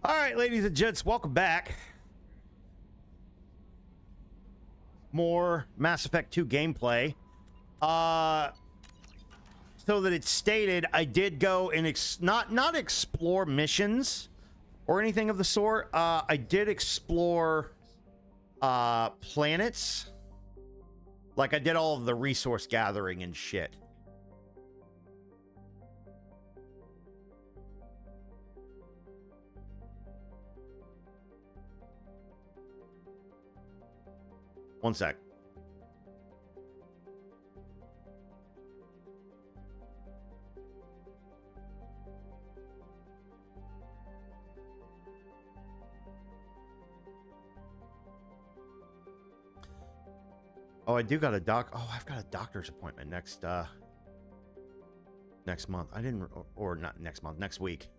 All right, ladies and gents, welcome back. More Mass Effect 2 gameplay. So that it's stated, I did go and not explore missions or anything of the sort. I did explore planets. Like I did all of the resource gathering and shit. One sec. Oh, I do got a I've got a doctor's appointment next month. I didn't, or not next month, next week.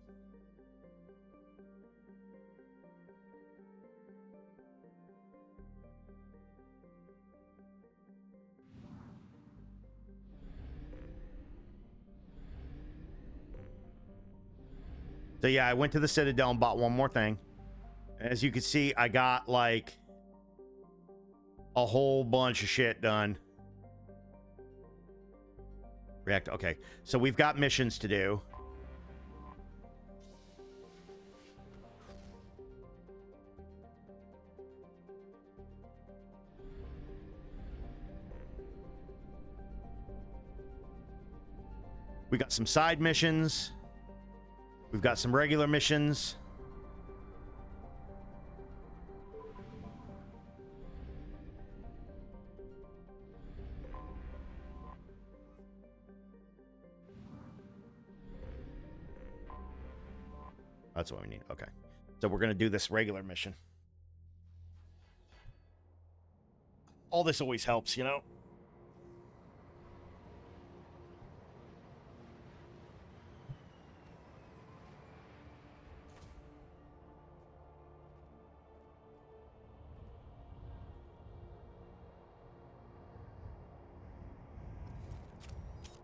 So yeah, I went to the Citadel and bought one more thing. As you can see, I got like a whole bunch of shit done. React. Okay, so we've got missions to do. We got some side missions. We've got some regular missions. That's what we need. Okay. So we're going to do this regular mission. All this always helps, you know?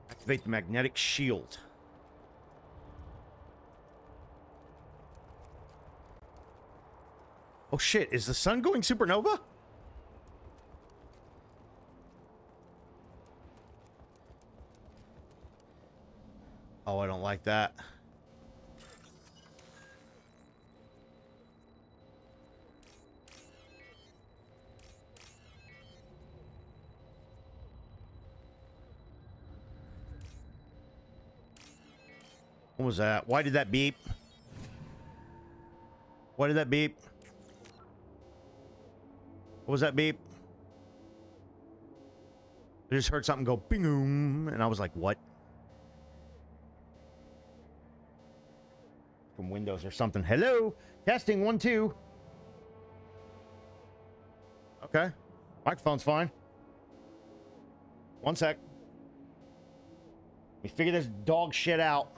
Activate the magnetic shield. Oh shit, is the sun going supernova? Oh, I don't like that. What was that? Why did that beep? Why did that beep? What was that beep? I just heard something go bing-oom, and I was like, what? From Windows or something. Hello? Testing 1, 2. Okay. Microphone's fine. One sec. Let me figure this dog shit out.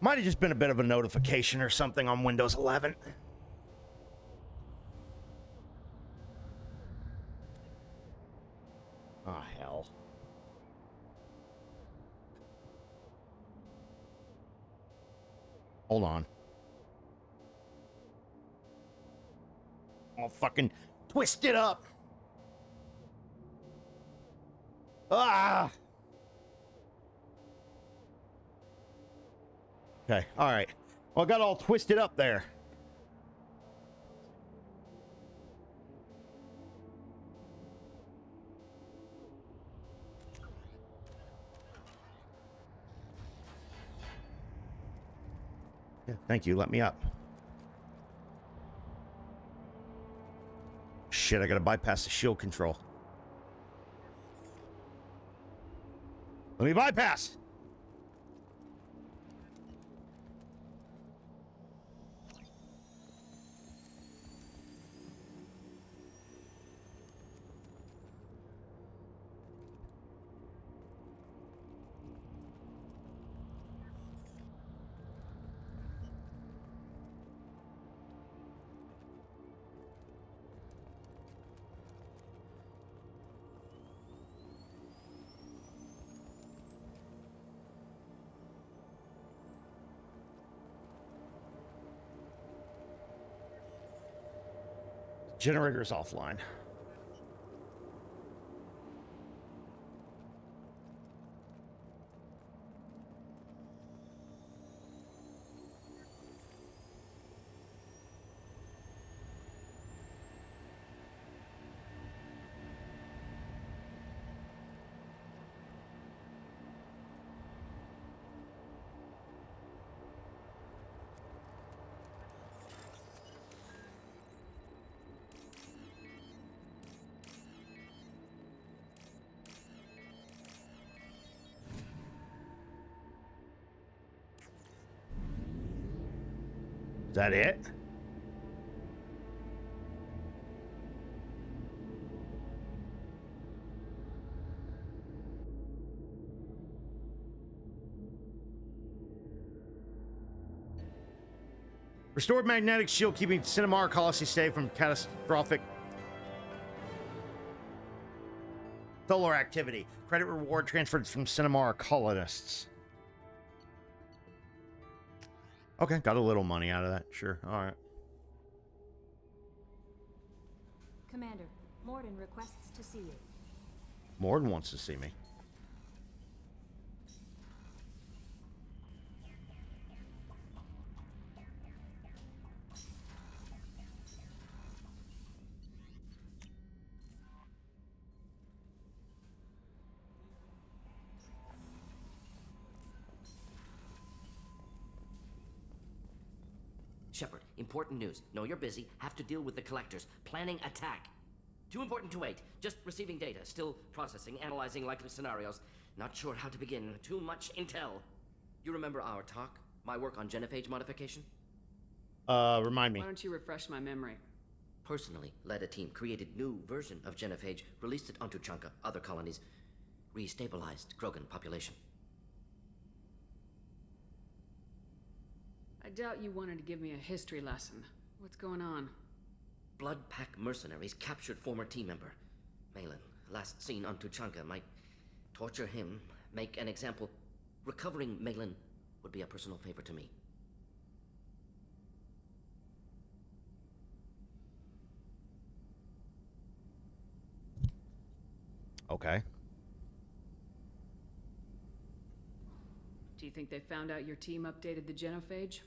Might have just been a bit of a notification or something on Windows 11. Oh, hell. Hold on. I'll fucking twist it up. Ah! Okay, all right. Well, I got all twisted up there. Yeah, thank you. Let me up. Shit, I gotta bypass the shield control. Let me bypass. Generator's offline. Is that it? Restored magnetic shield, keeping Cinemar colony safe from catastrophic solar activity. Credit reward transferred from Cinemar colonists. Okay, got a little money out of that. Sure. All right. Commander, Morden requests to see you. Morden wants to see me. Shepard, important news. Know you're busy. Have to deal with the collectors. Planning attack. Too important to wait. Just receiving data. Still processing, analyzing likely scenarios. Not sure how to begin. Too much intel. You remember our talk? My work on genophage modification? Remind me. Why don't you refresh my memory? Personally led a team, created new version of genophage, released it onto Chunka, other colonies, restabilized Krogan population. I doubt you wanted to give me a history lesson. What's going on? Blood Pack mercenaries captured former team member. Malin, last seen on Tuchanka, might torture him, make an example. Recovering Malin would be a personal favor to me. Okay. Do you think they found out your team updated the genophage?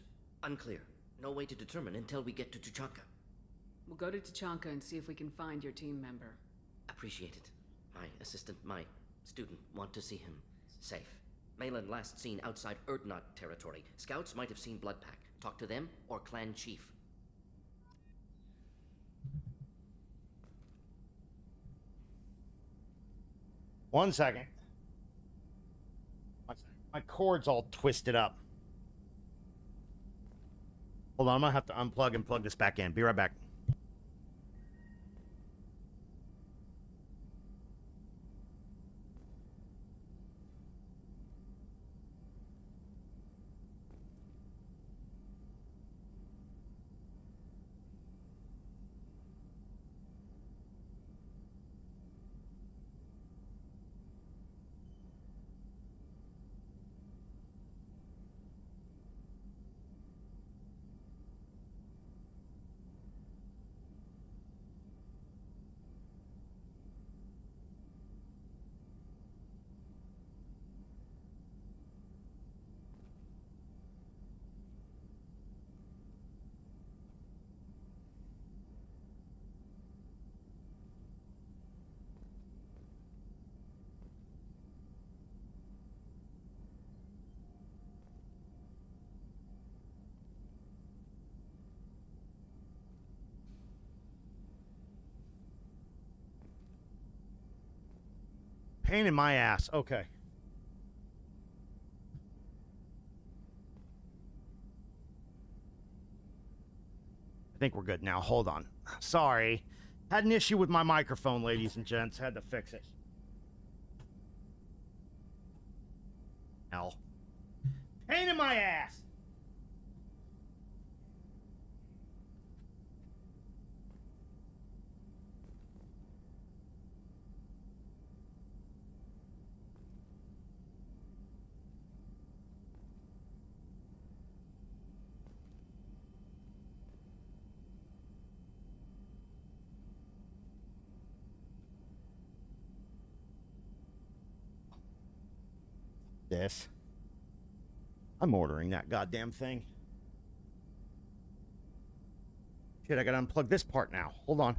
Unclear. No way to determine until we get to Tuchanka. We'll go to Tachanka and see if we can find your team member. Appreciate it. My assistant, my student, want to see him safe. Malin last seen outside Erdnot territory. Scouts might have seen Bloodpack. Talk to them or clan chief. One second. My cord's all twisted up. Hold on, I'm gonna have to unplug and plug this back in. Be right back. Pain in my ass. Okay. I think we're good now. Hold on. Sorry. Had an issue with my microphone, ladies and gents. Had to fix it. Hell. Pain in my ass. this. I'm ordering that goddamn thing. Shit, I gotta unplug this part now. Hold on.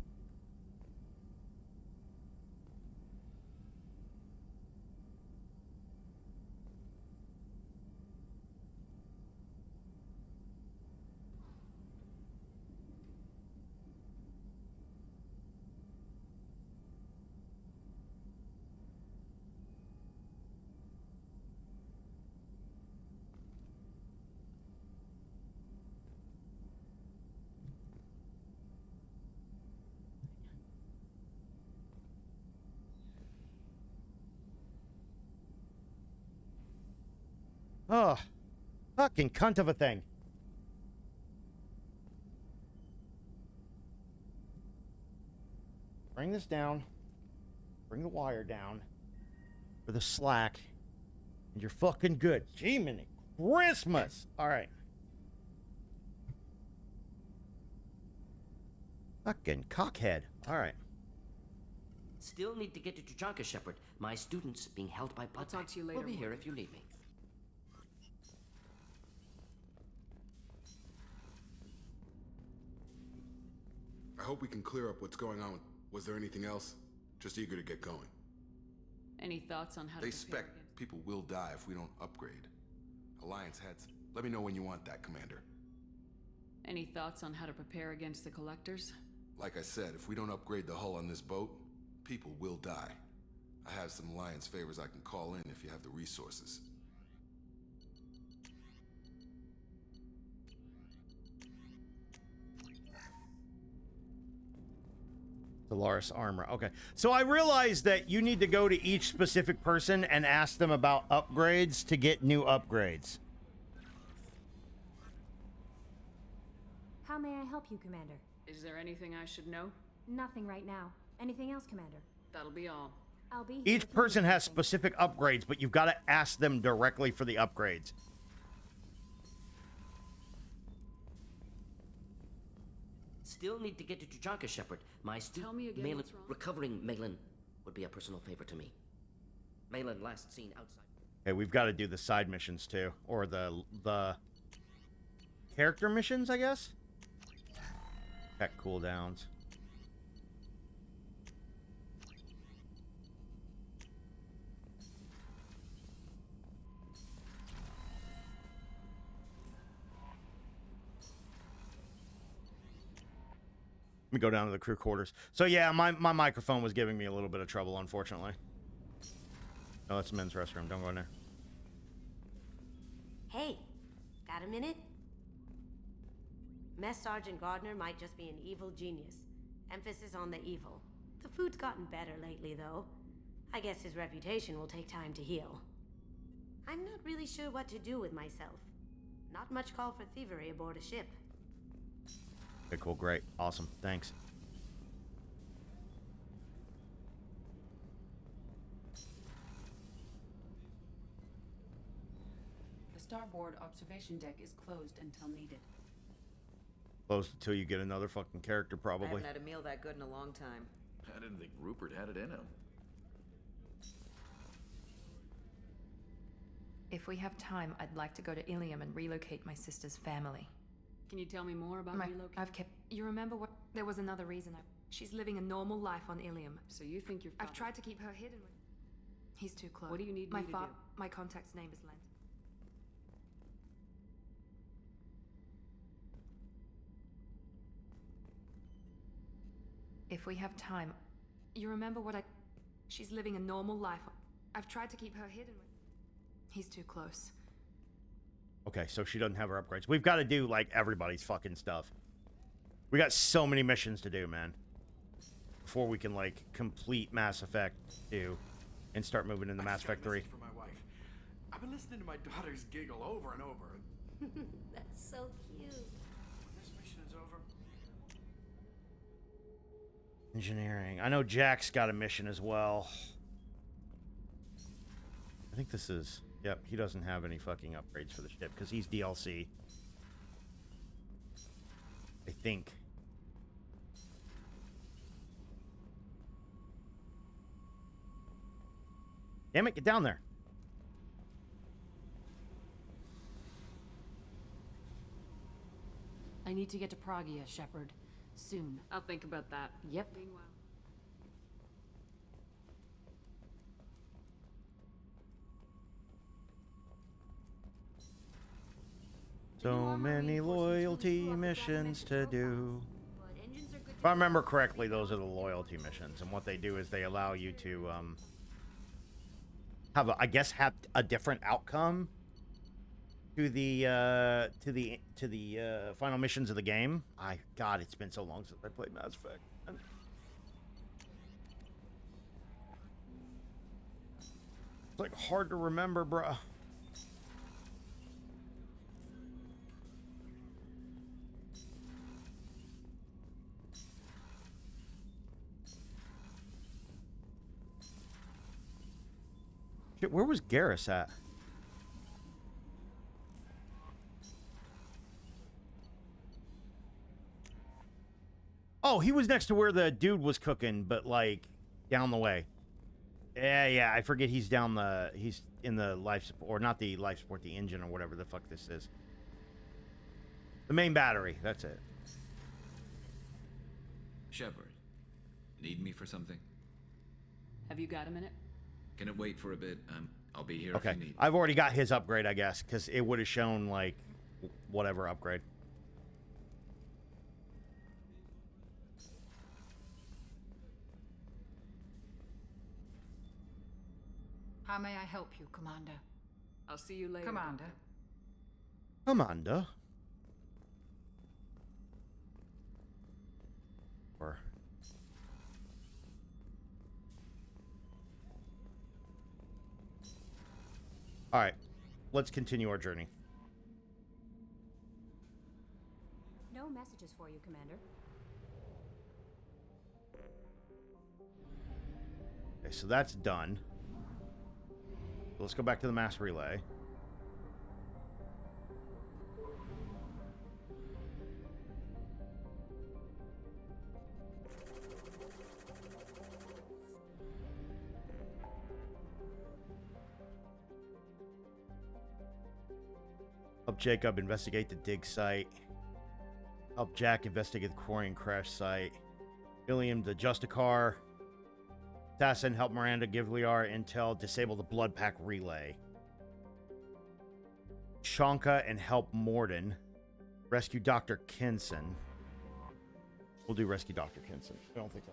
Oh, fucking cunt of a thing. Bring this down. Bring the wire down for the slack. And you're fucking good. Jiminy Christmas. All right. Fucking cockhead. All right. Still need to get to Tuchanka, Shepard. My student's being held by blood. I'll talk to you later. We'll be here if you need me. I hope we can clear up what's going on. Was there anything else? Just eager to get going. Any thoughts on how to They prepare spec against- people will die if we don't upgrade. Alliance heads. Let me know when you want that, Commander. Any thoughts on how to prepare against the collectors? Like I said, if we don't upgrade the hull on this boat, people will die. I have some Alliance favors I can call in if you have the resources. Solaris armor. Okay. So I realized that you need to go to each specific person and ask them about upgrades to get new upgrades. How may I help you, Commander? Is there anything I should know? Nothing right now. Anything else, Commander? That'll be all. I'll be here Each if you person need has anything. specific upgrades, but you've got to ask them directly for the upgrades. Still need to get to Tuchanka, Shepard. My student. Tell me again Malin, what's wrong? recovering Malin would be a personal favor to me. Malin last seen outside. Okay, we've got to do the side missions too, or the character missions, I guess. Tech cooldowns. Let me go down to the crew quarters. So yeah, my microphone was giving me a little bit of trouble, unfortunately. Oh, that's the men's restroom. Don't go in there. Hey, got a minute? Mess Sergeant Gardner might just be an evil genius. Emphasis on the evil. The food's gotten better lately, though. I guess his reputation will take time to heal. I'm not really sure what to do with myself. Not much call for thievery aboard a ship. Okay, cool, great, awesome, thanks. The starboard observation deck is closed until needed. Close until you get another fucking character, I probably. haven't had a meal that good in a long time. I didn't think Rupert had it in him. If we have time, I'd like to go to Ilium and relocate my sister's family. Can you tell me more about relocating? I've kept. You remember what? There was another reason. She's living a normal life on Ilium. So you think you're... I've tried to keep her hidden. He's too close. What do you need me to do? My contact's name is Lent. If we have time, you remember what I... She's living a normal life. I've tried to keep her hidden. He's too close. Okay, so she doesn't have her upgrades. We've got to do, like, everybody's fucking stuff. We got so many missions to do, man. Before we can, like, complete Mass Effect 2 and start moving into Mass Effect 3. For my wife. I've been listening to my daughters giggle over and over. That's so cute. When this mission is over, Engineering. I know Jack's got a mission as well. I think this is... Yep, he doesn't have any fucking upgrades for the ship because he's DLC. I think. Damn it, get down there. I need to get to Pragia, Shepard. Soon. I'll think about that. Yep. Meanwhile. So many loyalty missions to do. If I remember correctly, those are the loyalty missions, and what they do is they allow you to have a different outcome to the final missions of the game. God, it's been so long since I played Mass Effect. It's like hard to remember, bruh. Shit, where was Garrus at? Oh, he was next to where the dude was cooking, but like down the way. Yeah, I forget he's in the life support, or not the life support, the engine or whatever the fuck this is. The main battery, that's it. Shepard, need me for something? Have you got a minute? Can it wait for a bit? I'll be here if Okay, you need. I've already got his upgrade, I guess, because it would have shown like whatever upgrade. How may I help you, Commander? I'll see you later. Commander. Commander. Or... Alright, let's continue our journey. No messages for you, Commander. Okay, so that's done. Let's go back to the mass relay. Help Jacob investigate the dig site. Help Jack investigate the quarrying crash site. William the Justicar. Assassin, help Miranda give Liara intel. Disable the blood pack relay. Shanka and help Morden. Rescue Dr. Kinson. We'll do rescue Dr. Kinson. I don't think so.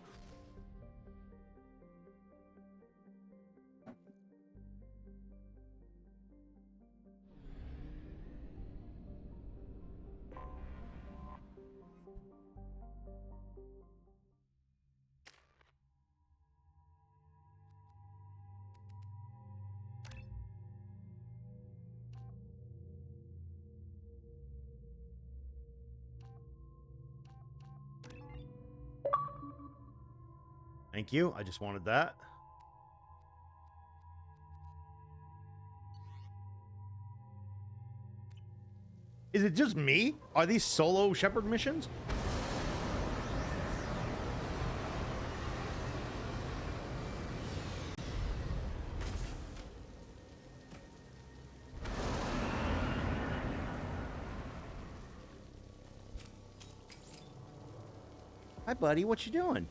Thank you. I just wanted that. Is it just me? Are these solo Shepard missions? Hi, buddy. What you doing?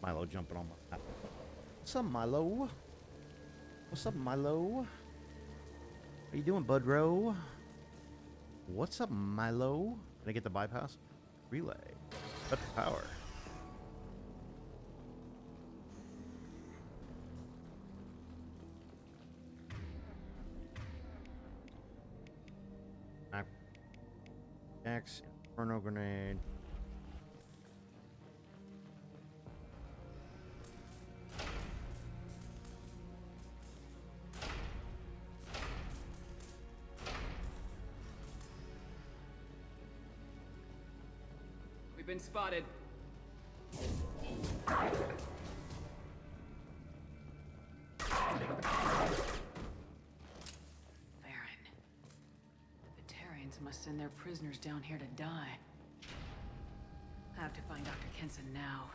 Milo jumping on my... What's up, Milo? What's up, Milo? How you doing, Budro? What's up, Milo? Can I get the bypass? Relay. Cut the power. X, Inferno Grenade. Been spotted. Baron. The Terrians must send their prisoners down here to die. I have to find Dr. Kinson now.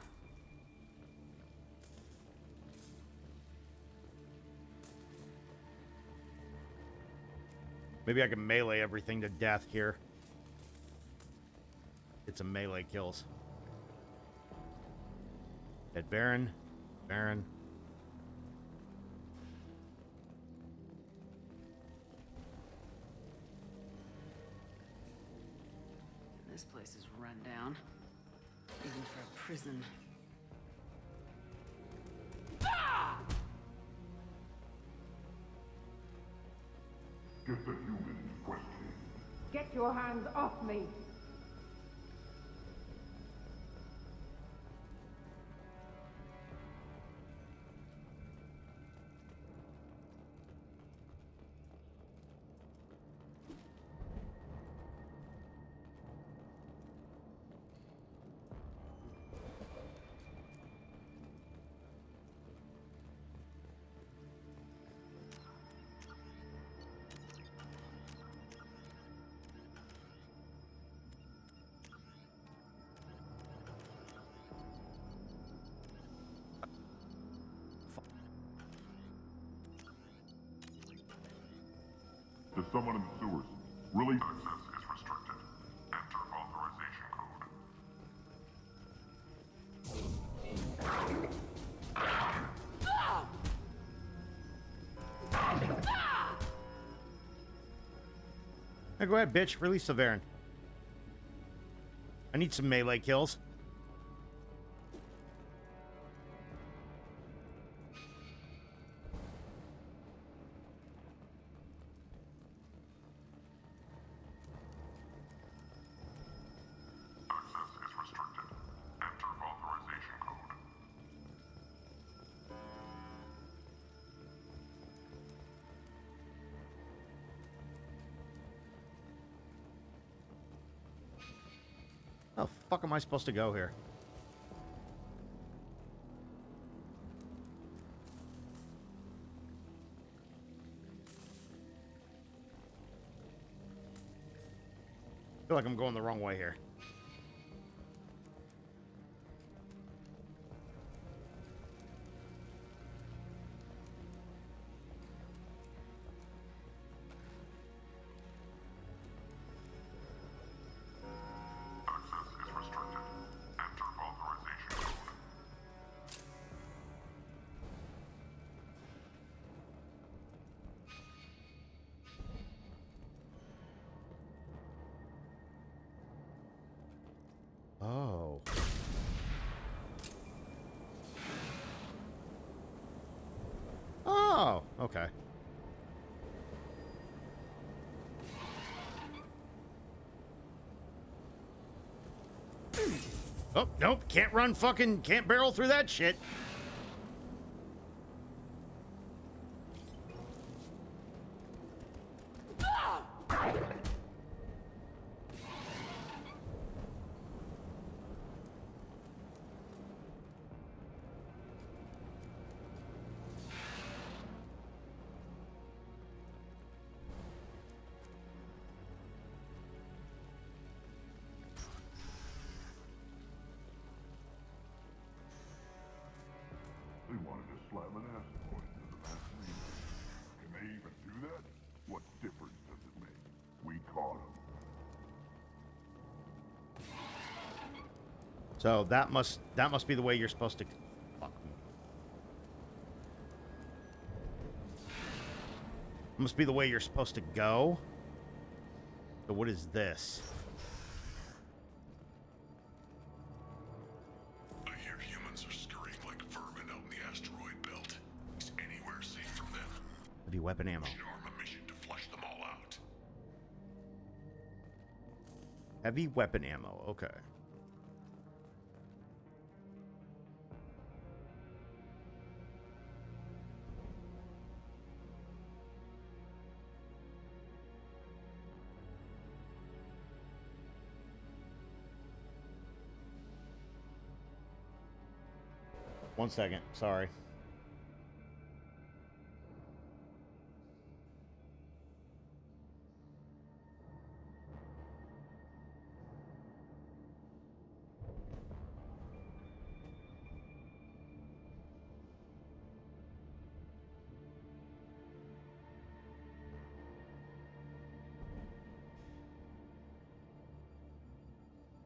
Maybe I can melee everything to death here. Get some melee kills. Dead Baron. Baron. This place is run down. Even for a prison. Get the human questioned. Get your hands off me! To someone in the sewers. Release access is restricted. Enter authorization code. Hey, go ahead, bitch. Release the Baron. I need some melee kills. How the fuck am I supposed to go here? I feel like I'm going the wrong way here. Oh. Oh, okay. Oh, nope. Can't run fucking, can't barrel through that shit. They wanted to slam an asteroid into the vaccine. Can they even do that? What difference does it make? We caught them. So that must be the way you're supposed to. Fuck me. Must be the way you're supposed to go. So what is this? I hear humans are scurrying like vermin out in the asteroid belt. Is anywhere safe from them? Heavy weapon ammo. We should arm a mission to flush them all out. Heavy weapon ammo. Okay. One second. Sorry.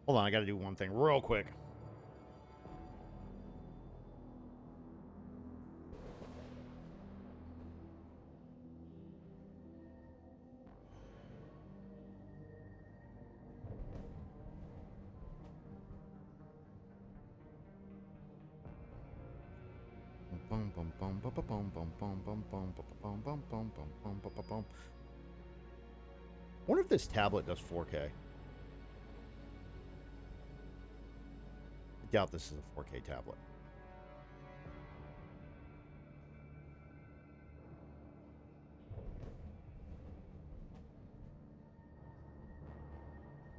Hold on, I gotta do one thing real quick. I wonder if this tablet does 4K. I doubt this is a 4K tablet.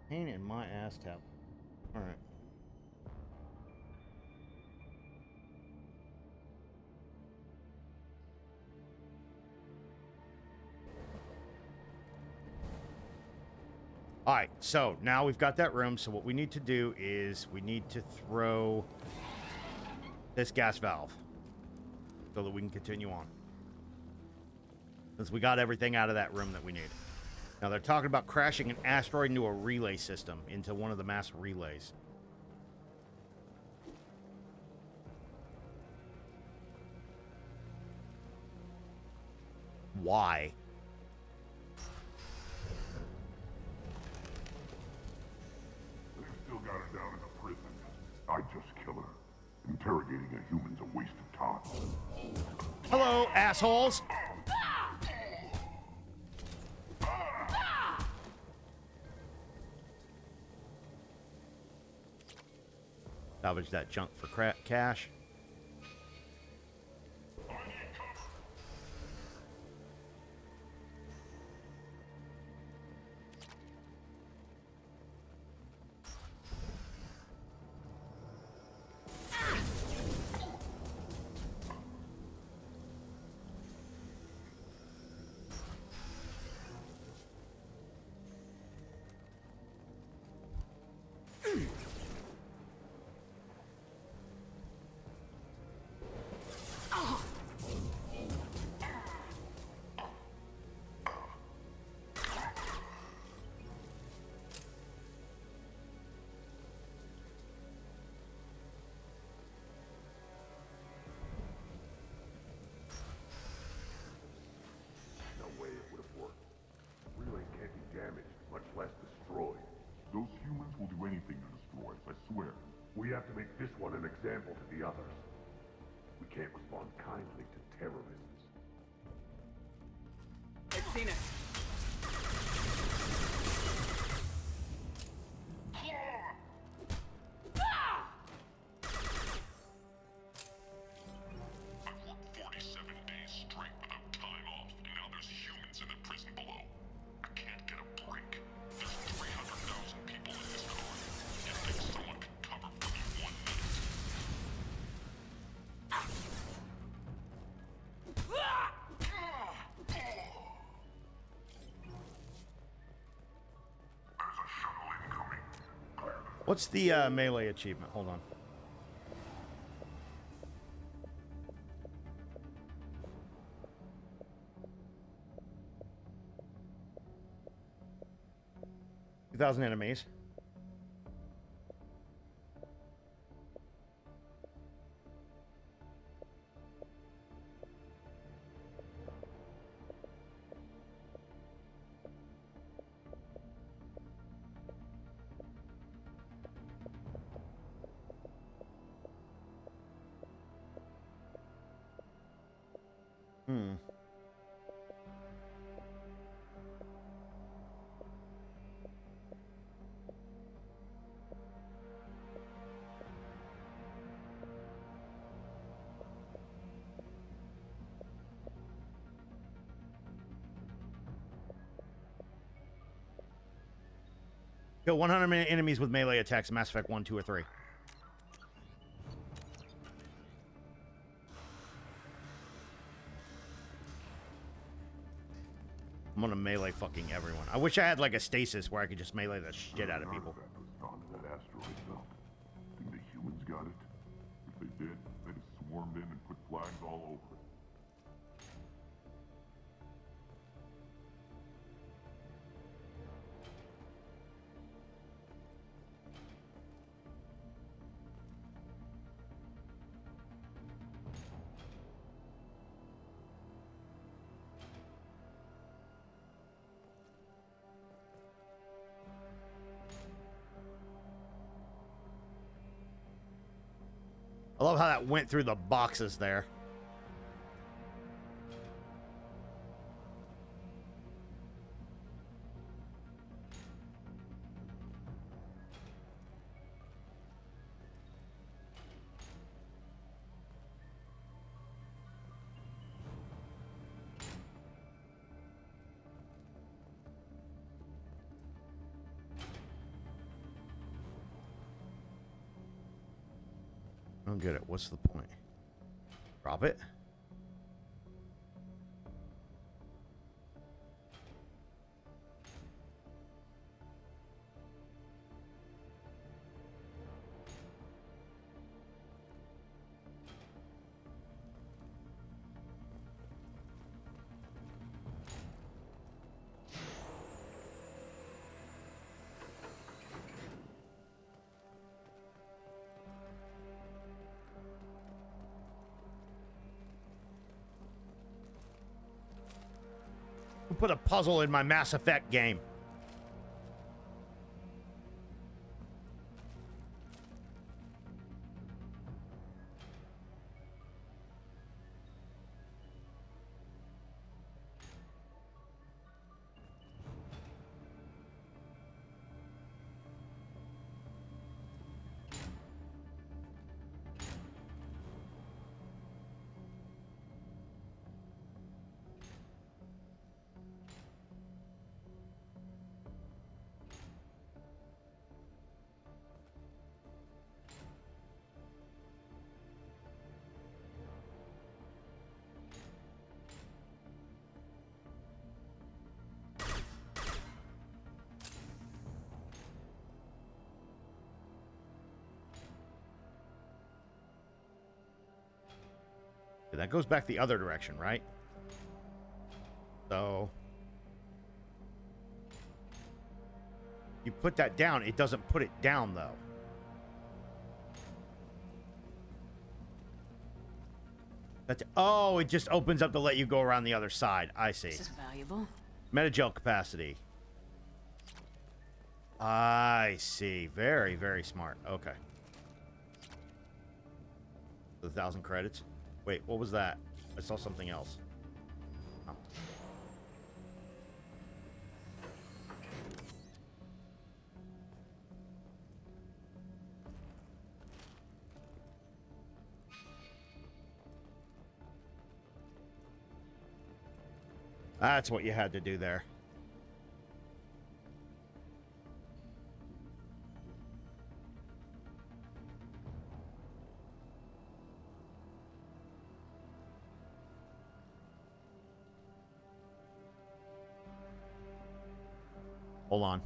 Pain in my ass tablet. All right. All right, so now we've got that room. So what we need to do is we need to throw this gas valve so that we can continue on. Since we got everything out of that room that we need. Now they're talking about crashing an asteroid into a relay system, into one of the mass relays. Why? Still got her down in a prison. I'd just kill her. Interrogating a human's a waste of time. Hello, assholes! Salvage that junk for cash. Those humans will do anything to destroy us, I swear. We have to make this one an example to the others. We can't respond kindly to terrorists. I've seen it. What's the melee achievement? Hold on. $2,000 enemies. Kill 100 enemies with melee attacks in Mass Effect 1, 2, or 3. I'm gonna melee fucking everyone. I wish I had like a stasis where I could just melee the shit out of people. That asteroid belt. Think the humans got it? If they did, they'd have swarmed in and put flags all over it. I love how that went through the boxes there. I don't get it. What's the point? Drop it? Put a puzzle in my Mass Effect game. That goes back the other direction, right? So you put that down, it doesn't put it down though. That's, oh, it just opens up to let you go around the other side. I see. This is valuable. Metagel capacity. I see. Very, very smart. Okay. 1,000 credits. Wait, what was that? I saw something else. Oh. That's what you had to do there. Hold on.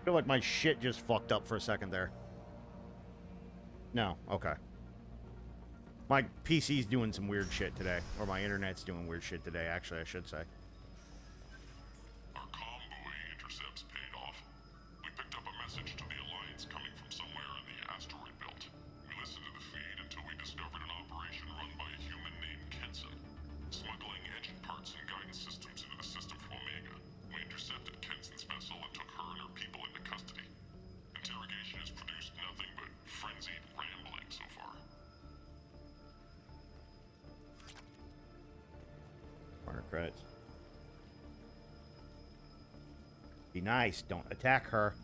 I feel like my shit just fucked up for a second there. No, okay. My PC's doing some weird shit today. Or my internet's doing weird shit today, actually, I should say. Our comm buoy intercepts paid off. We picked up a message to the Alliance coming from somewhere in the asteroid belt. We listened to the feed until we discovered an operation run by a human named Kenson, smuggling engine parts and guidance systems into the system from Omega. We intercepted Kenson's vessel and took her and her people into custody. Interrogation has produced nothing but frenzied rambling so far. Corner credits. Be nice. Don't attack her.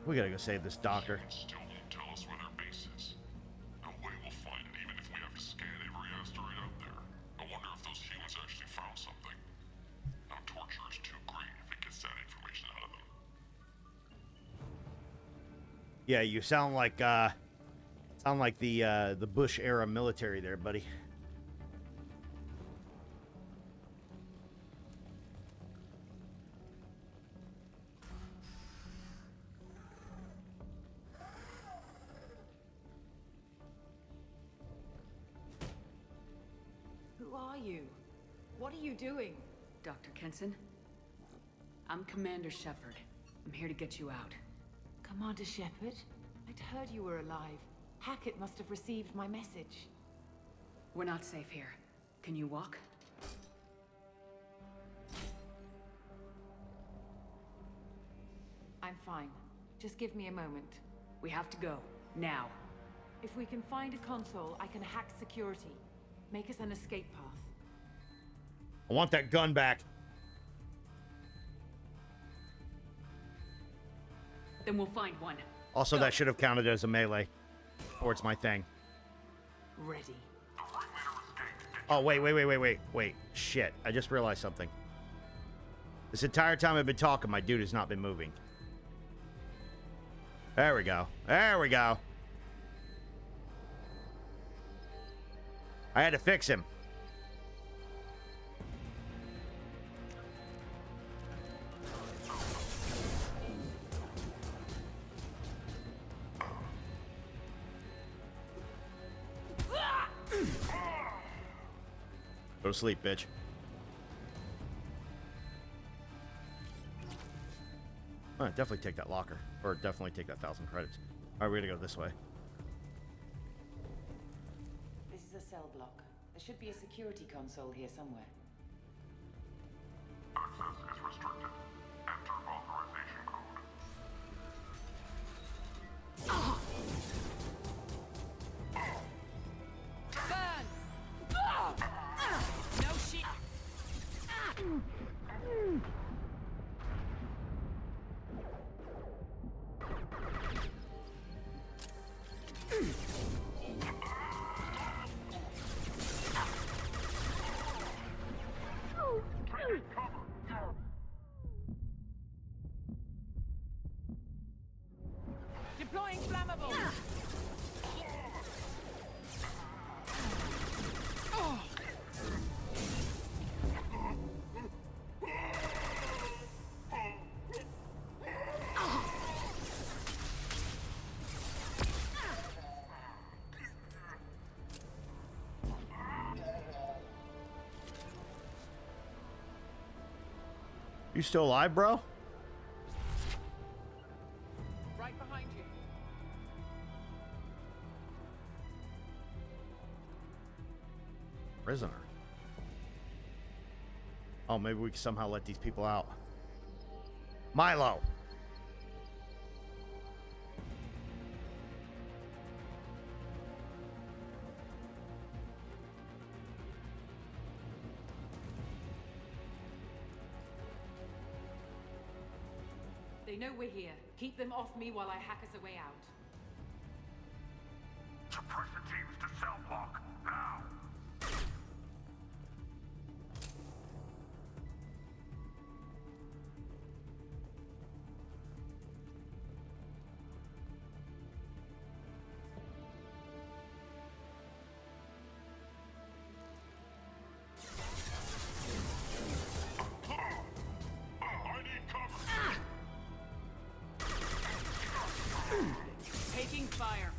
We gotta go save this doctor. Still won't tell us where their base is. No way we'll find it, even if we have to scan every asteroid out there. I wonder if those humans actually found something. Now torture is too great if it gets that information out of them. Yeah, you sound like the Bush era military there, buddy. Who are you? What are you doing? Dr. Kenson? I'm Commander Shepard. I'm here to get you out. Commander Shepard? I'd heard you were alive. Hackett must have received my message. We're not safe here. Can you walk? I'm fine. Just give me a moment. We have to go. Now. If we can find a console, I can hack security. Make us an escape path. I want that gun back. Then we'll find one. Also, that should have counted as a melee. Or it's my thing. Ready. Oh, wait. Shit. I just realized something. This entire time I've been talking, my dude has not been moving. There we go. There we go. I had to fix him. Go to sleep, bitch. Oh, definitely take that locker. Or definitely take that 1,000 credits. Alright, we're gonna go this way. This is a cell block. There should be a security console here somewhere. Access is restricted. Enter authorization code. Burn! No shit! Deploying flammable! You still alive, bro? Right behind you. Prisoner. Oh, maybe we can somehow let these people out. Milo. They know we're here. Keep them off me while I hack us a way out. Suppress the teams to cell block, now! I need cover! Taking fire.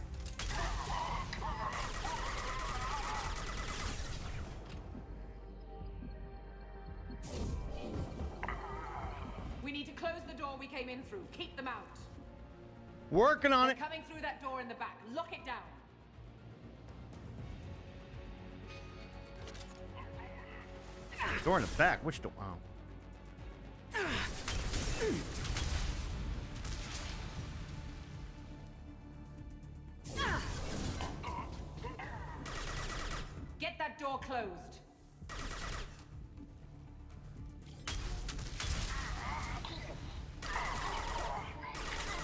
We need to close the door we came in through. Keep them out. Working on They're it. coming through that door in the back. Lock it down. Door in the back. Which door? Oh. Get that door closed.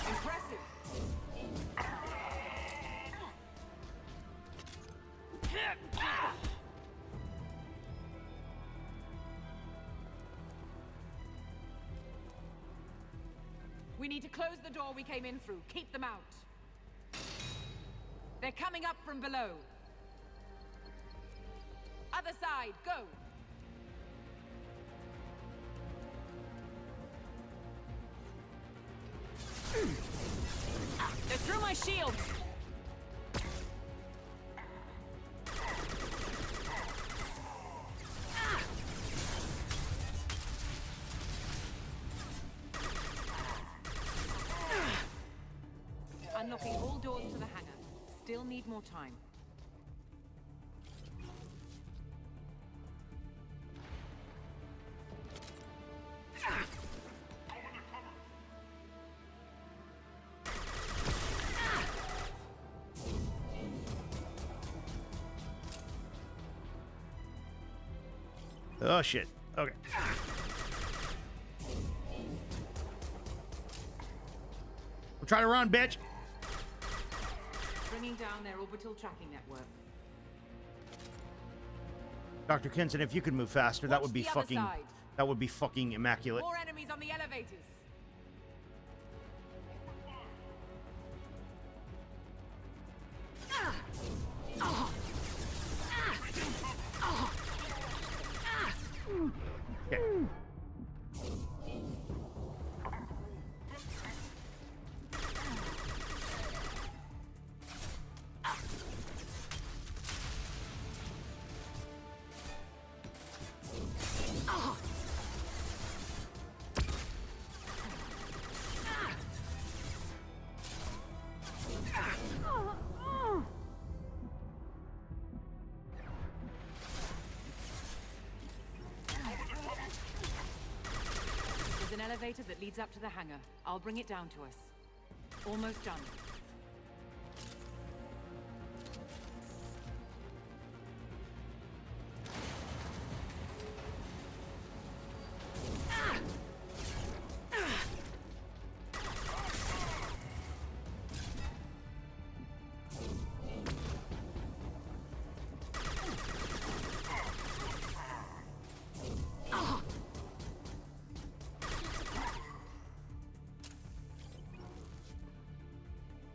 Impressive. We need to close the door we came in through. Keep them out. They're coming up from below. Other side, go! They're through my shield! Unlocking all doors to the hangar. Still need more time. Oh shit. Okay. I'm trying to run, bitch. Bringing down their orbital tracking network. Dr. Kinson, if you could move faster, that would be Watch the other fucking side. that would be fucking immaculate. More enemies on the elevators. Okay. There's an elevator that leads up to the hangar. I'll bring it down to us. Almost done.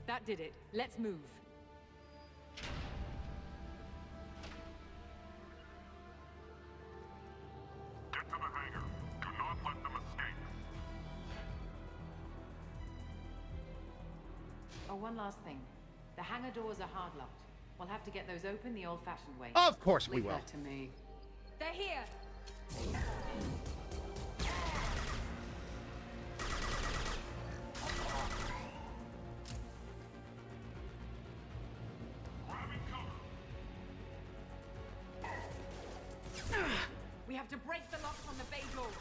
That did it. Let's move. Get to the hangar. Do not let them escape. Oh, one last thing. The hangar doors are hard locked. We'll have to get those open the old-fashioned way. Of course we Leave will. that to me. They're here. We have to break the locks on the bay doors.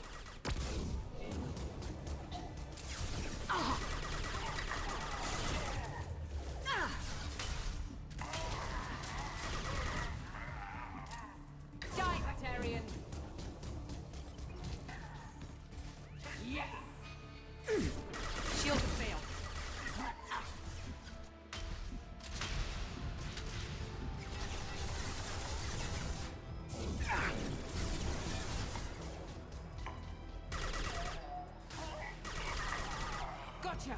Die, Batarian! Yes! Shield failed. Gotcha!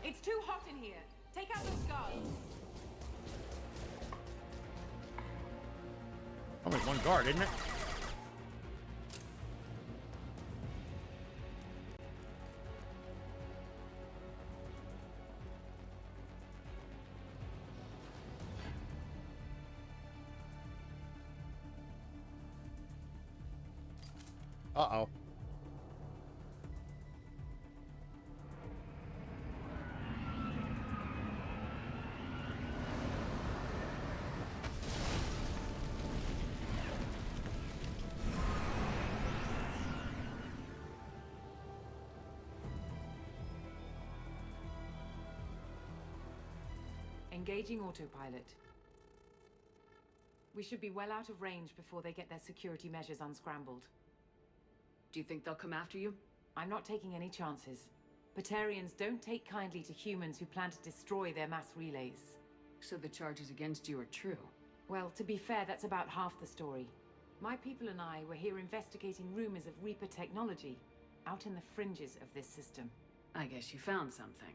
It's too hot in here. Take out those guards. Only one guard, isn't it? Uh-oh. Engaging autopilot. We should be well out of range before they get their security measures unscrambled. Do you think they'll come after you? I'm not taking any chances. Batarians don't take kindly to humans who plan to destroy their mass relays. So the charges against you are true? Well, to be fair, that's about half the story. My people and I were here investigating rumors of Reaper technology, out in the fringes of this system. I guess you found something.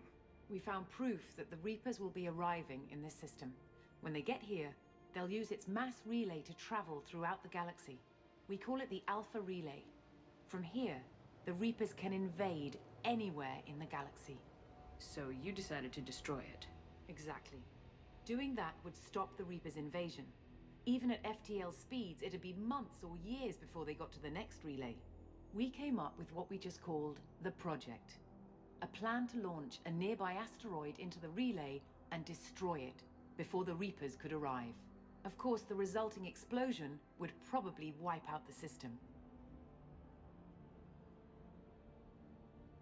We found proof that the Reapers will be arriving in this system. When they get here, they'll use its mass relay to travel throughout the galaxy. We call it the Alpha Relay. From here, the Reapers can invade anywhere in the galaxy. So you decided to destroy it? Exactly. Doing that would stop the Reapers' invasion. Even at FTL speeds, it'd be months or years before they got to the next relay. We came up with what we just called the Project. A plan to launch a nearby asteroid into the relay and destroy it before the Reapers could arrive. Of course, the resulting explosion would probably wipe out the system.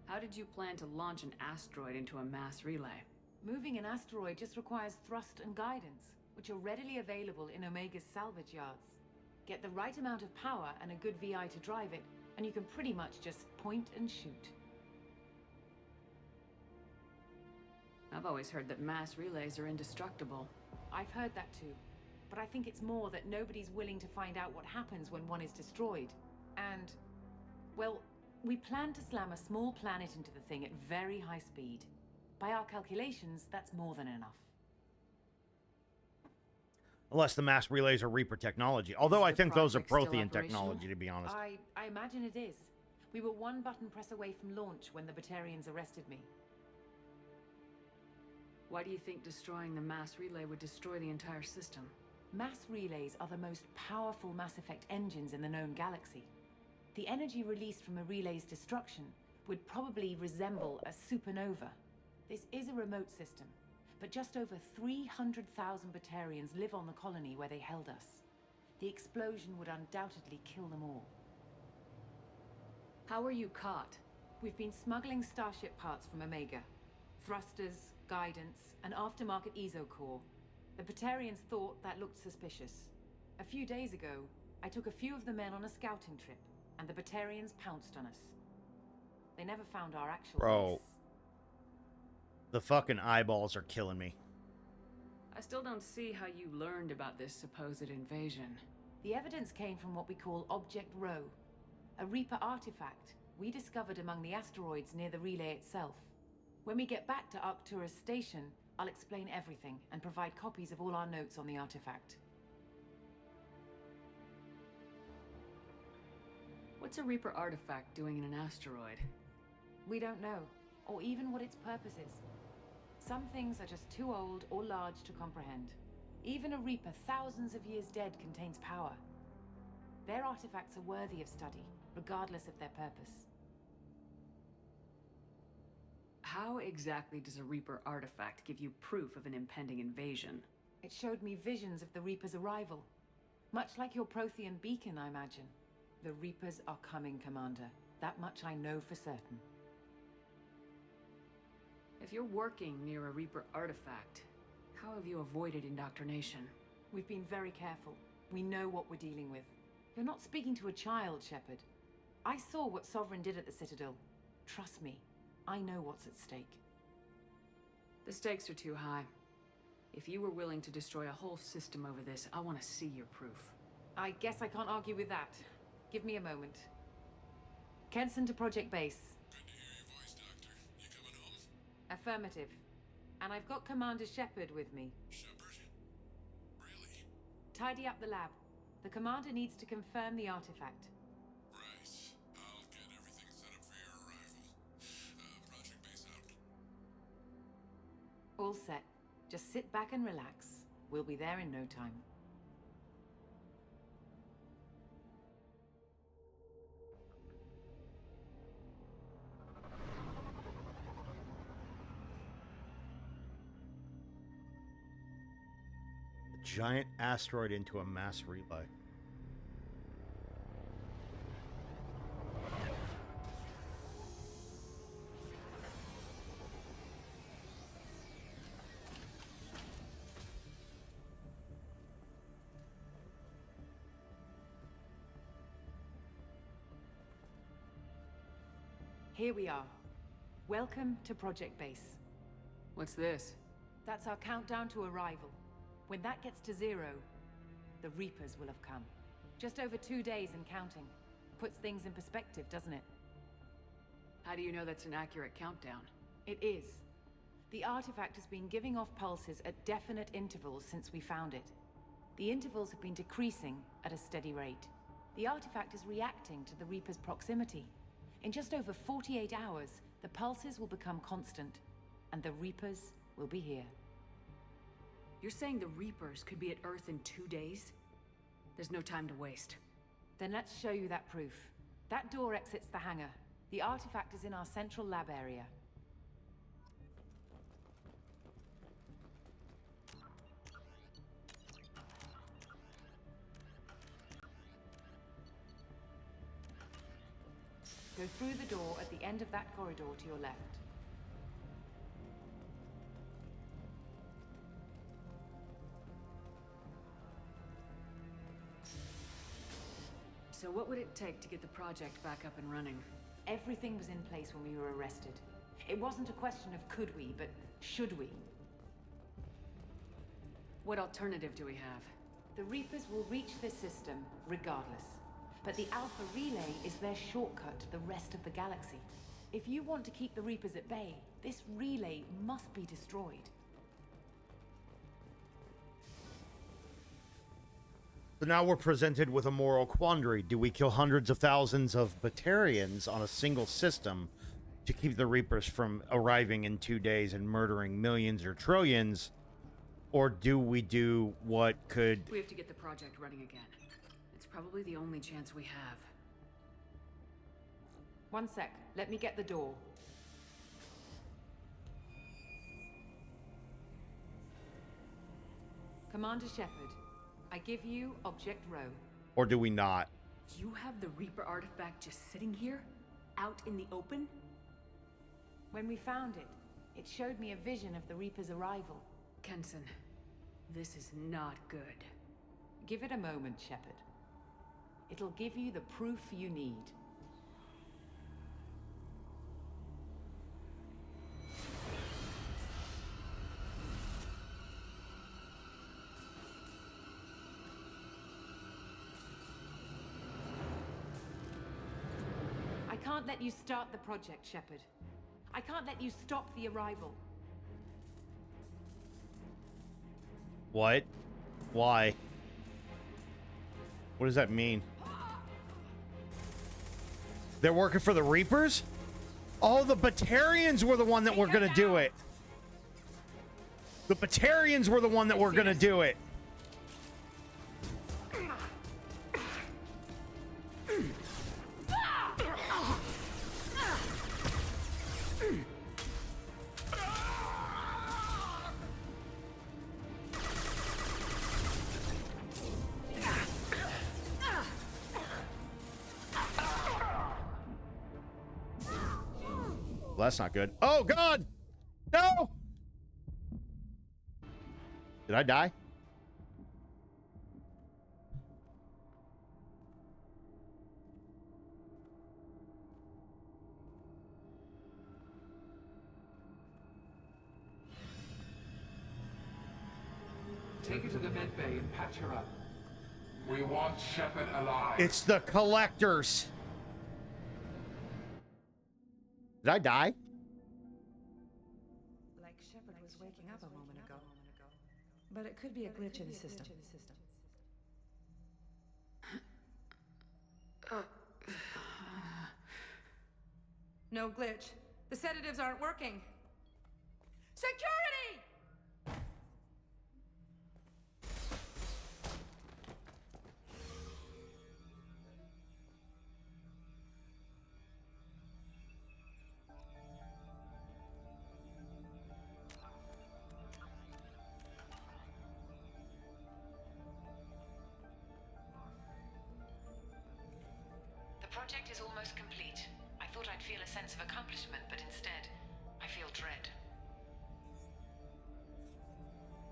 How did you plan to launch an asteroid into a mass relay? Moving an asteroid just requires thrust and guidance, which are readily available in Omega's salvage yards. Get the right amount of power and a good VI to drive it, and you can pretty much just point and shoot. I've always heard that mass relays are indestructible. I've heard that too, but I think it's more that nobody's willing to find out what happens when one is destroyed. And, well, we plan to slam a small planet into the thing at very high speed. By our calculations, that's more than enough. Unless the mass relays are Reaper technology. Although I think those are Prothean technology, to be honest. I imagine it is. We were one button press away from launch when the Batarians arrested me. Why do you think destroying the mass relay would destroy the entire system? Mass relays are the most powerful Mass Effect engines in the known galaxy. The energy released from a relay's destruction would probably resemble a supernova. This is a remote system, but just over 300,000 Batarians live on the colony where they held us. The explosion would undoubtedly kill them all. How were you caught? We've been smuggling Starship parts from Omega. Thrusters, guidance, and aftermarket Ezo core. The Batarians thought that looked suspicious. A few days ago, I took a few of the men on a scouting trip, and the Batarians pounced on us. They never found our actual base. The fucking eyeballs are killing me. I still don't see how you learned about this supposed invasion. The evidence came from what we call Object Rho, a Reaper artifact we discovered among the asteroids near the relay itself. When we get back to Arcturus Station, I'll explain everything and provide copies of all our notes on the artifact. What's a Reaper artifact doing in an asteroid? We don't know, or even what its purpose is. Some things are just too old or large to comprehend. Even a Reaper thousands of years dead contains power. Their artifacts are worthy of study, regardless of their purpose. How exactly does a Reaper artifact give you proof of an impending invasion? It showed me visions of the Reaper's arrival. Much like your Prothean beacon, I imagine. The Reapers are coming, Commander. That much I know for certain. If you're working near a Reaper artifact, how have you avoided indoctrination? We've been very careful. We know what we're dealing with. You're not speaking to a child, Shepard. I saw what Sovereign did at the Citadel. Trust me, I know what's at stake. The stakes are too high. If you were willing to destroy a whole system over this, I want to see your proof. I guess I can't argue with that. Give me a moment. Kenson to Project Base. Good to hear your voice, Doctor. You coming home? Affirmative. And I've got Commander Shepard with me. Shepard? Really? Tidy up the lab. The Commander needs to confirm the artifact. Right. I'll get everything set up for your arrival. Project Base out. All set. Just sit back and relax. We'll be there in no time. Giant asteroid into a mass relay. Here we are. Welcome to Project Base. What's this? That's our countdown to arrival. When that gets to 0, the Reapers will have come. Just over 2 days and counting. Puts things in perspective, doesn't it? How do you know that's an accurate countdown? It is. The artifact has been giving off pulses at definite intervals since we found it. The intervals have been decreasing at a steady rate. The artifact is reacting to the Reaper's proximity. In just over 48 hours, the pulses will become constant, and the Reapers will be here. You're saying the Reapers could be at Earth in 2 days? There's no time to waste. Then let's show you that proof. That door exits the hangar. The artifact is in our central lab area. Go through the door at the end of that corridor to your left. So what would it take to get the project back up and running? Everything was in place when we were arrested. It wasn't a question of could we, but should we. What alternative do we have? The Reapers will reach this system regardless. But the Alpha Relay is their shortcut to the rest of the galaxy. If you want to keep the Reapers at bay, this relay must be destroyed. So now we're presented with a moral quandary. Do we kill hundreds of thousands of Batarians on a single system to keep the Reapers from arriving in 2 days and murdering millions or trillions? Or do we do what could... We have to get the project running again. It's probably the only chance we have. One sec. Let me get the door. Commander Shepard, I give you Object Row. Or do we not? You have the Reaper artifact just sitting here? Out in the open? When we found it, it showed me a vision of the Reaper's arrival. Kenson, this is not good. Give it a moment, Shepard. It'll give you the proof you need. I can't let you start the project, Shepard. I can't let you stop the arrival. What? Why? What does that mean? They're working for the Reapers? Oh, the Batarians were the one that were gonna do it. The Batarians were the one that were gonna do it. Well, that's not good. Oh, God! No! Did I die? Take her to the med bay and patch her up. We want Shepard alive. It's the collectors. Did I die? Like Shepard was waking up a moment ago. But it could be a glitch in the system. No glitch. The sedatives aren't working. Security! The project is almost complete. I thought I'd feel a sense of accomplishment, but instead, I feel dread.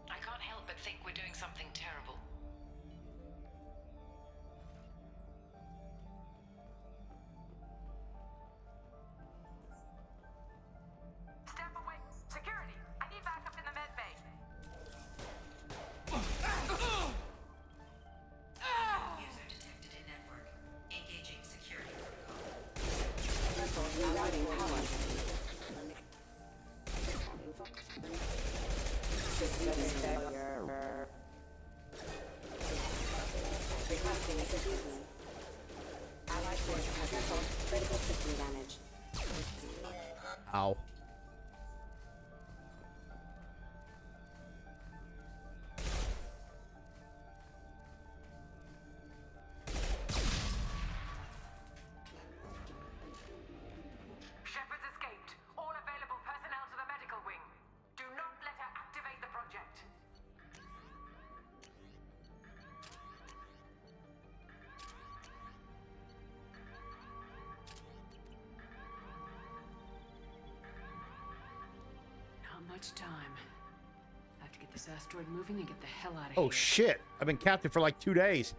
I can't help but think we're doing something terrible. Step away. Security! I need backup in the med bay. User detected in network. Engaging security protocol. Rerouting power. System failure. Requesting assistance. Allied force has resolved critical system damage. Ow. Shepard's escaped. All available personnel to the medical wing. Do not let her activate the project. Not much time. I have to get this asteroid moving and get the hell out of here. Oh shit! I've been captive for like 2 days.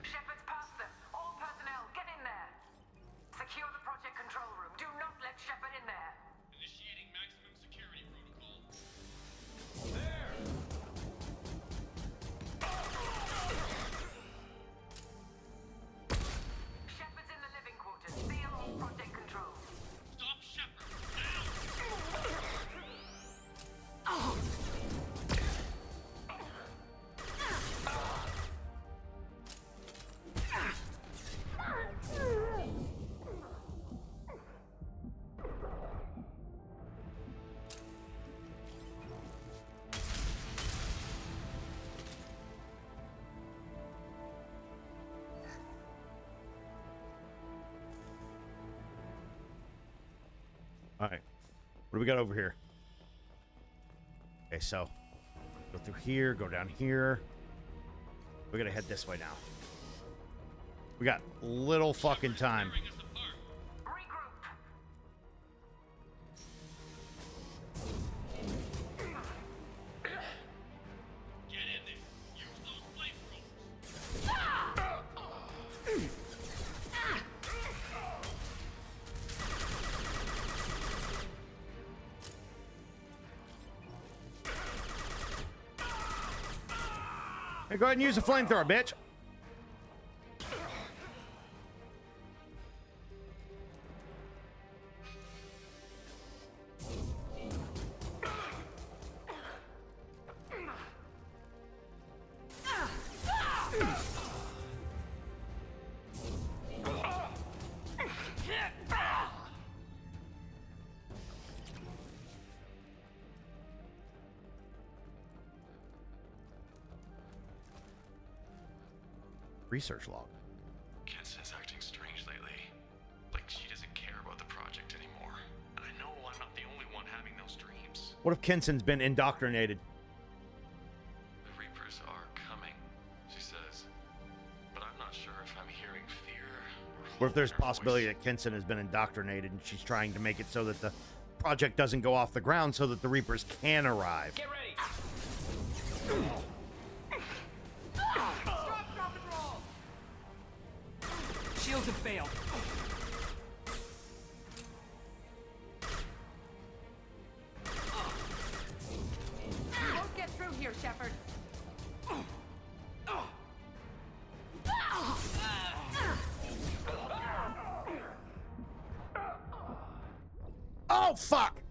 Shepard's past them. All personnel, get in there. Secure the project control room. Do not let Shepard in there. Initiating maximum security protocol. Shepard's in the living quarters. Seal all project control. Stop Shepard! All right. What do we got over here? Okay, so go through here, go down here. We gotta head this way now. We got little fucking time. Get in there. Use those flamethrowers. Hey, go ahead and use a flamethrower, bitch. Research log. Kenson's acting strange lately. Like she doesn't care about the project anymore. And I know I'm not the only one having those dreams. What if Kenson's been indoctrinated? The Reapers are coming, she says. But I'm not sure if I'm hearing fear or What if there's hope in her possibility voice. that Kenson has been indoctrinated and she's trying to make it so that the project doesn't go off the ground so that the Reapers can arrive? Get ready. Shields have failed. You won't get through here, Shepard. Oh, fuck!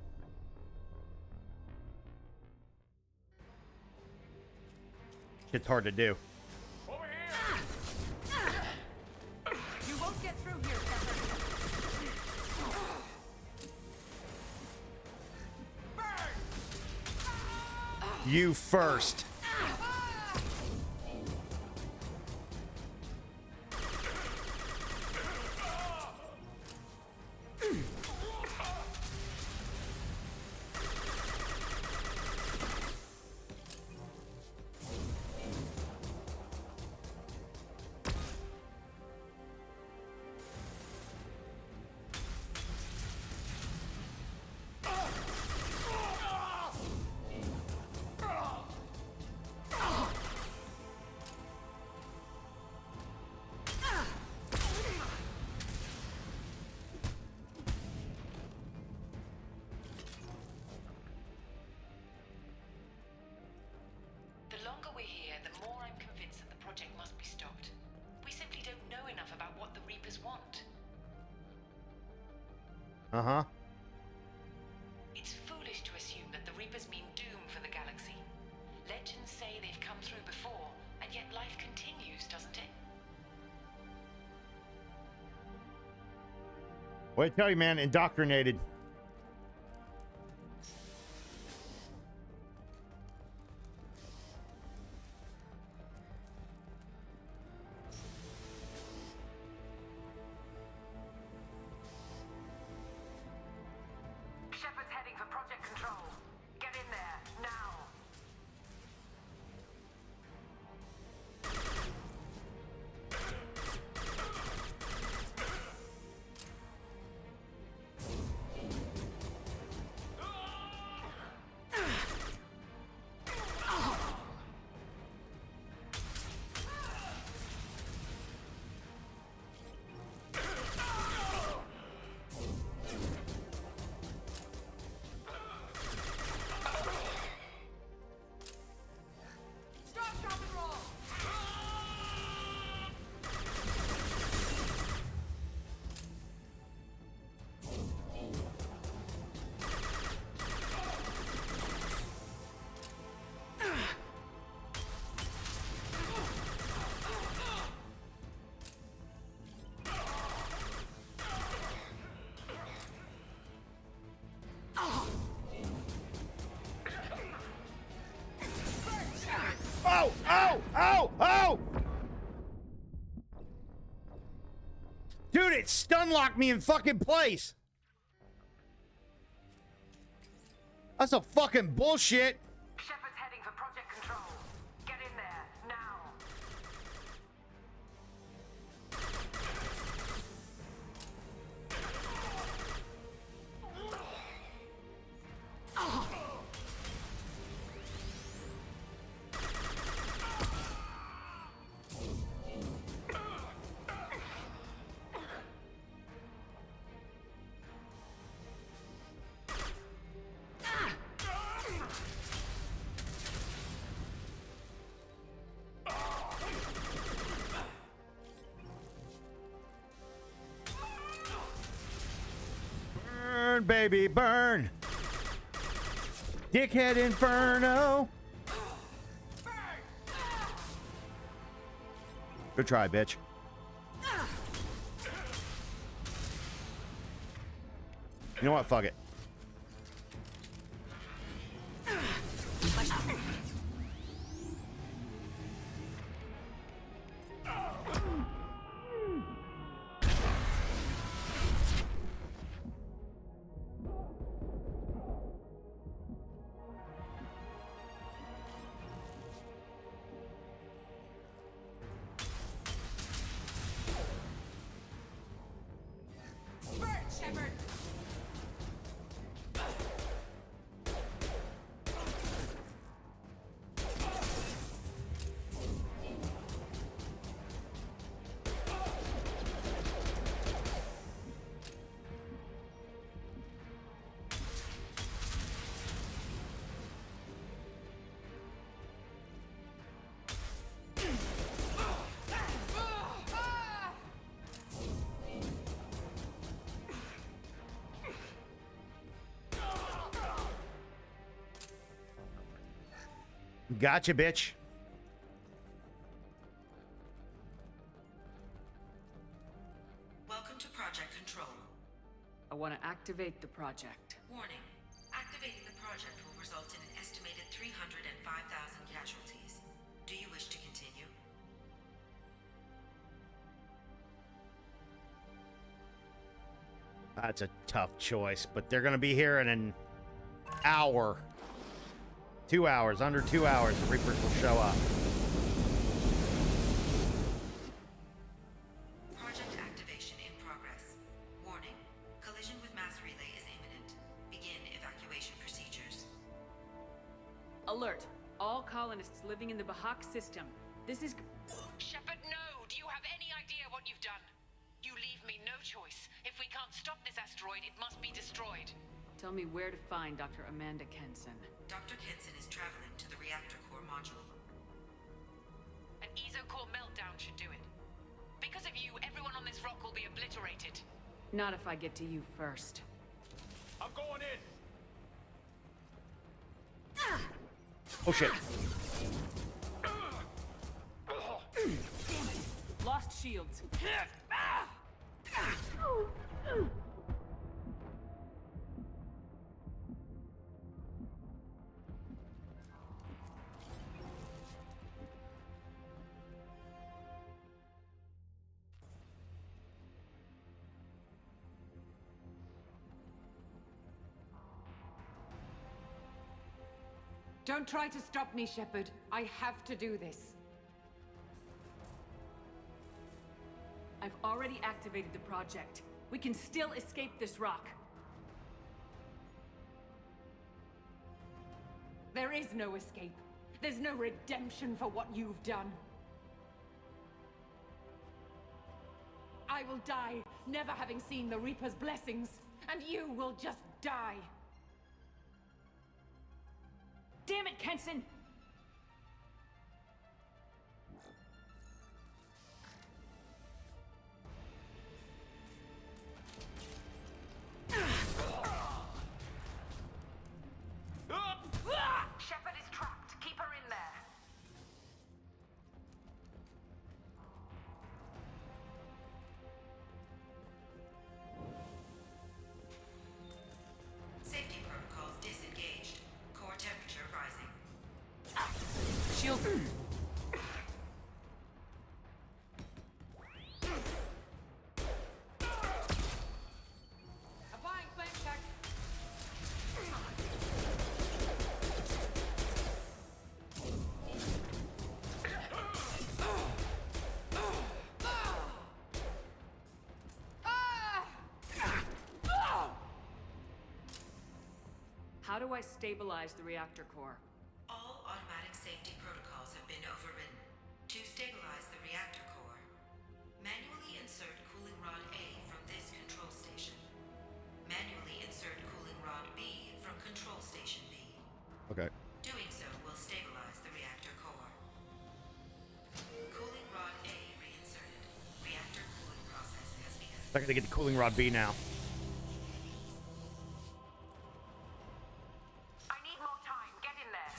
It's hard to do. You won't get through here, Shepard. You first. longer we're here, the more I'm convinced that the project must be stopped. We simply don't know enough about what the Reapers want. Uh-huh. It's foolish to assume that the Reapers mean doom for the galaxy. Legends say they've come through before, and yet life continues, doesn't it? What I tell you, man, indoctrinated. Shepard's heading for Project Control. Get in there, now. Oh! Oh! Oh! Oh! Dude, it stun locked me in fucking place. That's a fucking bullshit. Shepard's heading for Project Control. Get in there, now. Burn, baby, burn. Dickhead Inferno. Good try, bitch. You know what? Fuck it. Gotcha, bitch. Welcome to Project Control. I want to activate the project. Warning. Activating the project will result in an estimated 305,000 casualties. Do you wish to continue? That's a tough choice, but they're gonna be here in an hour. 2 hours, under 2 hours, the Reapers will show up. Project activation in progress. Warning. Collision with mass relay is imminent. Begin evacuation procedures. Alert! All colonists living in the Bahak system. This is... Shepard, no! Do you have any idea what you've done? You leave me no choice. If we can't stop this asteroid, it must be destroyed. Tell me where to find Dr. Amanda Kenson. Dr. Kenson is traveling to the reactor core module. activated. Not if I get to you first. I'm going in. Oh shit. Damn it. Lost shields. Don't try to stop me, Shepard. I have to do this. I've already activated the project. We can still escape this rock. There is no escape. There's no redemption for what you've done. I will die, never having seen the Reaper's blessings, and you will just die. Damn it, Kenson! Shepard is trapped. Keep her in there. Safety protocols disengaged. Core temperature rising. Shield. Applying flame check. How do I stabilize the reactor core? All automatic safety protocols have been overridden. To stabilize the reactor core, manually insert cooling rod A from this control station. Manually insert cooling rod B from control station B. Okay. Doing so will stabilize the reactor core. Cooling rod A reinserted. Reactor cooling process has begun. I'm gonna get the cooling rod B now. I need more time. Get in there.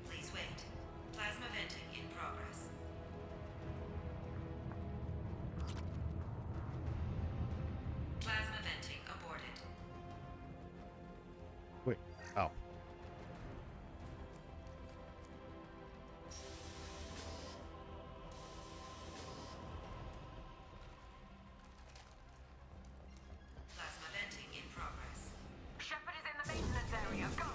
Please wait. Plasma venting in progress. Plasma venting aborted. Wait. Oh. Plasma venting in progress. Shepard is in the maintenance area. Go.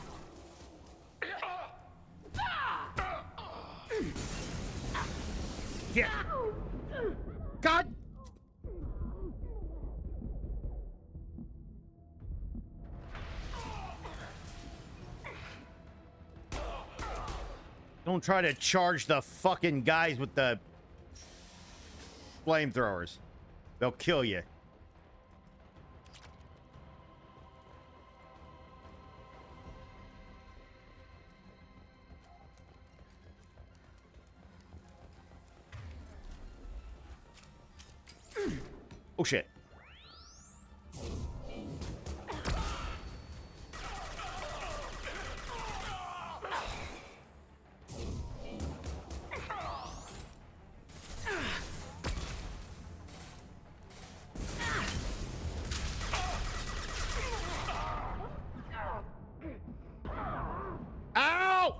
Yeah. God. Don't try to charge the fucking guys with the flamethrowers. They'll kill you. Oh shit. Ow!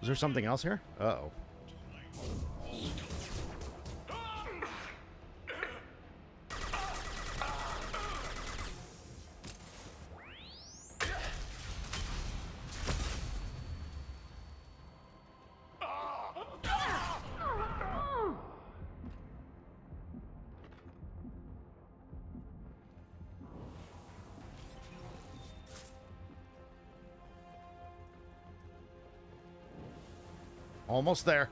Is there something else here? Uh-oh. Almost there.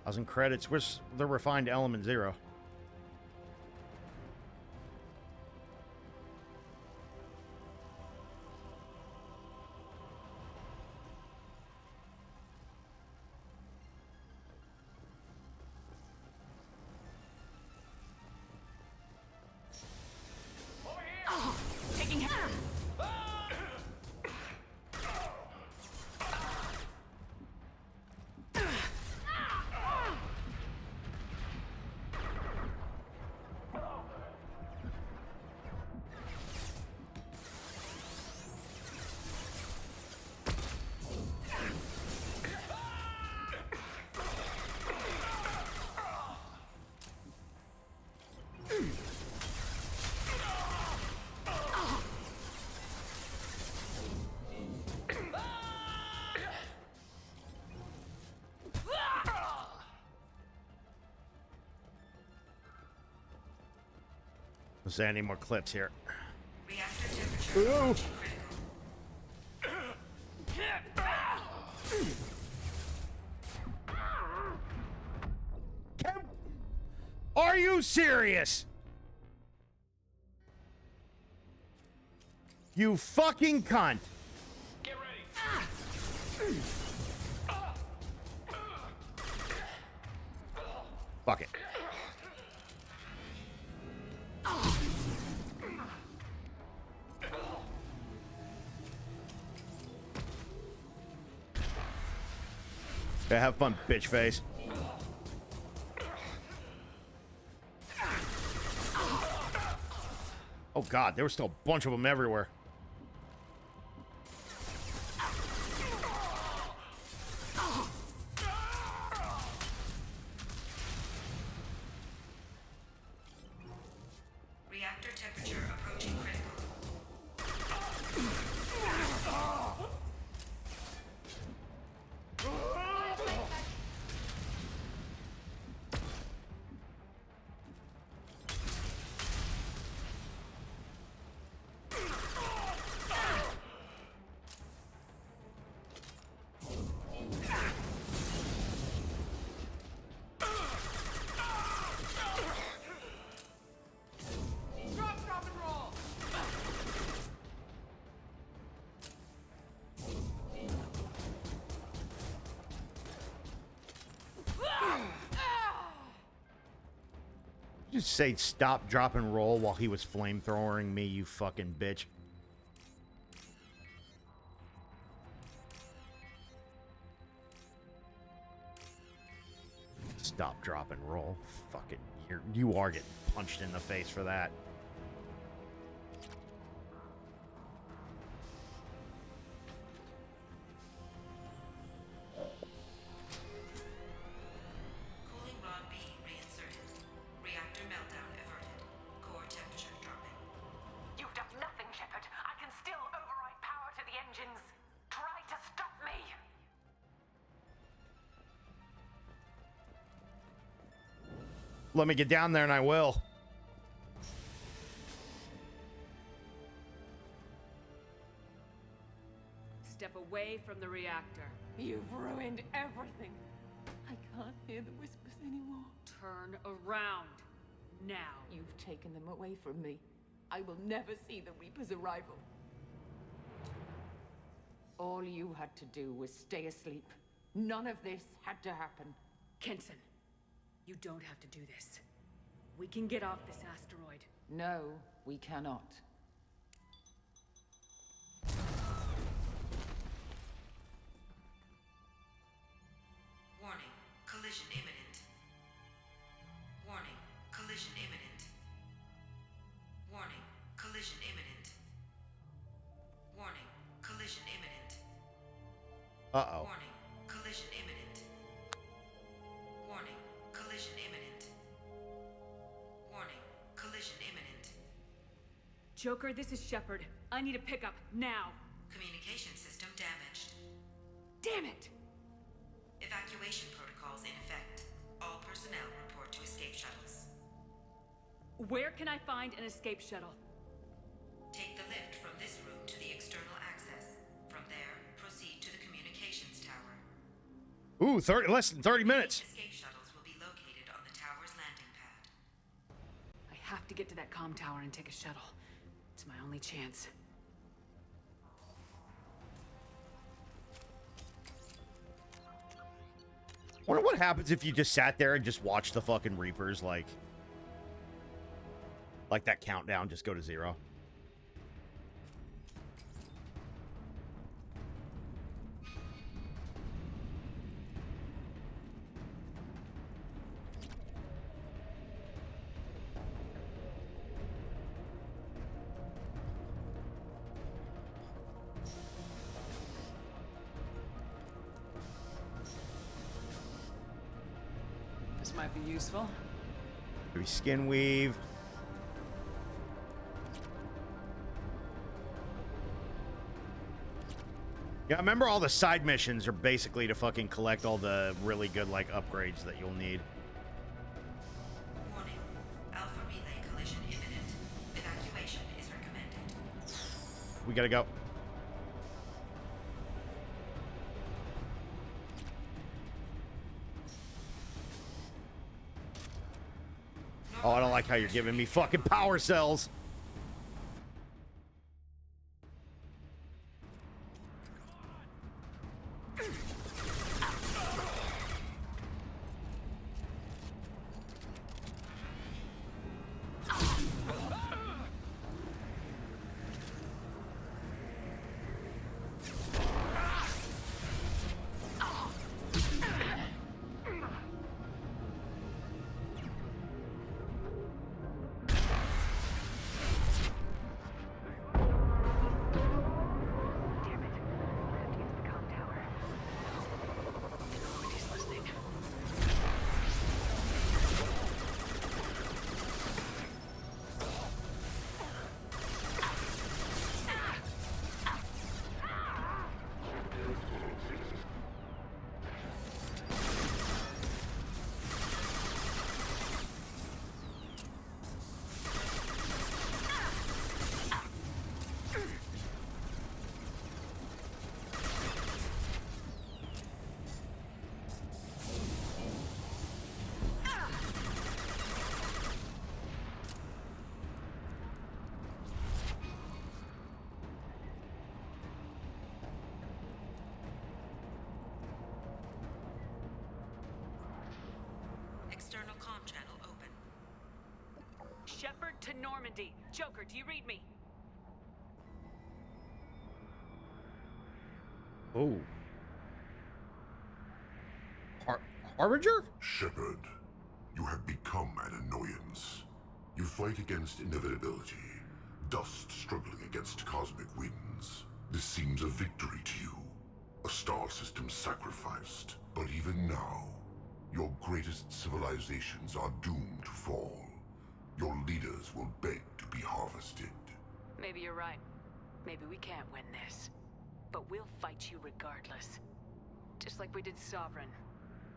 Thousand credits. Where's the refined element 0? Is there any more clips here? Reactor temperature. Are you serious? You fucking cunt. Get ready. Fuck it. Okay, have fun, bitch face. Oh god, there was still a bunch of them everywhere. Reactor temperature approaching critical. Drop and roll. You just say stop, drop, and roll while he was flamethrowering me, you fucking bitch. Stop, drop, and roll. Fucking, you are getting punched in the face for that. Cooling rod B reinserted. Reactor meltdown averted. Core temperature dropping. You've done nothing, Shepard. I can still override power to the engines. Try to stop me. Let me get down there and I will. Step away from the reactor. You've ruined everything. I can't hear the whispers anymore. Turn around. Now. You've taken them away from me. I will never see the Reaper's arrival. All you had to do was stay asleep. None of this had to happen. Kenson, you don't have to do this. We can get off this asteroid. No, we cannot. Warning. Collision imminent. Warning. Collision imminent. Warning. Collision imminent. Warning. Collision imminent. Uh-oh. Warning. Collision imminent. Warning. Collision imminent. Warning. Collision imminent. Joker, this is Shepard. I need a pickup, now. Communication system damaged. Damn it! Evacuation protocols in effect. All personnel report to escape shuttles. Where can I find an escape shuttle? Take the lift from this room to the external access. From there, proceed to the communications tower. Ooh, less than 30 minutes. Escape shuttles will be located on the tower's landing pad. I have to get to that comm tower and take a shuttle. It's my only chance. Wonder what happens if you just sat there and just watched the fucking Reapers, like that countdown just go to 0. This might be useful. Maybe skin weave. Yeah, I remember all the side missions are basically to fucking collect all the really good, like, upgrades that you'll need. Warning. Alpha relay collision imminent. Evacuation is recommended. We gotta go. Oh, I don't like how you're giving me fucking power cells. External comm channel open. Shepard to Normandy. Joker, do you read me? Oh. Harbinger? Shepard, you have become an annoyance. You fight against inevitability, dust struggling against cosmic winds. This seems a victory to you, a star system sacrificed. But even now, your greatest civilizations are doomed to fall. Your leaders will beg to be harvested. Maybe you're right. Maybe we can't win this. But we'll fight you regardless. Just like we did Sovereign.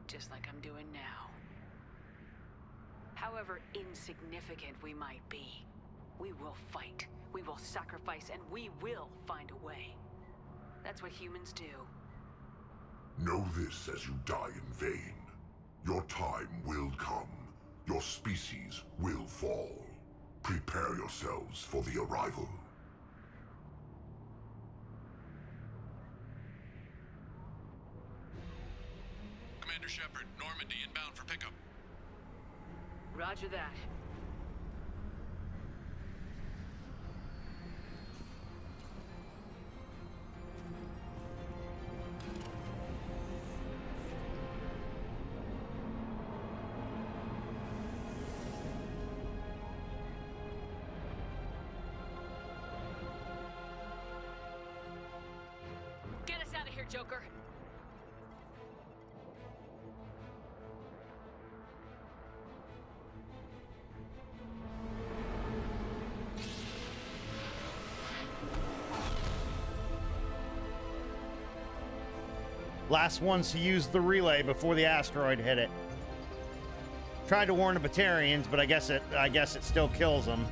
Just like I'm doing now. However insignificant we might be, we will fight. We will sacrifice, and we will find a way. That's what humans do. Know this as you die in vain. Your time will come. Your species will fall. Prepare yourselves for the arrival. Commander Shepard, Normandy inbound for pickup. Roger that. Joker. Last ones to use the relay before the asteroid hit it. Tried to warn the Batarians, but I guess it still kills them.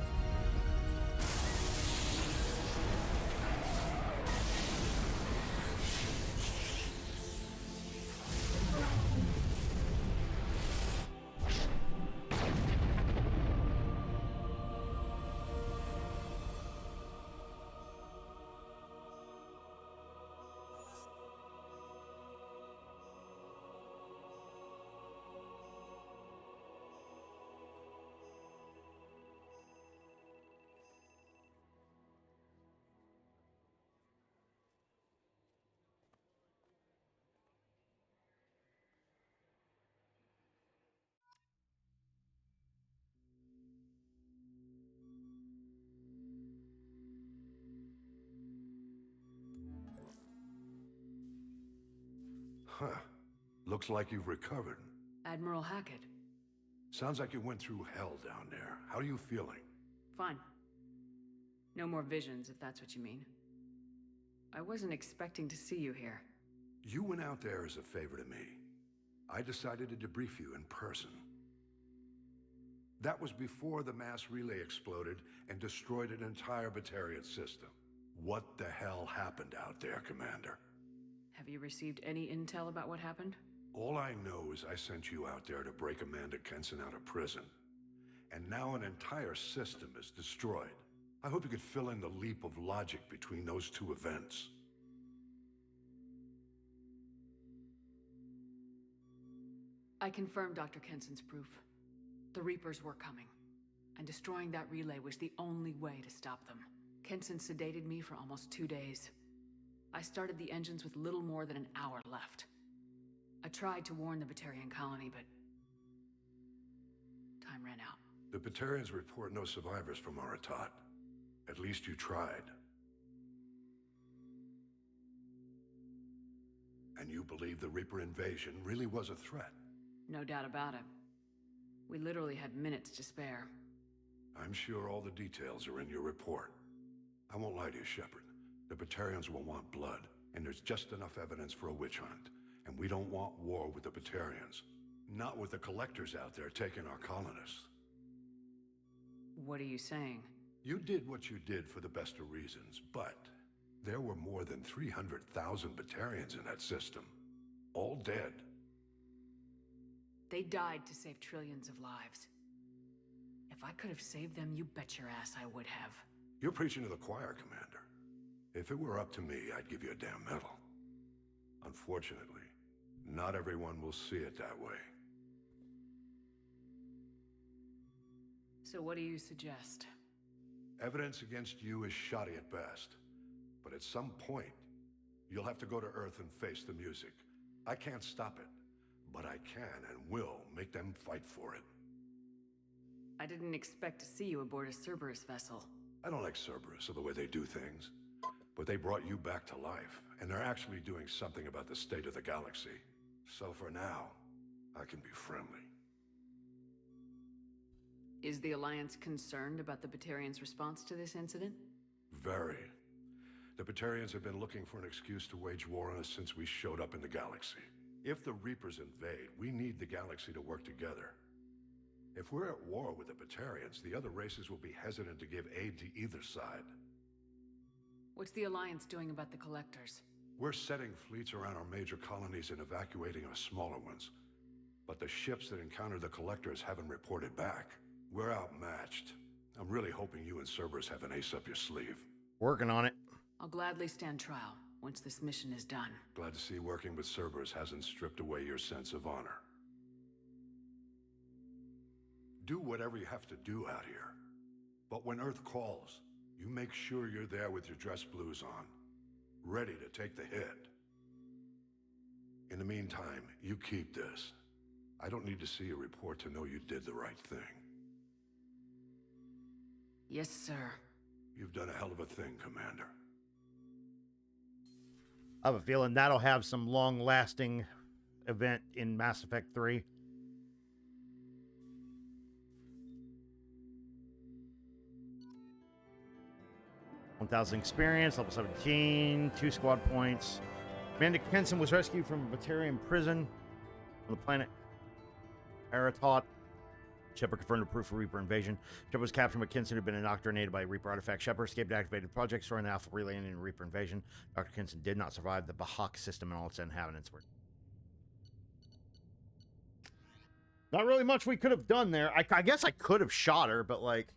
Huh. Looks like you've recovered. Admiral Hackett. Sounds like you went through hell down there. How are you feeling? Fine. No more visions, if that's what you mean. I wasn't expecting to see you here. You went out there as a favor to me. I decided to debrief you in person. That was before the mass relay exploded and destroyed an entire Batarian system. What the hell happened out there, Commander? Have you received any intel about what happened? All I know is I sent you out there to break Amanda Kenson out of prison. And now an entire system is destroyed. I hope you could fill in the leap of logic between those two events. I confirmed Dr. Kenson's proof. The Reapers were coming, and destroying that relay was the only way to stop them. Kenson sedated me for almost 2 days. I started the engines with little more than an hour left. I tried to warn the Batarian colony, but time ran out. The Batarians report no survivors from Aratat. At least you tried. And you believe the Reaper invasion really was a threat? No doubt about it. We literally had minutes to spare. I'm sure all the details are in your report. I won't lie to you, Shepard. The Batarians will want blood, and there's just enough evidence for a witch hunt. And we don't want war with the Batarians. Not with the collectors out there taking our colonists. What are you saying? You did what you did for the best of reasons, but there were more than 300,000 Batarians in that system. All dead. They died to save trillions of lives. If I could have saved them, you bet your ass I would have. You're preaching to the choir, Commander. If it were up to me, I'd give you a damn medal. Unfortunately, not everyone will see it that way. So what do you suggest? Evidence against you is shoddy at best. But at some point, you'll have to go to Earth and face the music. I can't stop it, but I can and will make them fight for it. I didn't expect to see you aboard a Cerberus vessel. I don't like Cerberus or the way they do things. But they brought you back to life, and they're actually doing something about the state of the galaxy. So for now, I can be friendly. Is the Alliance concerned about the Batarians' response to this incident? Very. The Batarians have been looking for an excuse to wage war on us since we showed up in the galaxy. If the Reapers invade, we need the galaxy to work together. If we're at war with the Batarians, the other races will be hesitant to give aid to either side. What's the Alliance doing about the Collectors? We're setting fleets around our major colonies and evacuating our smaller ones. But the ships that encountered the Collectors haven't reported back. We're outmatched. I'm really hoping you and Cerberus have an ace up your sleeve. Working on it. I'll gladly stand trial once this mission is done. Glad to see working with Cerberus hasn't stripped away your sense of honor. Do whatever you have to do out here. But when Earth calls, you make sure you're there with your dress blues on, ready to take the hit. In the meantime, you keep this. I don't need to see a report to know you did the right thing. Yes, sir. You've done a hell of a thing, Commander. I have a feeling that'll have some long-lasting event in Mass Effect 3. $1,000 experience, level 17, 2 squad points. Amanda Kenson was rescued from a Batarian prison on the planet Aratot. Shepard confirmed the proof of Reaper invasion. Shepard was captured, but Kinson had been indoctrinated by Reaper artifact. Shepard escaped and activated the project, storing the Alpha relay in Reaper invasion. Dr. Kinson did not survive. The Bahak system and all its inhabitants were... Not really much we could have done there. I guess I could have shot her, but like...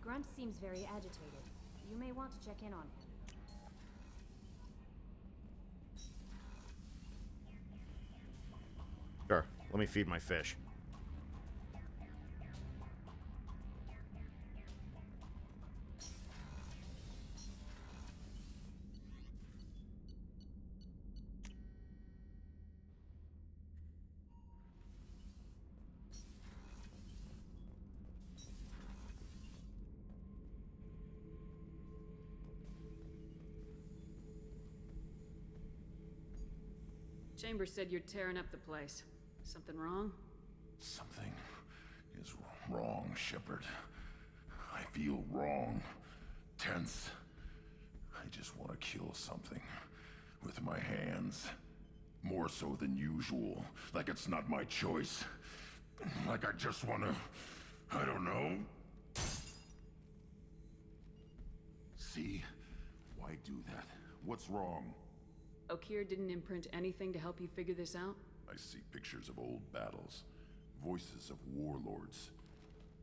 Grunt seems very agitated. You may want to check in on him. Sure. Let me feed my fish. Chambers said you're tearing up the place. Something wrong? Something is wrong, Shepard. I feel wrong. Tense. I just want to kill something. With my hands. More so than usual. Like it's not my choice. Like I just want to... I don't know. See? Why do that? What's wrong? Okeer didn't imprint anything to help you figure this out? I see pictures of old battles, voices of warlords,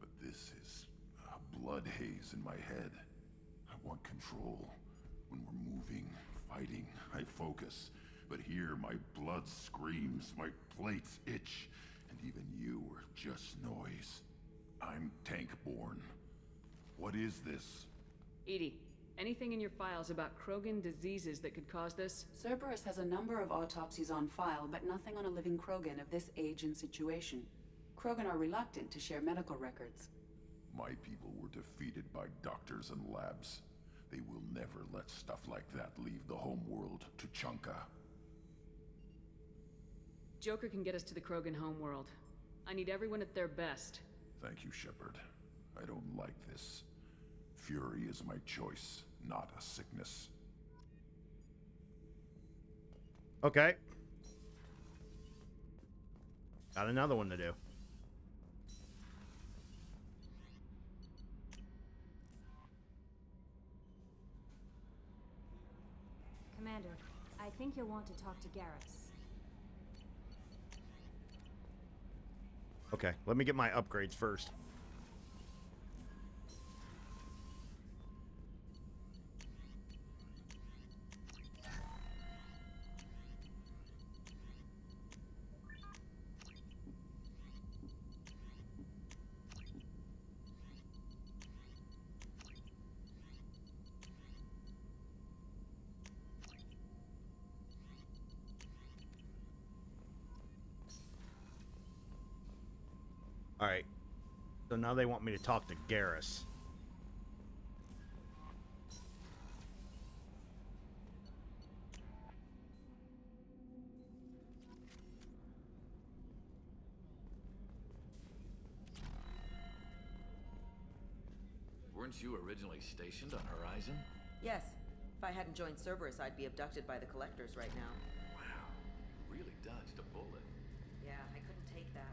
but this is a blood haze in my head. I want control. When we're moving, fighting, I focus. But here, my blood screams, my plates itch, and even you are just noise. I'm tank-born. What is this? Edie, anything in your files about Krogan diseases that could cause this? Cerberus has a number of autopsies on file, but nothing on a living Krogan of this age and situation. Krogan are reluctant to share medical records. My people were defeated by doctors and labs. They will never let stuff like that leave the homeworld to Chunka. Joker can get us to the Krogan homeworld. I need everyone at their best. Thank you, Shepard. I don't like this. Fury is my choice, not a sickness. Okay. Got another one to do. Commander, I think you'll want to talk to Garrus. Okay, let me get my upgrades first. All right. So now they want me to talk to Garrus. Weren't you originally stationed on Horizon? Yes. If I hadn't joined Cerberus, I'd be abducted by the Collectors right now. Wow. Really dodged a bullet. Yeah, I couldn't take that.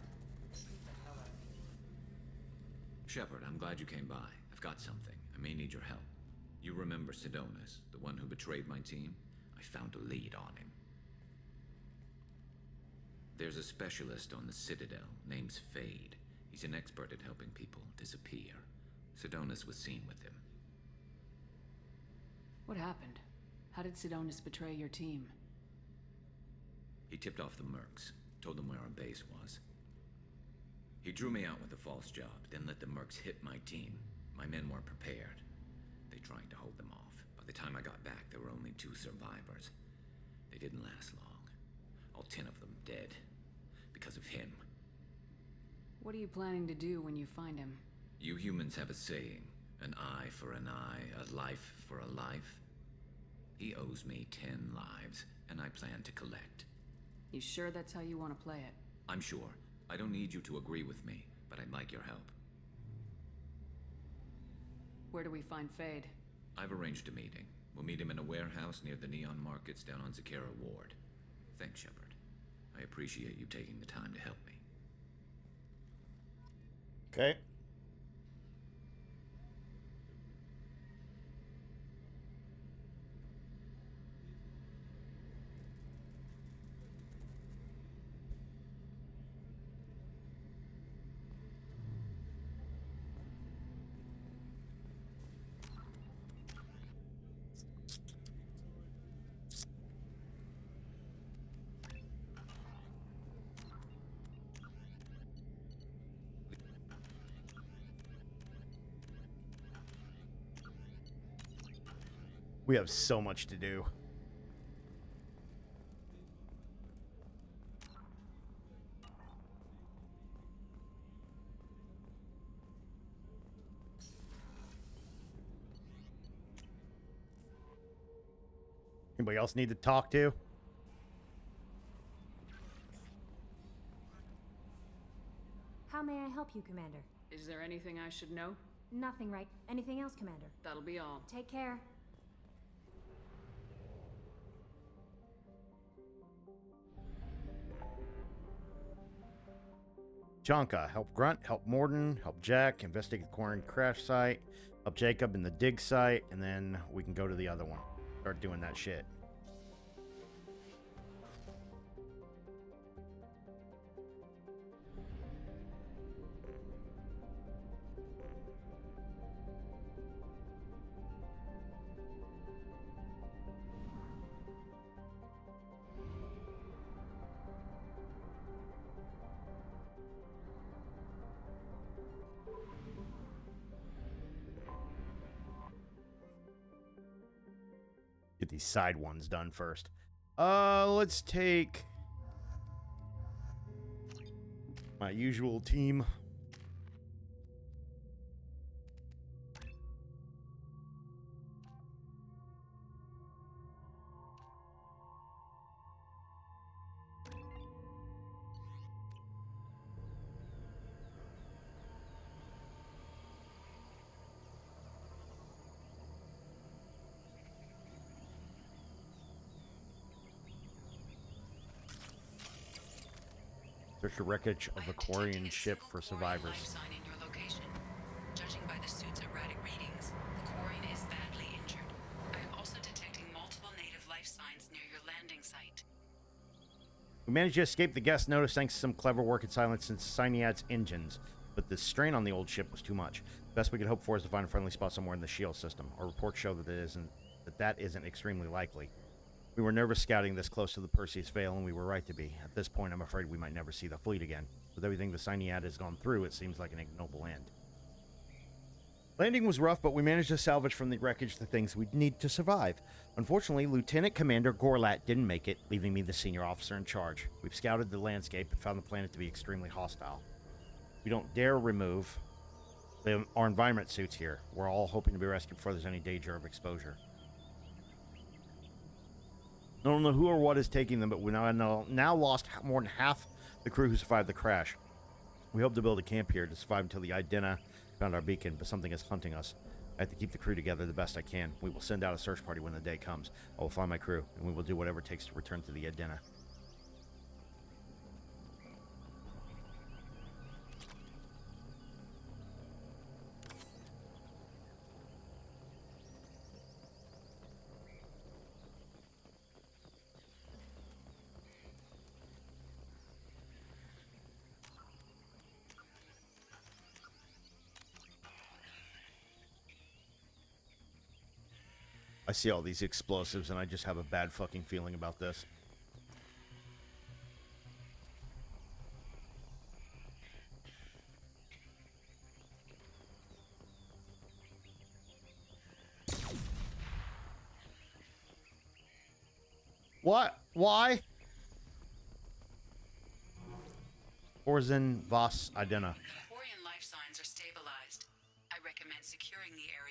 Shepard, I'm glad you came by. I've got something. I may need your help. You remember Sidonis, the one who betrayed my team? I found a lead on him. There's a specialist on the Citadel, name's Fade. He's an expert at helping people disappear. Sidonis was seen with him. What happened? How did Sidonis betray your team? He tipped off the Mercs, told them where our base was. He drew me out with a false job, then let the Mercs hit my team. My men weren't prepared. They tried to hold them off. By the time I got back, there were only 2 survivors. They didn't last long. All 10 of them dead. Because of him. What are you planning to do when you find him? You humans have a saying, An eye for an eye, a life for a life. He owes me 10 lives, and I plan to collect. You sure that's how you want to play it? I'm sure. I don't need you to agree with me, but I'd like your help. Where do we find Fade? I've arranged a meeting. We'll meet him in a warehouse near the neon markets down on Zakera Ward. Thanks, Shepard. I appreciate you taking the time to help me. Okay. We have so much to do. Anybody else need to talk to? How may I help you, Commander? Is there anything I should know? Nothing, right? Anything else, Commander? That'll be all. Take care. Jonka, help Grunt, help Morden, help Jack, investigate the quarry crash site, help Jacob in the dig site, and then we can go to the other one. Start doing that shit. Get these side ones done first. Let's take my usual team. Search the wreckage of the Quarian ship for survivors. Life sign in your location. Judging by the suit's erratic readings, the Quarian is badly injured. I am also detecting multiple native life signs near your landing site. We managed to escape the guest notice thanks to some clever work in silence since Syniad's engines, but the strain on the old ship was too much. The best we could hope for is to find a friendly spot somewhere in the shield system. Our reports show that isn't extremely likely. We were nervous scouting this close to the Perseus Veil, and we were right to be. At this point, I'm afraid we might never see the fleet again. With everything the Syniad has gone through, it seems like an ignoble end. Landing was rough, but we managed to salvage from the wreckage the things we'd need to survive. Unfortunately, Lieutenant Commander Gorlat didn't make it, leaving me the senior officer in charge. We've scouted the landscape and found the planet to be extremely hostile. We don't dare remove our environment suits here. We're all hoping to be rescued before there's any danger of exposure. I don't know who or what is taking them, but we now lost more than half the crew who survived the crash. We hope to build a camp here to survive until the Idena found our beacon, but something is hunting us. I have to keep the crew together the best I can. We will send out a search party when the day comes. I will find my crew, and we will do whatever it takes to return to the Idena. I see all these explosives, and I just have a bad fucking feeling about this. What? Why? Orzen Voss Idena. Quarian life signs are stabilized. I recommend securing the area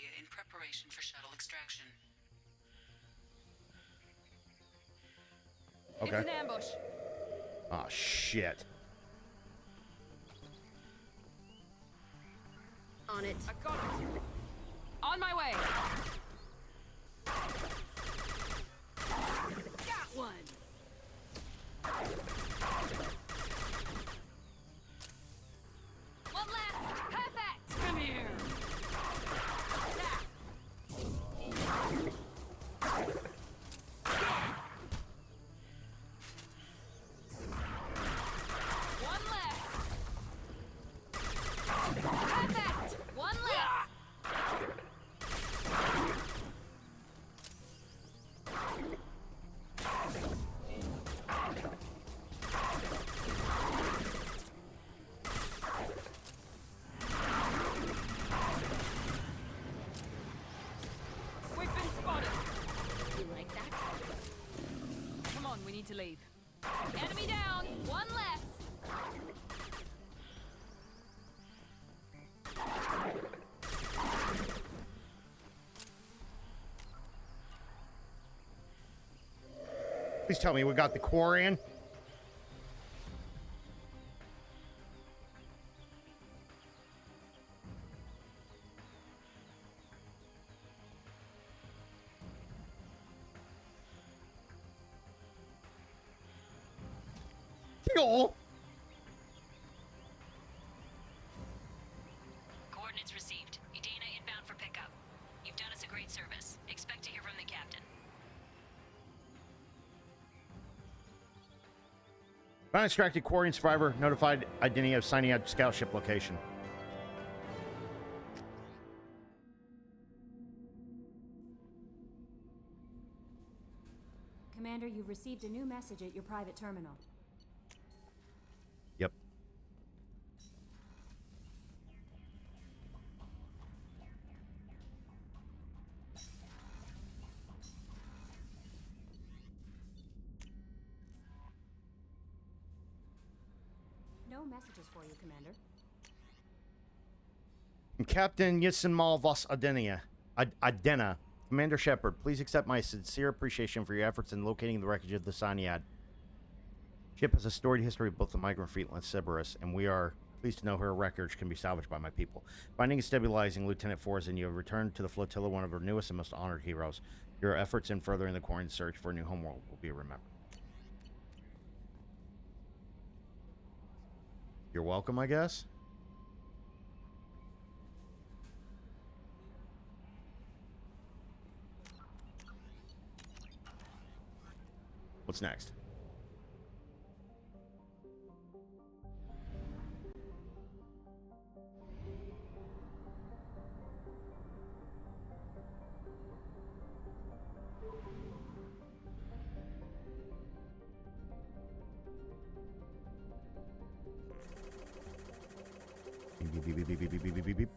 Okay. It's an ambush. Oh, shit. On it. I got it. On my way. Got one. One left. Perfect. Come here. One left. Perfect. One left. We've been spotted. You like that? Come on, we need to leave. Enemy down. One less. Please tell me we got the core in. Yo. Coordinates received. Edina inbound for pickup. You've done us a great service. Expect to hear from the captain. Found extracted Quarian survivor. Notified identity of signing out scout ship location. Commander, you've received a new message at your private terminal. Yep. No messages for you, Commander. Captain Yisenmal Vos Adena. Commander Shepard, please accept my sincere appreciation for your efforts in locating the wreckage of the Saniad. Ship has a storied history of both the migrant fleet and Cerberus, and we are pleased to know her wreckage can be salvaged by my people. Finding and stabilizing Lieutenant Forza, you have returned to the flotilla one of our newest and most honored heroes. Your efforts in furthering the Quarian search for a new homeworld will be remembered. You're welcome, I guess. What's next? Beep, beep, beep, beep, beep, beep, beep, beep, beep, beep.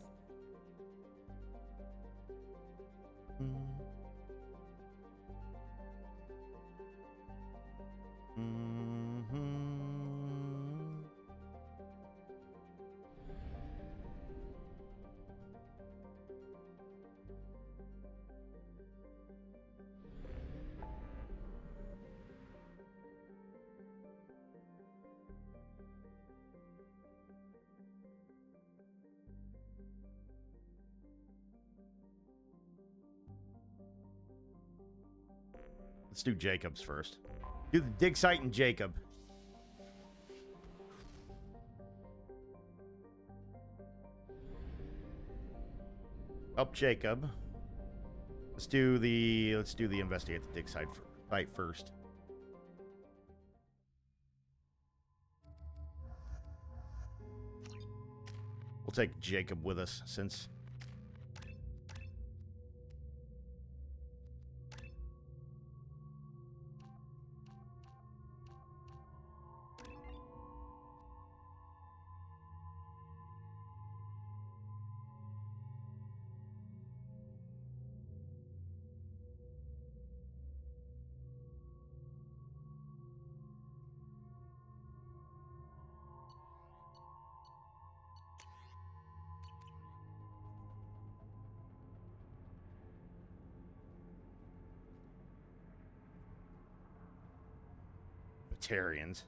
Let's do Jacob's first. Do the dig site and Jacob. Help Jacob. Let's do the investigate the dig site first. We'll take Jacob with us since Vegetarians.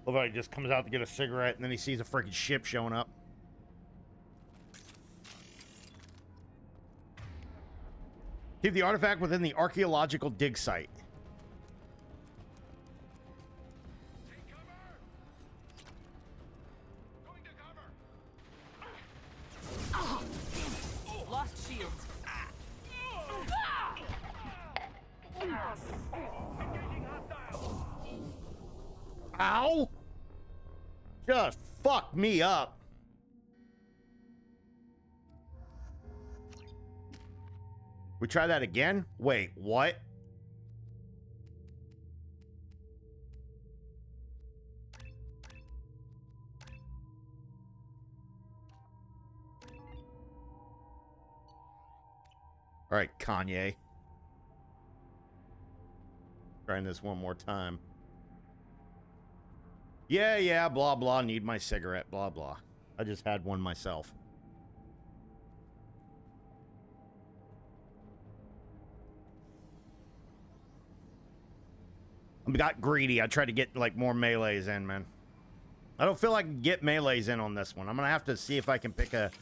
Love how he just comes out to get a cigarette and then he sees a freaking ship showing up. Keep the artifact within the archaeological dig site. Lost shields. Ow! Just fuck me up. We try that again? Wait, what? All right, Kanye. Trying this one more time. Yeah, blah, blah, need my cigarette, blah, blah. I just had one myself. I got greedy. I tried to get, like, more melees in, man. I don't feel like I can get melees in on this one. I'm going to have to see if I can pick a...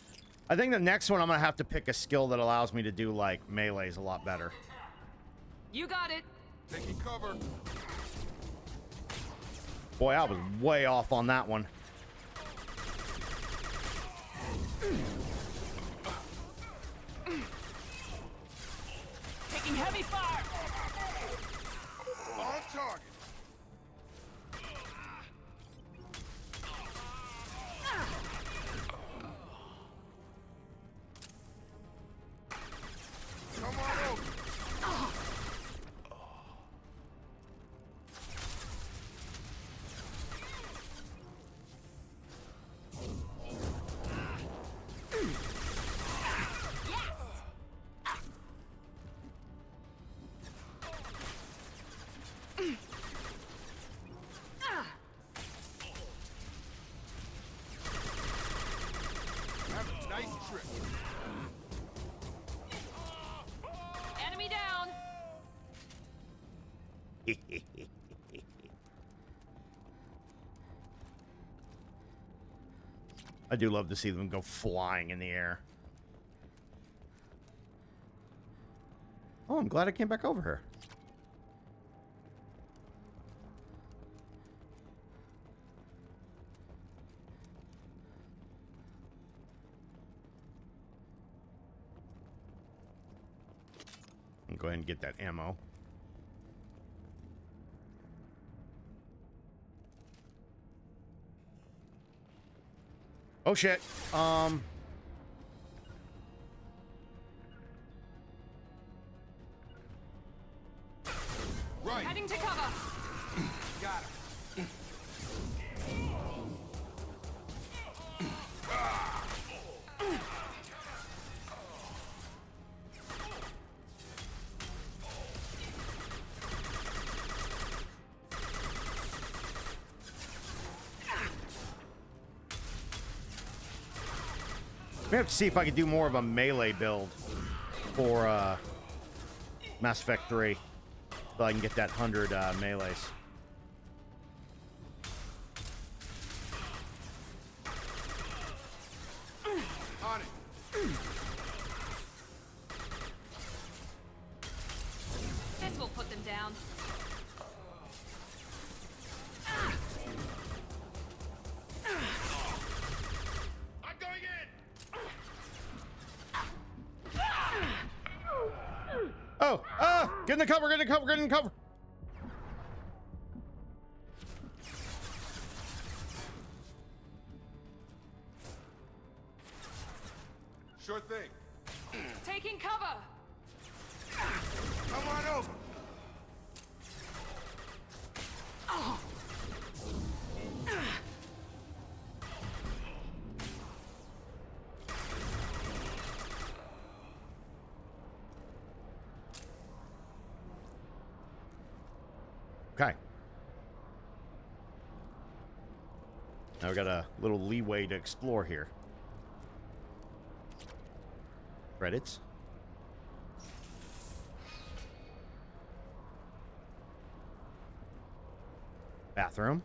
I think the next one I'm going to have to pick a skill that allows me to do, like, melees a lot better. You got it. Taking cover. Boy, I was way off on that one. Taking heavy fire. On target. Come on over. Nice trick. Enemy down. I do love to see them go flying in the air. Oh, I'm glad I came back over here. Go ahead and get that ammo. Oh shit. Right. Heading to cover. Got him. We have to see if I can do more of a melee build for Mass Effect 3, so I can get that 100 melees. On it. This will put them down. I'm going in. Oh, get in the cover, get in the cover, get in the cover. Sure thing. Taking cover. Come on over. Okay. Now we got a little leeway to explore here. Credits. Bathroom.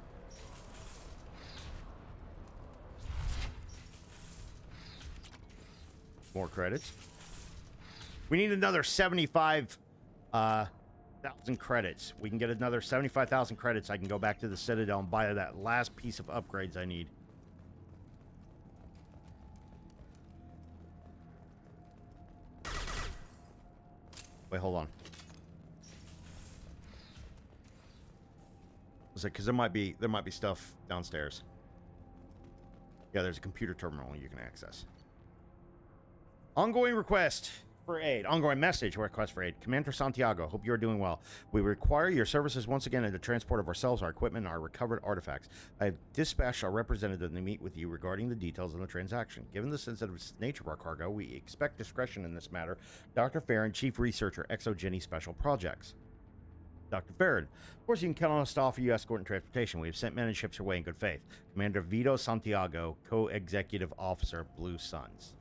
More credits. We need another 75,000 credits. We can get another 75,000 credits. I can go back to the Citadel and buy that last piece of upgrades I need. Wait, hold on. Because there might be stuff downstairs. Yeah, there's a computer terminal you can access. Ongoing request for aid. Ongoing message request for aid. Commander Santiago, hope you are doing well. We require your services once again in the transport of ourselves, our equipment, and our recovered artifacts. I have dispatched our representative to meet with you regarding the details of the transaction. Given the sensitive nature of our cargo, we expect discretion in this matter. Dr. Farron, Chief Researcher, ExoGeni Special Projects. Dr. Farron, of course you can count on us to offer you escort and transportation. We have sent men and ships your way in good faith. Commander Vito Santiago, Co-Executive Officer, Blue Suns.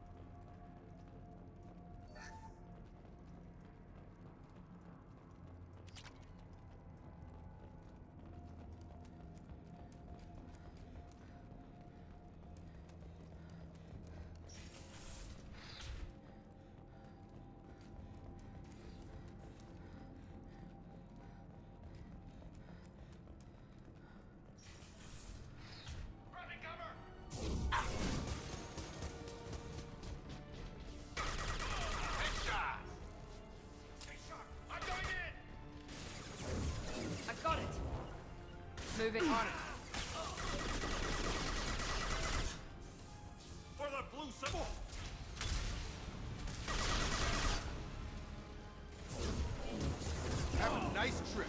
Moving on it. For the blue symbol. Have a nice trip.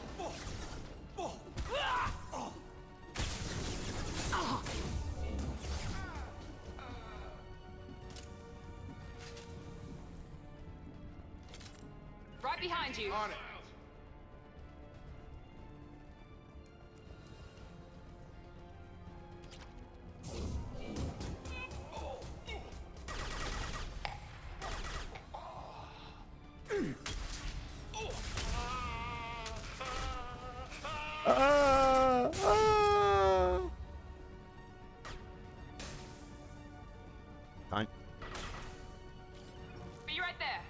Right behind you. On it. Fine. Be right there.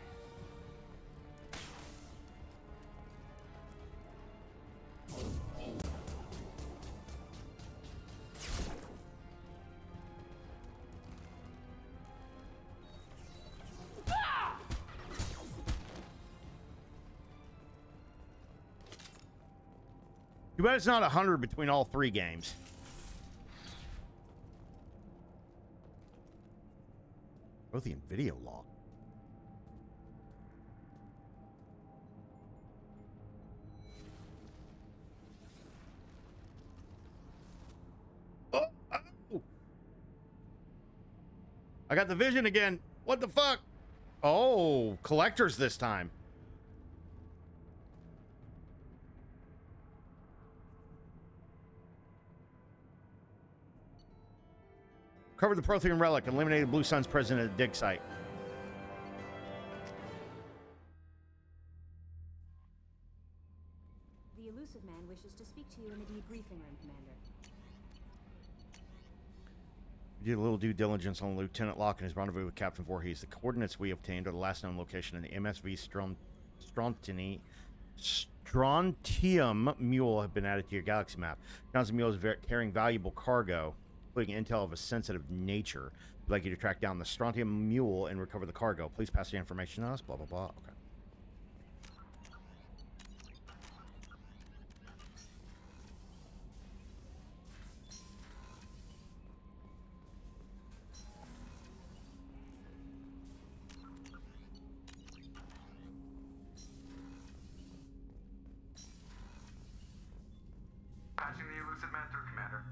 Too bad it's not 100 between all three games. Prothean video log. Oh, oh. I got the vision again. What the fuck? Oh, collectors this time. Covered the Prothean relic and eliminated Blue Sun's president at the dig site. The elusive man wishes to speak to you in the debriefing room, Commander. We did a little due diligence on Lieutenant Locke and his rendezvous with Captain Voorhees. The coordinates we obtained are the last known location in the MSV Strontium Mule have been added to your galaxy map. Johnson Mule is carrying valuable cargo, including intel of a sensitive nature. We'd like you to track down the Strontium Mule and recover the cargo. Please pass the information on us, blah, blah, blah. Okay. Patching the elusive man through, Commander.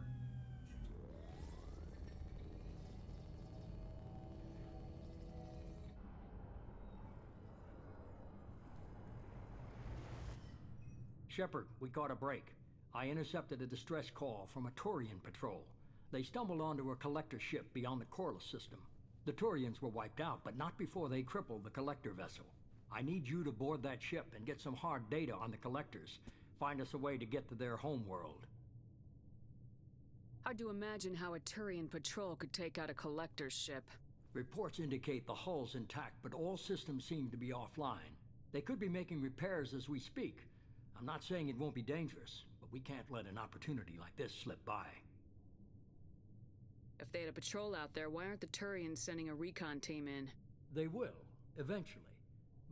Shepard, we caught a break. I intercepted a distress call from a Turian patrol. They stumbled onto a collector ship beyond the Corliss system. The Turians were wiped out, but not before they crippled the collector vessel. I need you to board that ship and get some hard data on the collectors. Find us a way to get to their homeworld. Hard to imagine how a Turian patrol could take out a collector's ship. Reports indicate the hull's intact, but all systems seem to be offline. They could be making repairs as we speak. I'm not saying it won't be dangerous, but we can't let an opportunity like this slip by. If they had a patrol out there, why aren't the Turians sending a recon team in? They will, eventually.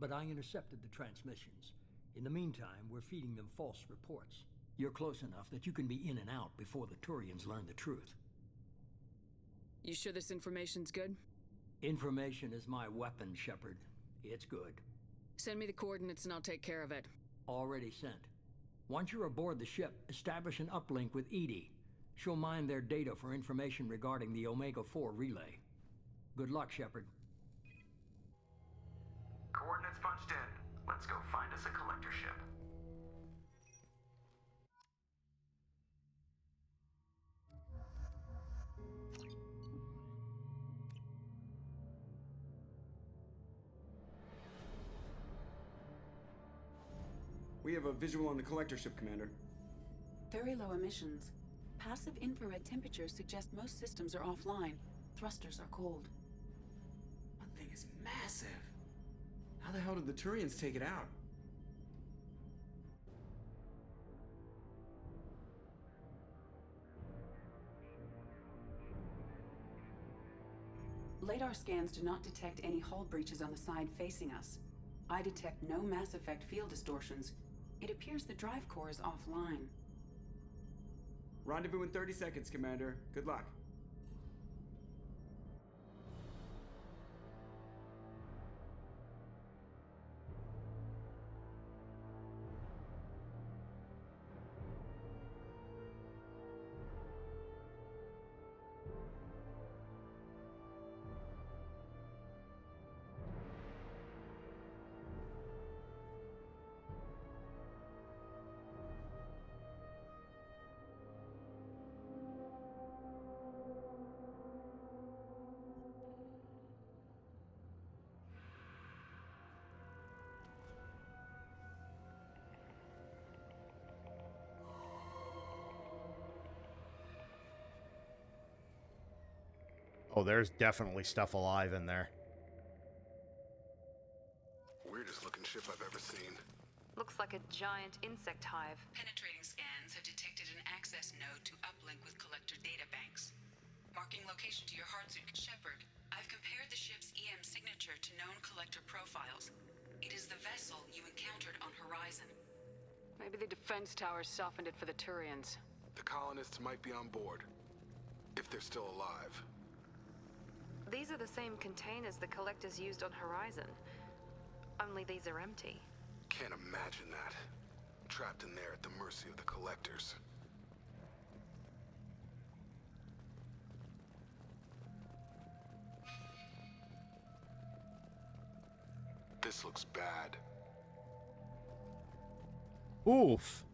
But I intercepted the transmissions. In the meantime, we're feeding them false reports. You're close enough that you can be in and out before the Turians learn the truth. You sure this information's good? Information is my weapon, Shepard. It's good. Send me the coordinates and I'll take care of it. Already sent. Once you're aboard the ship, establish an uplink with Edie. She'll mine their data for information regarding the Omega-4 relay. Good luck, Shepard. Coordinates punched in. Let's go find us a collector ship. We have a visual on the collector ship, Commander. Very low emissions. Passive infrared temperatures suggest most systems are offline. Thrusters are cold. That thing is massive. How the hell did the Turians take it out? Radar scans do not detect any hull breaches on the side facing us. I detect no mass effect field distortions. It appears the drive core is offline. Rendezvous in 30 seconds, Commander. Good luck. Oh, there's definitely stuff alive in there. Weirdest looking ship I've ever seen. Looks like a giant insect hive. Penetrating scans have detected an access node to uplink with collector databanks. Marking location to your hardsuit, Shepard. I've compared the ship's EM signature to known collector profiles. It is the vessel you encountered on Horizon. Maybe the defense towers softened it for the Turians. The colonists might be on board. If they're still alive. These are the same containers the collectors used on Horizon. Only these are empty. Can't imagine that. Trapped in there at the mercy of the collectors. This looks bad. Oof.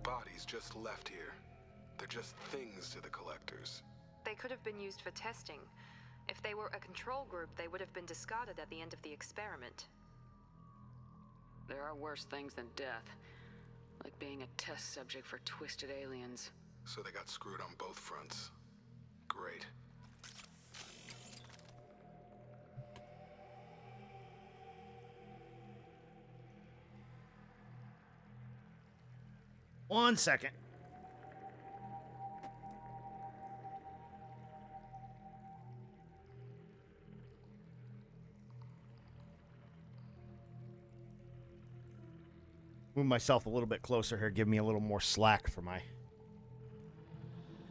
Bodies just left here. They're just things to the collectors. They could have been used for testing. If they were a control group, they would have been discarded at the end of the experiment. There are worse things than death. Like being a test subject for twisted aliens. So they got screwed on both fronts. Great. One second. Move myself a little bit closer here. Give me a little more slack for my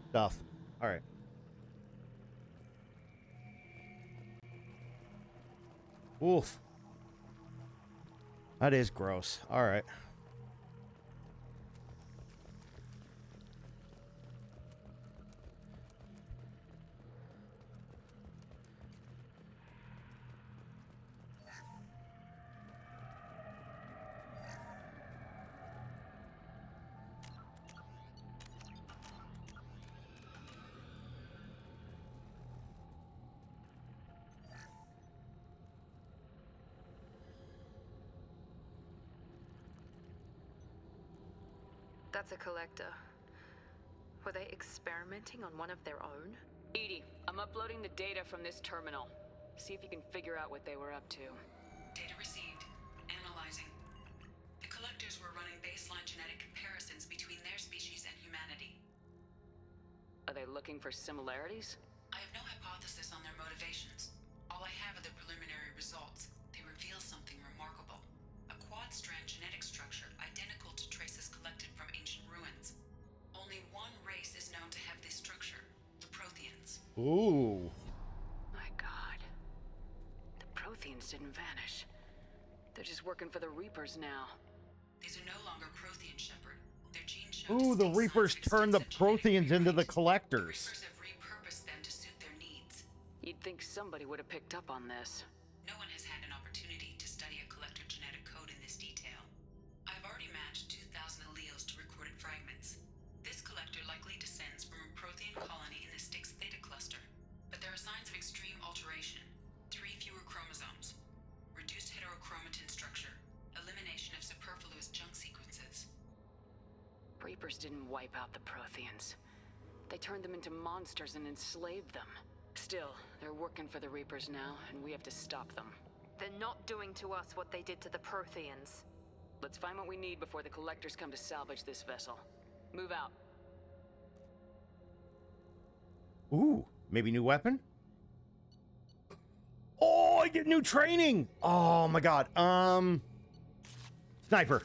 stuff. All right. Oof. That is gross. All right. That's a collector. Were they experimenting on one of their own? Edie, I'm uploading the data from this terminal. See if you can figure out what they were up to. Data received. Analyzing. The collectors were running baseline genetic comparisons between their species and humanity. Are they looking for similarities? I have no hypothesis on their motivations. All I have are the preliminary results. They reveal something remarkable. A quad-strand genetic structure identical to traces collected from ancient ruins. Only one race is known to have this structure, the Protheans. Ooh. My God. The Protheans didn't vanish. They're just working for the Reapers now. These are no longer Prothean, Shepard. Their genes show Ooh, the Reapers turned the Protheans into the collectors. Reapers have repurposed them to suit their needs. You'd think somebody would have picked up on this. No one has had an opportunity to study a collector genetic code in this detail. I've already matched 2,000 alleles to recorded fragments. This collector likely descends from a Prothean colony in the Styx Theta cluster. But there are signs of extreme alteration. 3 fewer chromosomes. Reduced heterochromatin structure. Elimination of superfluous junk sequences. Reapers didn't wipe out the Protheans. They turned them into monsters and enslaved them. Still, they're working for the Reapers now, and we have to stop them. They're not doing to us what they did to the Protheans. Let's find what we need before the collectors come to salvage this vessel. Move out. Ooh, maybe new weapon? Oh, I get new training! Oh my god. Sniper.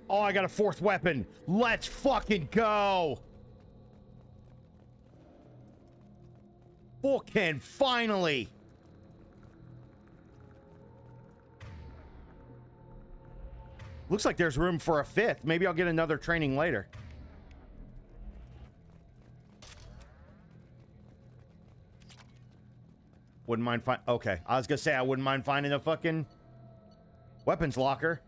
Oh, I got a 4th weapon. Let's fucking go! Fucking finally! Looks like there's room for a 5th. Maybe I'll get another training later. Wouldn't mind okay, I was gonna say I wouldn't mind finding a fucking weapons locker.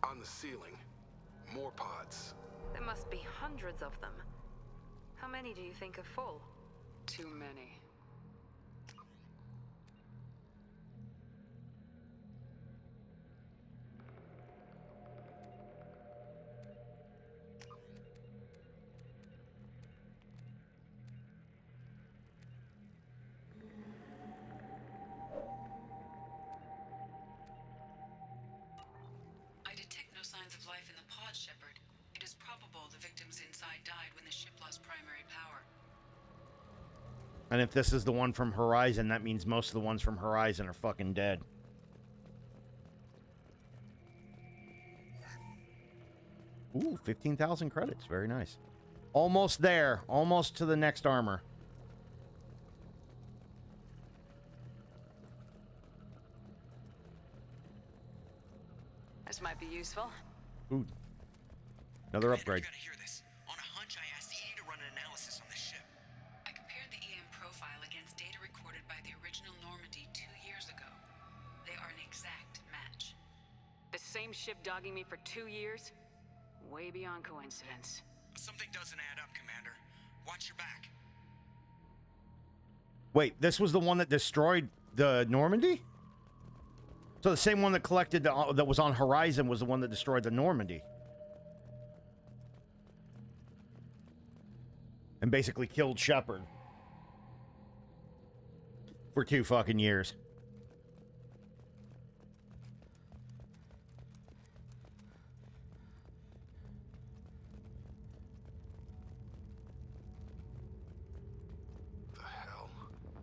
On the ceiling, more pods. There must be hundreds of them. How many do you think are full? Too many. I detect no signs of life in the pod, Shepard. It is probable the victims inside died when the ship lost primary power. And if this is the one from Horizon, that means most of the ones from Horizon are fucking dead. Ooh, 15,000 credits. Very nice. Almost there. Almost to the next armor. This might be useful. Ooh. Another upgrade. You gotta hear this. On a hunch, I asked Edie to run an analysis on this ship. I compared the EM profile against data recorded by the original Normandy 2 years ago. They are an exact match. The same ship dogging me for 2 years? Way beyond coincidence. Something doesn't add up, Commander. Watch your back. Wait, this was the one that destroyed the Normandy? So the same one that collected that was on Horizon was the one that destroyed the Normandy. And basically killed Shepard. For 2 fucking years.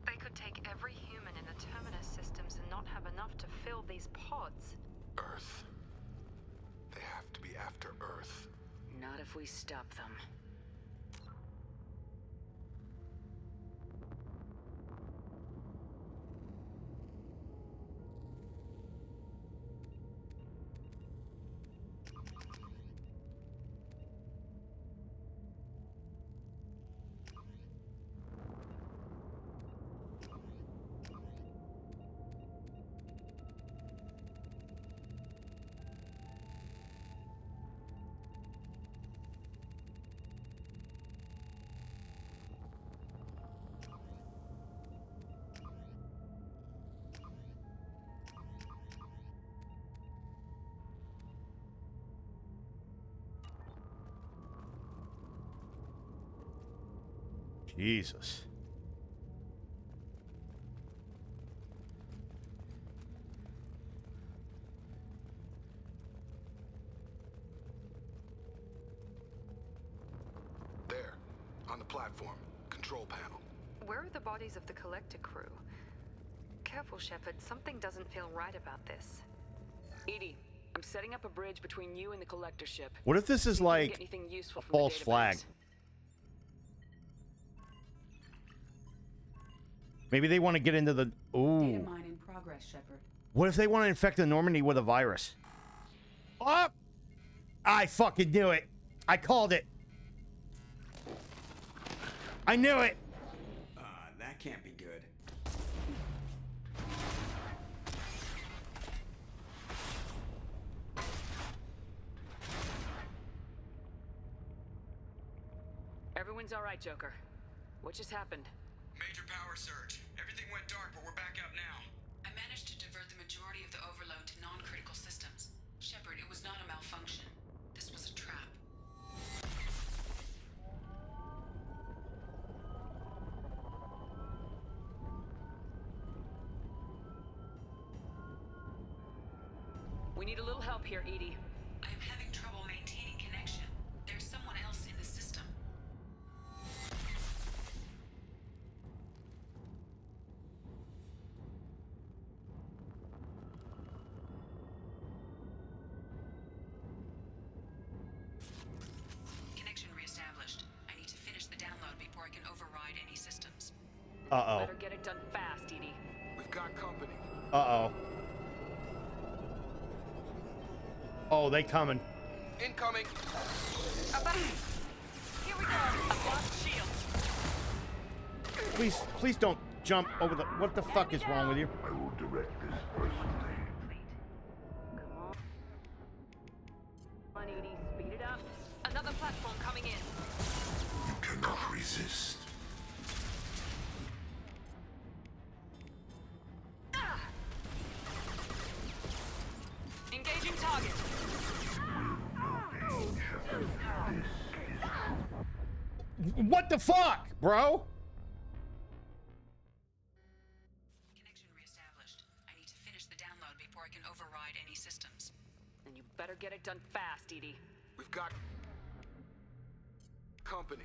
They could take every human in the Terminus systems and not have enough to fill these pods. Earth. They have to be after Earth. Not if we stop them. Jesus. There, on the platform, control panel. Where are the bodies of the collector crew? Careful, Shepard. Something doesn't feel right about this. Edie, I'm setting up a bridge between you and the collector ship. What if this is See if we can like get anything useful a from the false flag? databanks. Maybe they want to get into the... Ooh. Data mine in progress, Shepard. What if they want to infect the Normandy with a virus? Oh! I fucking knew it. I called it. I knew it. That can't be good. Everyone's all right, Joker. What just happened? Major power surge. Everything went dark, but we're back up now. I managed to divert the majority of the overload to non-critical systems. Shepard, it was not a malfunction. This was a trap. We need a little help here, Edie. I am having trouble maintaining connection. There's someone else in the system. Connection reestablished. I need to finish the download before I can override any systems. Uh-oh. Better get it done fast, Edie. We've got company. Uh-oh. Oh, they coming. Incoming. Here we go. I've lost shield. Please don't jump over the... What the fuck is wrong with you? I will direct this personally. Come on, Edie. Speed it up. Another platform coming in. You cannot resist. Engaging target. What the fuck, bro? Connection reestablished. I need to finish the download before I can override any systems. Then you better get it done fast, Edie. We've got company.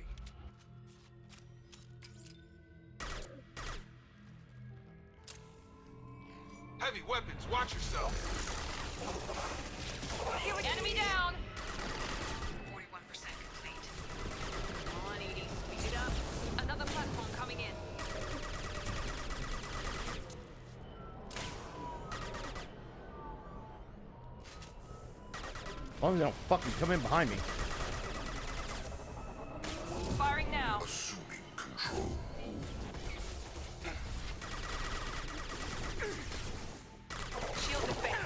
Heavy weapons, watch yourself. Enemy down. 41% complete. Come on, Edie. Speed it up. Another platform coming in. Oh, they don't fucking come in behind me. Firing now. Assuming control. Shield defense.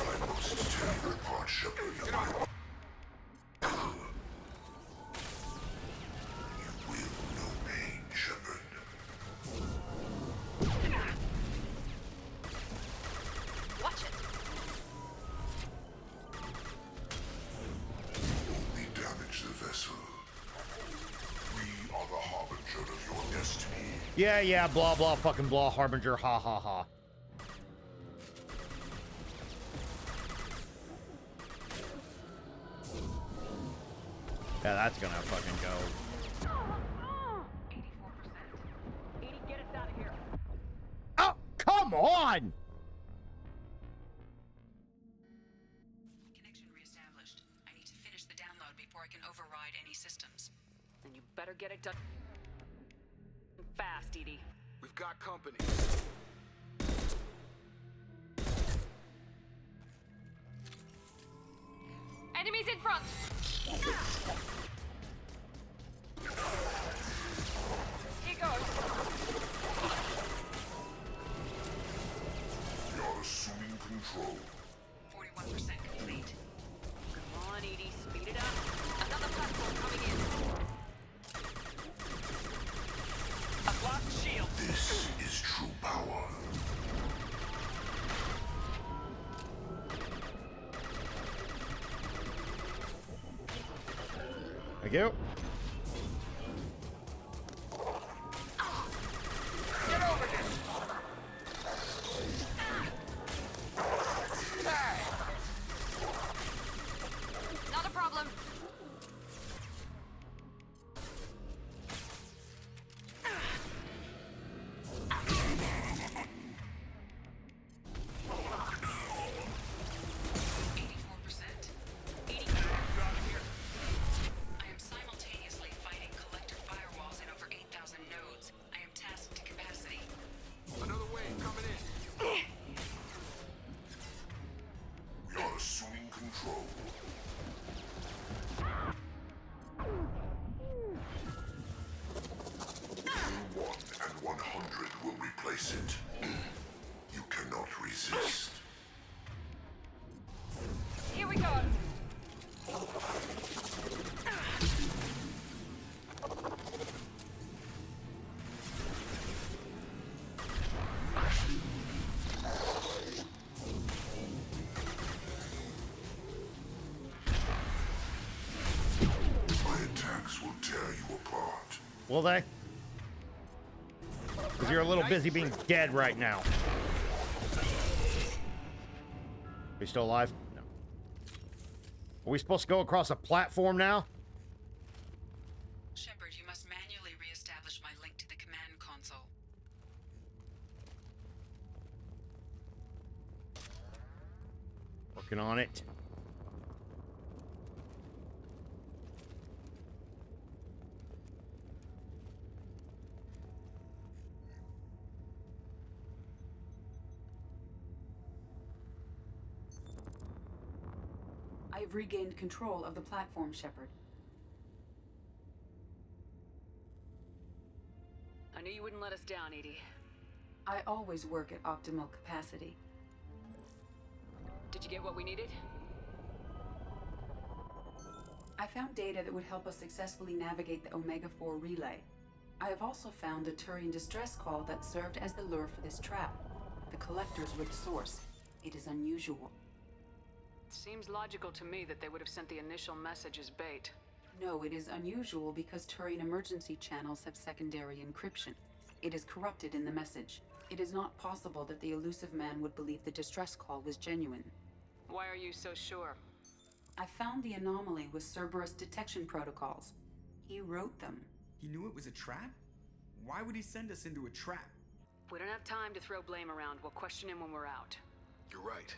I must tear you apart, Shepard. You will know pain, Shepard. Watch it. Only damage the vessel. We are the harbinger of your destiny. Yeah, blah, blah, fucking blah, harbinger, ha, ha, ha. Yeah, that's gonna fucking go. 84%. Edie, get us out of here. Oh, come on! Connection reestablished. I need to finish the download before I can override any systems. Then you better get it done fast, Edie. We've got company. Enemies in front! Here goes. We are assuming control. 41% complete. Come on, Edie. Speed it up. Another platform coming in. I've lost shield. This is true power. Thank you. Get over here! Hey! Not a problem. Here we go. My attacks will tear you apart. Will they? Because you're a little busy being dead right now. Are you still alive? No. Are we supposed to go across a platform now? Shepard, you must manually re-establish my link to the command console. Working on it. I've regained control of the platform, Shepard. I knew you wouldn't let us down, Edie. I always work at optimal capacity. Did you get what we needed? I found data that would help us successfully navigate the Omega-4 relay. I have also found a Turian distress call that served as the lure for this trap. The collectors were the source. It is unusual. Seems logical to me that they would have sent the initial message as bait. No, it is unusual because Turian emergency channels have secondary encryption. It is corrupted in the message. It is not possible that the elusive man would believe the distress call was genuine. Why are you so sure? I found the anomaly with Cerberus detection protocols. He wrote them. He knew it was a trap? Why would he send us into a trap? We don't have time to throw blame around. We'll question him when we're out. You're right.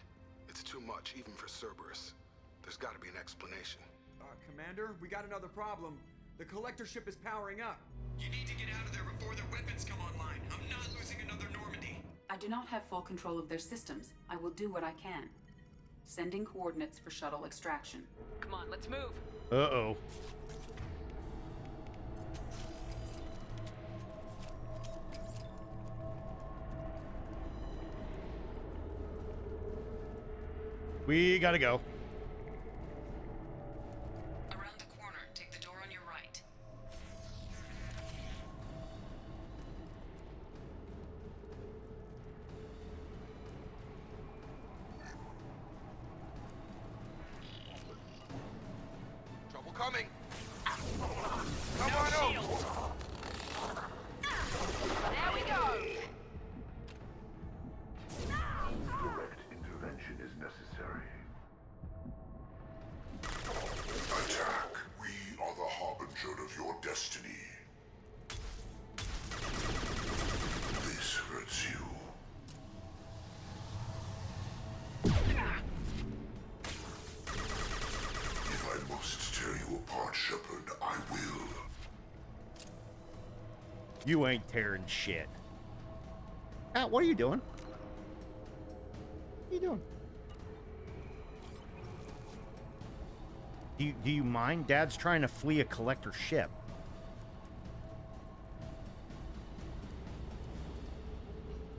It's too much, even for Cerberus. There's got to be an explanation. Commander, we got another problem. The collector ship is powering up. You need to get out of there before their weapons come online. I'm not losing another Normandy. I do not have full control of their systems. I will do what I can. Sending coordinates for shuttle extraction. Come on, let's move. Uh-oh. We gotta go. Around the corner, take the door on your right. Trouble coming. Come on over. There we go. Direct intervention is necessary. Attack. We are the harbinger of your destiny. This hurts you. If I must tear you apart, Shepard, I will. You ain't tearing shit. Ah, what are you doing? What are you doing? Do you mind? Dad's trying to flee a collector ship.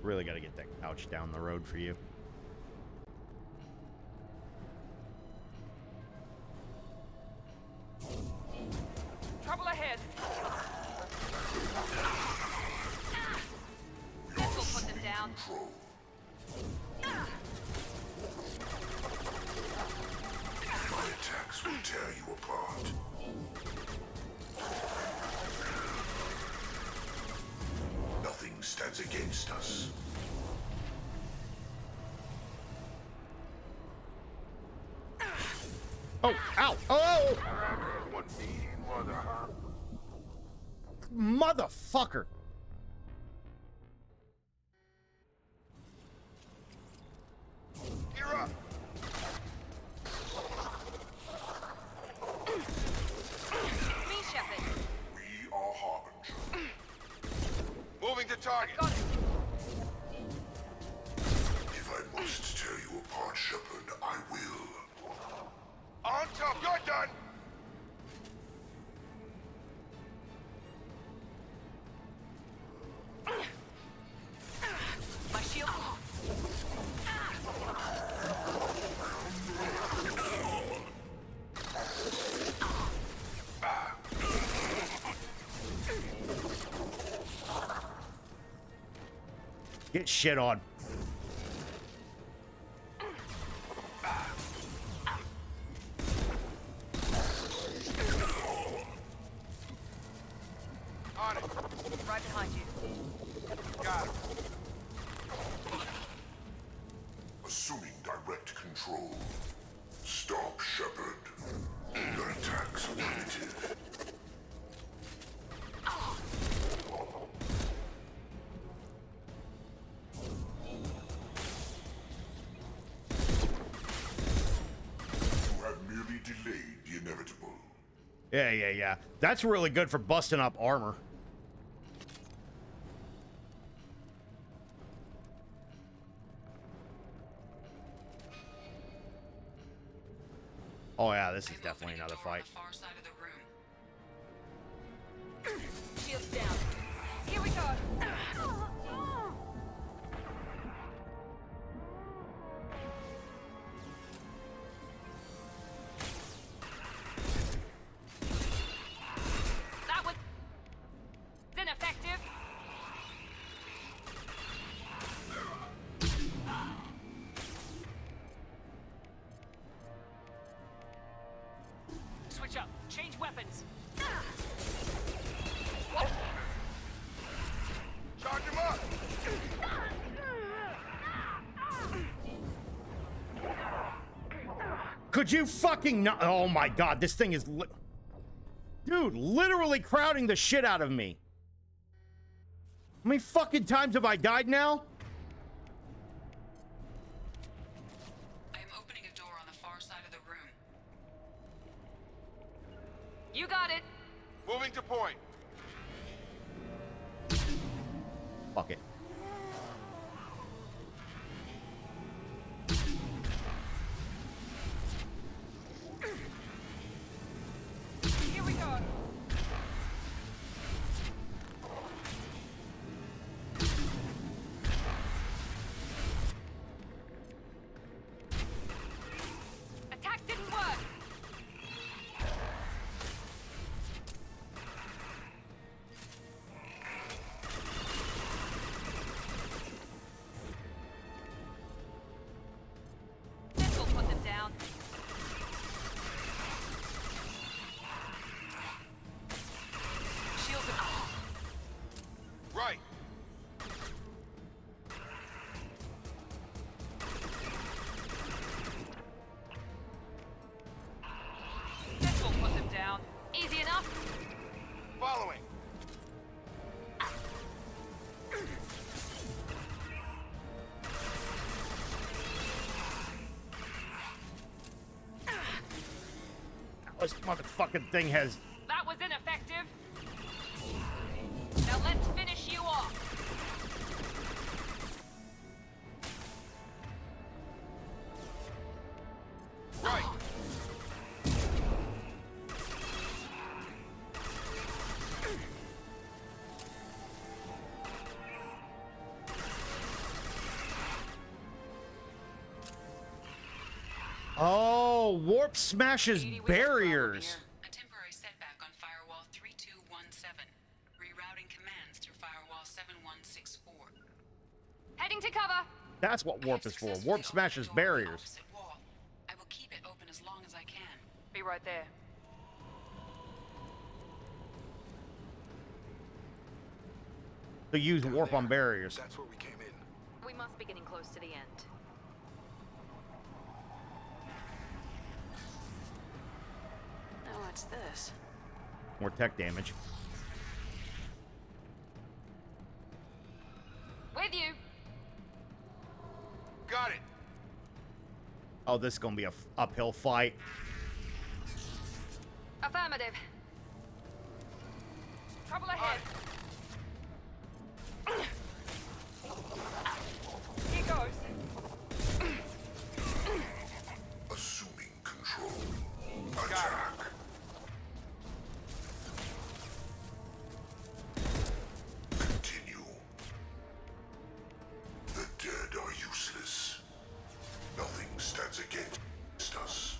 Really got to get that couch down the road for you. Trouble ahead. This will put them down. My attacks will tear you apart. that's against us. Oh, ow! Oh! Motherfucker! You're up. Me, Shepard. We are Harbinger. Moving to target. Got it. If I must tear you apart, Shepard, I will. On top. You're done. My shield. Get shit on. On it. Right behind you. Got it. Assuming direct control. Stop, Shepard. Your attacks are limited. You have merely delayed the inevitable. Yeah. That's really good for busting up armor. Oh yeah, this is definitely another fight. Far side of the room. Shields down. Here we go. That was ineffective. Switch up. Change weapons. Charge him up. Could you fucking not? Oh my god, this thing is dude, literally crowding the shit out of me. How many fucking times have I died now? I am opening a door on the far side of the room. You got it. Moving to point. Fuck it. Here we go. Attack didn't work. This will put them down. Shields are off. Right. This will put them down. Easy enough. Following. This motherfucking thing has. That was ineffective. Now let's finish you off. Right. Oh, warp smashes barriers. A temporary setback on firewall 3217. Rerouting commands through firewall 7164. Heading to cover. That's what warp is for. Warp smashes barriers. Opposite wall. I will keep it open as long as I can. Be right there. So use warp on barriers. That's where we came in. We must be getting close to the end. Now what's this? More tech damage. With you. Got it. Oh, this is gonna be a uphill fight. Affirmative. Trouble ahead. Here goes. Assuming control. Attack. Continue. The dead are useless. Nothing stands against us.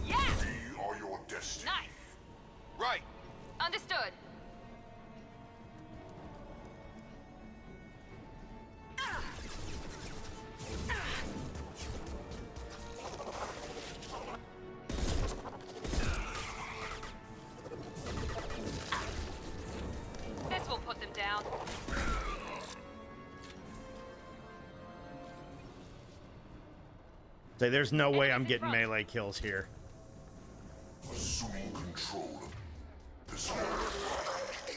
Yeah! We are your destiny. Nice. Right. Understood. This will put them down. Say, there's no way I'm getting melee kills here. Assuming control of this world. They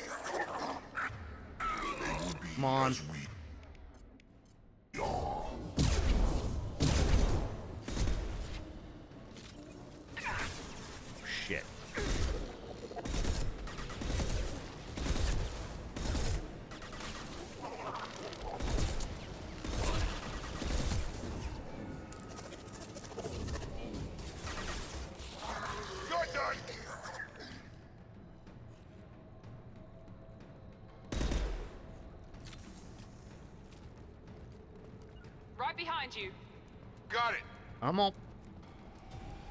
will be Come on. as we are. Shit. You're done. Right behind you. Got it. I'm on.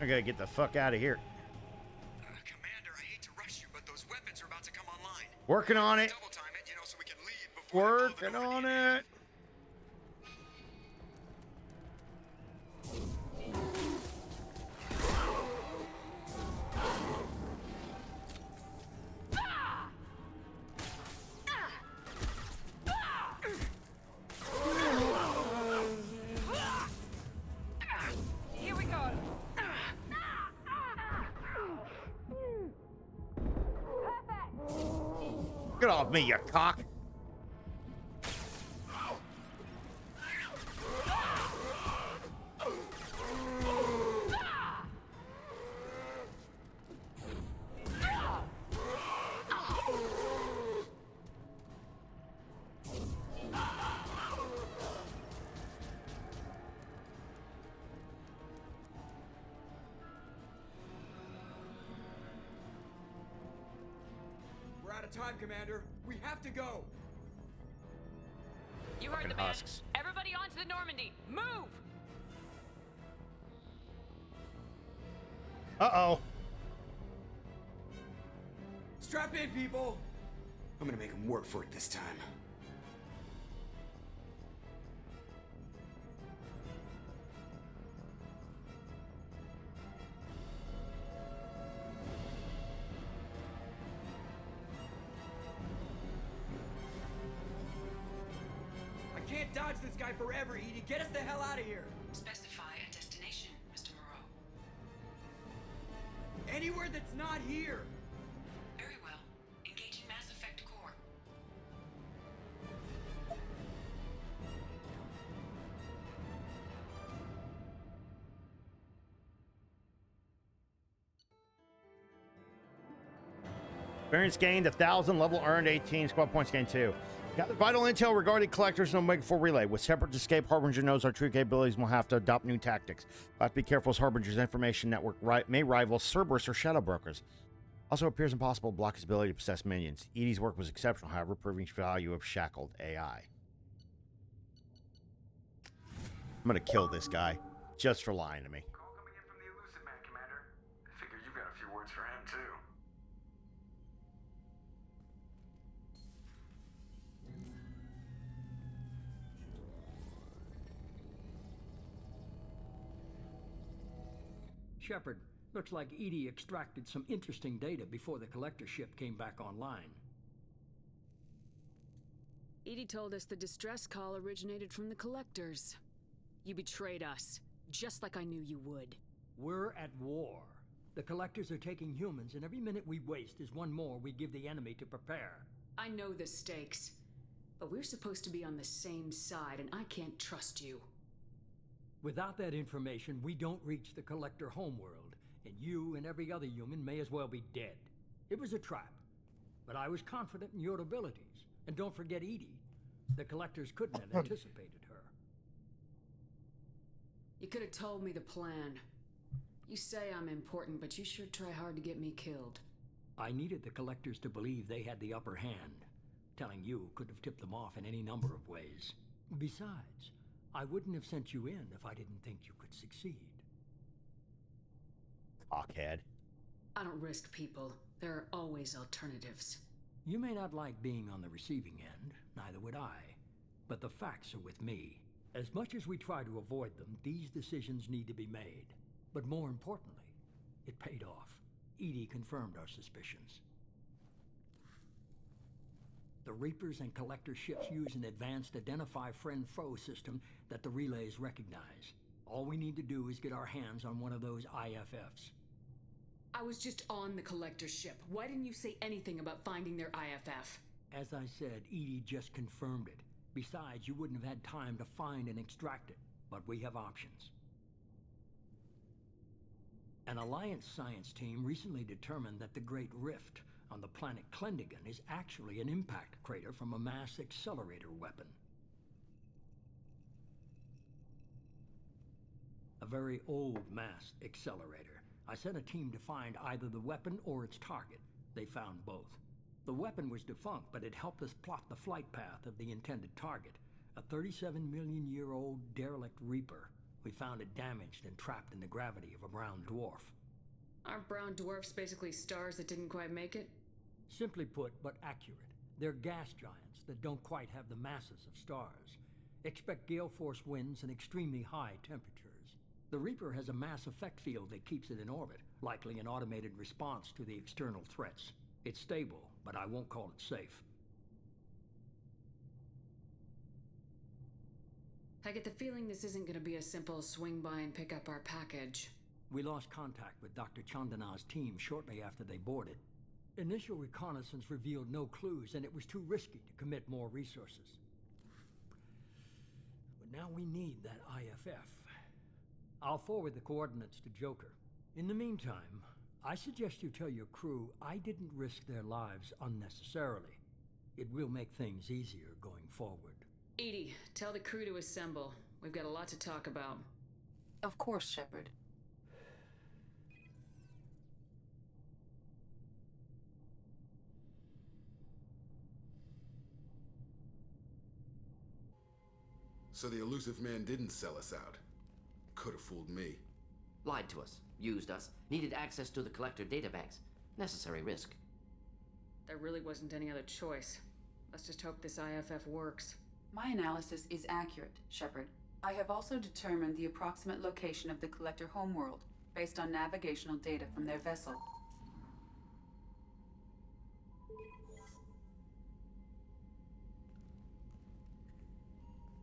I gotta get the fuck out of here. Commander, I hate to rush you, but those weapons are about to come online. Working on it. Double time it, so we can leave before Working on it. Here we go. Get off me, you cock. We're out of time, Commander. We have to go. You heard Fucking the man. husks. Everybody onto the Normandy. Move! Uh-oh. Strap in, people. I'm gonna make them work for it this time. I can't dodge this guy forever, Edie. Get us the hell out of here. Specify a destination, Mr. Moreau. Anywhere that's not here. Very well. Engaging Mass Effect core. Experience gained 1,000, level earned 18, squad points gained 2. Got the vital intel regarding collectors and Omega 4 relay. With separate escape, Harbinger knows our true capabilities and will have to adopt new tactics. We'll have to be careful as Harbinger's information network may rival Cerberus or Shadow Brokers. Also appears impossible to block his ability to possess minions. Edie's work was exceptional, however, proving the value of shackled AI. I'm gonna kill this guy just for lying to me. Call coming in from the Elusive Man, Commander. I figure you've got a few words for him, too. Shepard, looks like EDI extracted some interesting data before the collector ship came back online. EDI told us the distress call originated from the collectors. You betrayed us, just like I knew you would. We're at war. The collectors are taking humans, and every minute we waste is one more we give the enemy to prepare. I know the stakes, but we're supposed to be on the same side, and I can't trust you. Without that information, we don't reach the collector homeworld, and you and every other human may as well be dead. It was a trap, but I was confident in your abilities. And don't forget EDI. The collectors couldn't have anticipated her. You could have told me the plan. You say I'm important, but you sure try hard to get me killed. I needed the collectors to believe they had the upper hand. Telling you could have tipped them off in any number of ways. Besides, I wouldn't have sent you in if I didn't think you could succeed. Cockhead. I don't risk people. There are always alternatives. You may not like being on the receiving end, neither would I. But the facts are with me. As much as we try to avoid them, these decisions need to be made. But more importantly, it paid off. EDI confirmed our suspicions. The Reapers and Collector ships use an advanced Identify Friend-Foe system that the relays recognize. All we need to do is get our hands on one of those IFFs. I was just on the Collector ship. Why didn't you say anything about finding their IFF? As I said, EDI just confirmed it. Besides, you wouldn't have had time to find and extract it. But we have options. An Alliance science team recently determined that the Great Rift on the planet Klendigan is actually an impact crater from a mass accelerator weapon. A very old mass accelerator. I sent a team to find either the weapon or its target. They found both. The weapon was defunct, but it helped us plot the flight path of the intended target. A 37-million-year-old derelict Reaper. We found it damaged and trapped in the gravity of a brown dwarf. Aren't brown dwarfs basically stars that didn't quite make it? Simply put, but accurate. They're gas giants that don't quite have the masses of stars. Expect gale force winds and extremely high temperatures. The Reaper has a mass effect field that keeps it in orbit, likely an automated response to the external threats. It's stable, but I won't call it safe. I get the feeling this isn't going to be a simple swing by and pick up our package. We lost contact with Dr. Chandana's team shortly after they boarded. Initial reconnaissance revealed no clues, and it was too risky to commit more resources. But now we need that IFF. I'll forward the coordinates to Joker. In the meantime, I suggest you tell your crew I didn't risk their lives unnecessarily. It will make things easier going forward. EDI, tell the crew to assemble. We've got a lot to talk about. Of course, Shepard. So the elusive man didn't sell us out. Could have fooled me. Lied to us, used us, needed access to the Collector databanks. Necessary risk. There really wasn't any other choice. Let's just hope this IFF works. My analysis is accurate, Shepard. I have also determined the approximate location of the Collector homeworld, based on navigational data from their vessel.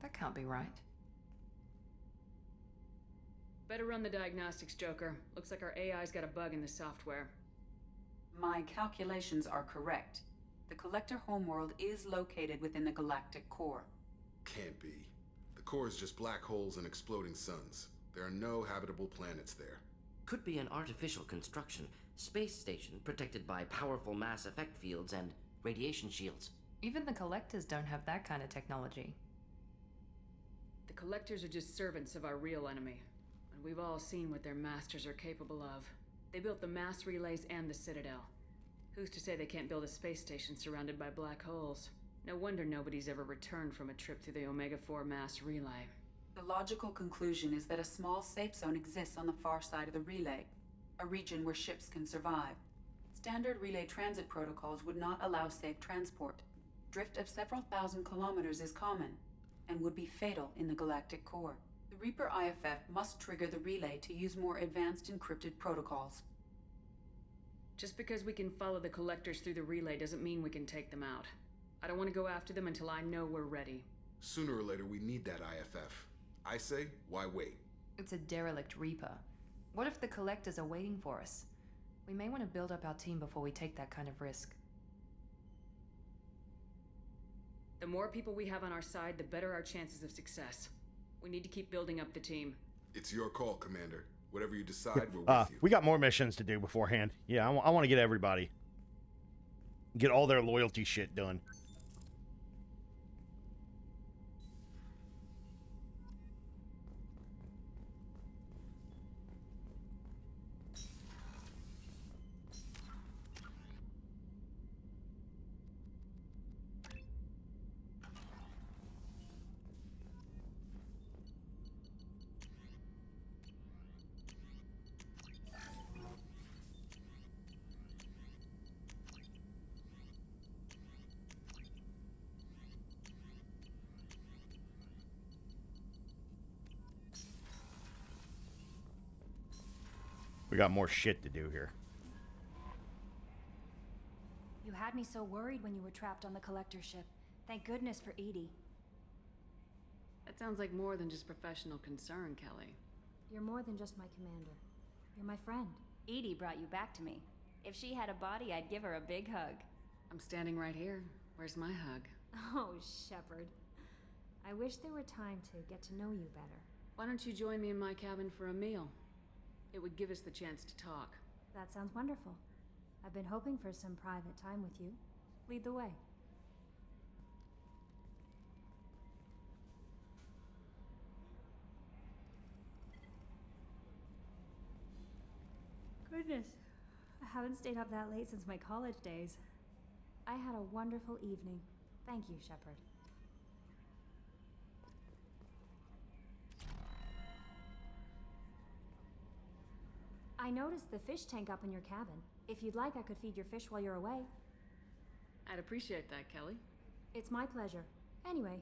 That can't be right. Better run the diagnostics, Joker. Looks like our AI's got a bug in the software. My calculations are correct. The Collector homeworld is located within the galactic core. Can't be. The core is just black holes and exploding suns. There are no habitable planets there. Could be an artificial construction. Space station protected by powerful mass effect fields and radiation shields. Even the Collectors don't have that kind of technology. The Collectors are just servants of our real enemy. And we've all seen what their masters are capable of. They built the mass relays and the Citadel. Who's to say they can't build a space station surrounded by black holes? No wonder nobody's ever returned from a trip through the Omega-4 mass relay. The logical conclusion is that a small safe zone exists on the far side of the relay, a region where ships can survive. Standard relay transit protocols would not allow safe transport. Drift of several thousand kilometers is common, and would be fatal in the galactic core. The Reaper IFF must trigger the relay to use more advanced encrypted protocols. Just because we can follow the collectors through the relay doesn't mean we can take them out. I don't want to go after them until I know we're ready. Sooner or later, we need that IFF. I say, why wait? It's a derelict Reaper. What if the collectors are waiting for us? We may want to build up our team before we take that kind of risk. The more people we have on our side, the better our chances of success. We need to keep building up the team. It's your call, Commander. Whatever you decide, we're with you. We got more missions to do beforehand. Yeah, I want to get everybody. Get all their loyalty shit done. We got more shit to do here. You had me so worried when you were trapped on the collector ship. Thank goodness for Edie. That sounds like more than just professional concern, Kelly. You're more than just my commander. You're my friend. Edie brought you back to me. If she had a body, I'd give her a big hug. I'm standing right here. Where's my hug? Oh, Shepard. I wish there were time to get to know you better. Why don't you join me in my cabin for a meal? It would give us the chance to talk. That sounds wonderful. I've been hoping for some private time with you. Lead the way. Goodness, I haven't stayed up that late since my college days. I had a wonderful evening. Thank you, Shepard. I noticed the fish tank up in your cabin. If you'd like, I could feed your fish while you're away. I'd appreciate that, Kelly. It's my pleasure. Anyway,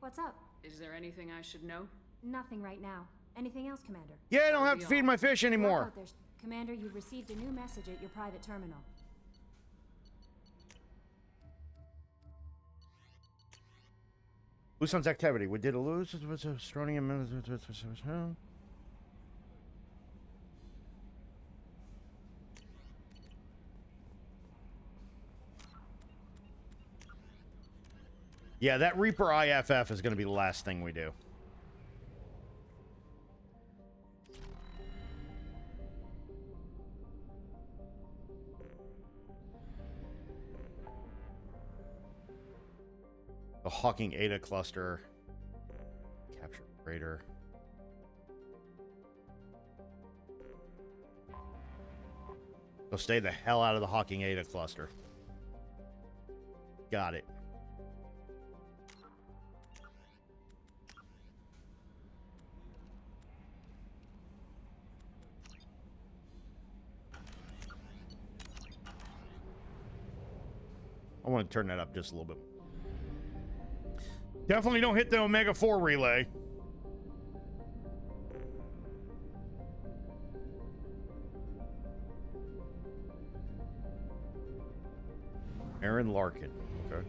what's up? Is there anything I should know? Nothing right now. Anything else, Commander? Yeah, I don't have to feed my fish anymore. Out there, Commander, you've received a new message at your private terminal. Luson's activity. We did a lose. Strontium. Yeah, that Reaper IFF is going to be the last thing we do. The Hawking Ada cluster. Capture Raider. So stay the hell out of the Hawking Ada cluster. Got it. I want to turn that up just a little bit. Definitely don't hit the Omega 4 relay. Aaron Larkin. Okay.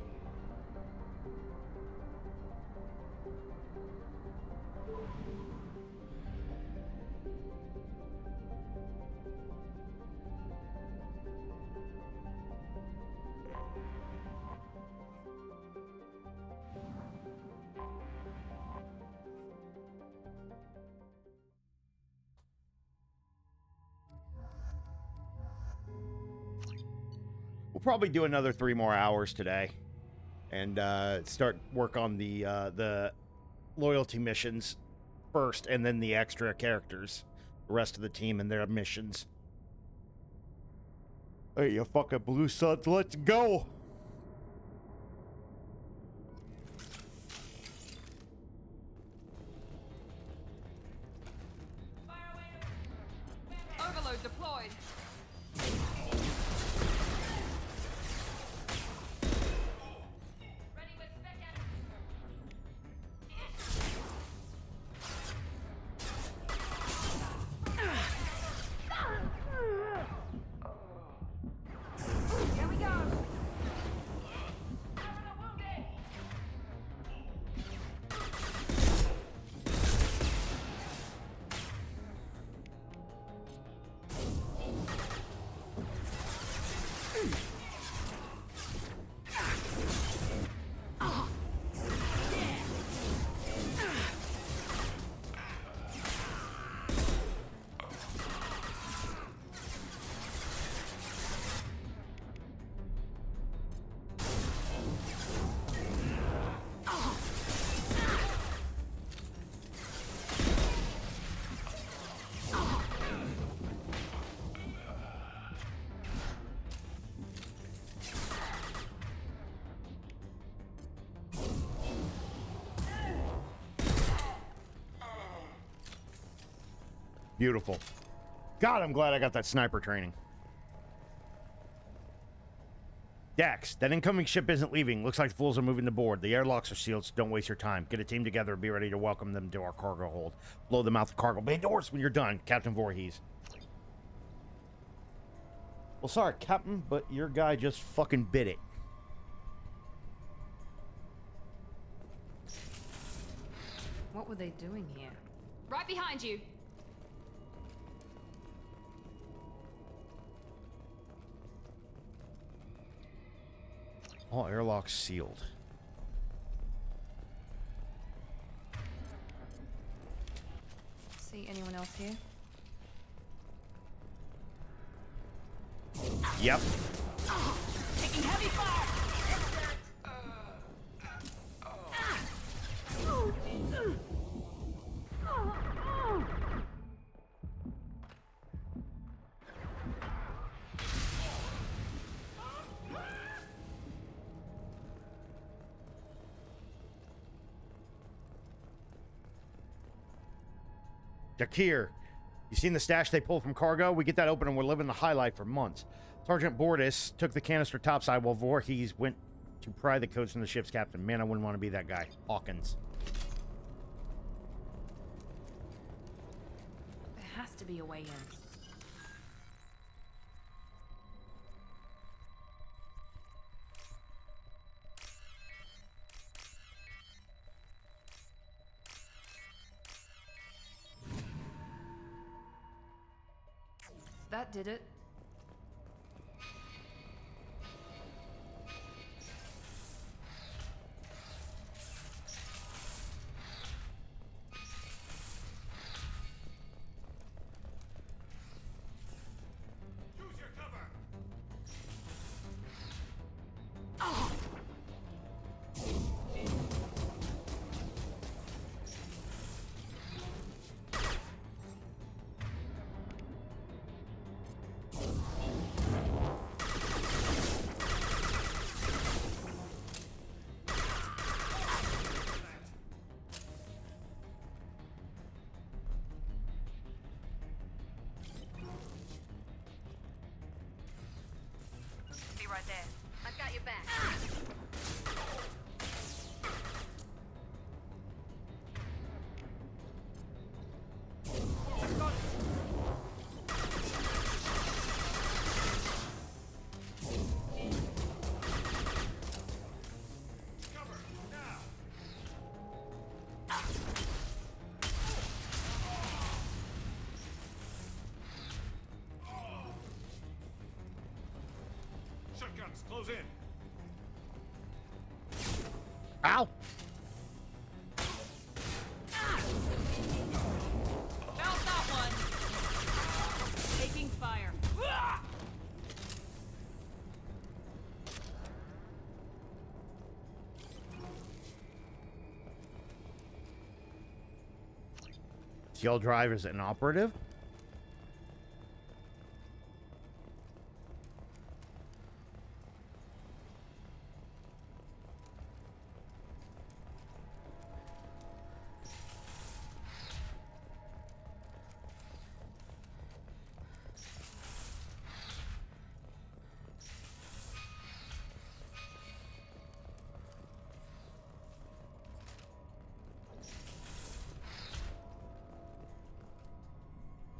We'll probably do another 3 more hours today, and start work on the loyalty missions first, and then the extra characters, the rest of the team and their missions. Hey, you fucking blue suds, let's go! Overload deployed. Beautiful. God, I'm glad I got that sniper training. Dax, that incoming ship isn't leaving. Looks like the fools are moving to board. The airlocks are sealed, so don't waste your time. Get a team together and be ready to welcome them to our cargo hold. Blow them out the cargo bay doors when you're done, Captain Voorhees. Well, sorry, Captain, but your guy just fucking bit it. What were they doing here? Right behind you. All airlocks sealed. See anyone else here? Yep. Taking heavy fire. Jakir, you seen the stash they pulled from cargo? We get that open and we're living the high life for months. Sergeant Bordis took the canister topside while Voorhees went to pry the codes from the ship's captain. Man, I wouldn't want to be that guy. Hawkins. There has to be a way in. That did it. Right there. I've got your back. Shotguns, close in. Ow! Found that one. Taking fire. CL drive is inoperative?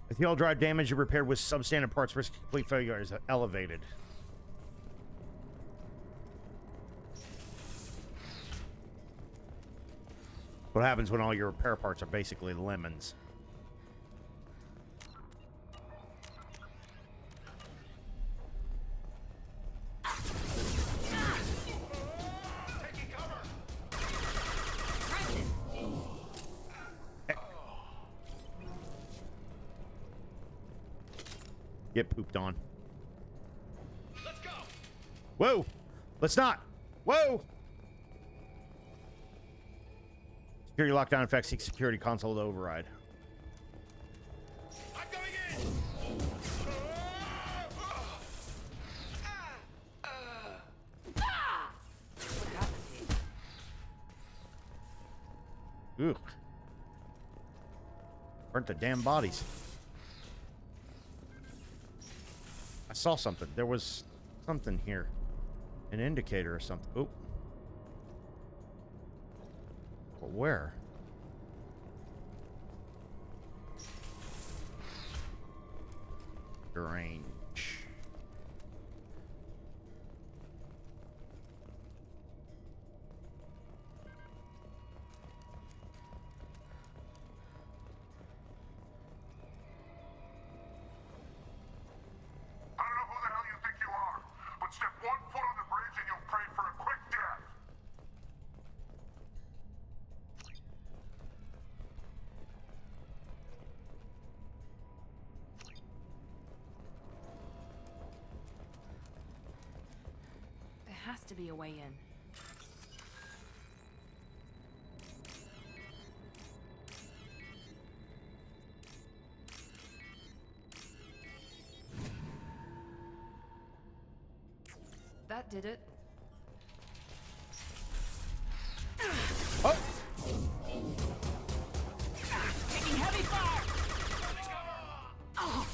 If the all drive damage you repaired with substandard parts, risk of complete failure is elevated. What happens when all your repair parts are basically lemons? Get pooped on. Let's go. Whoa! Let's not! Whoa! Security lockdown effects. Seek security console to override. I'm going in. Ugh. Burnt the damn bodies. saw something. There was something here. An indicator or something. Oop. But where? Strange. Step 1 foot on the bridge and you'll pray for a quick death. There has to be a way in. That did it. Oh! Taking heavy fire! Oh.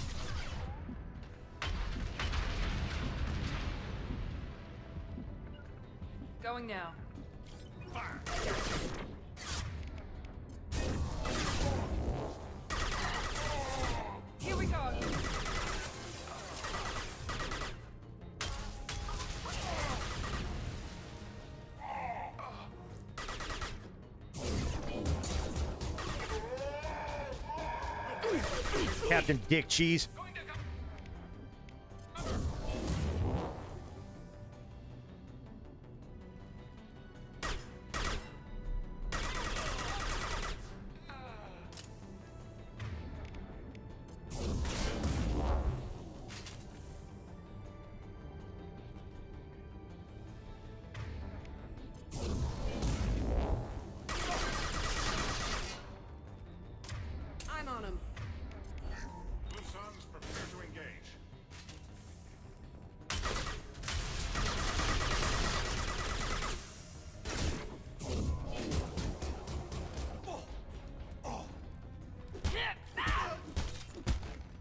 Going now. Fire! Here we go! Captain Dick Cheese. I'm on him. Blue Suns, prepare to engage.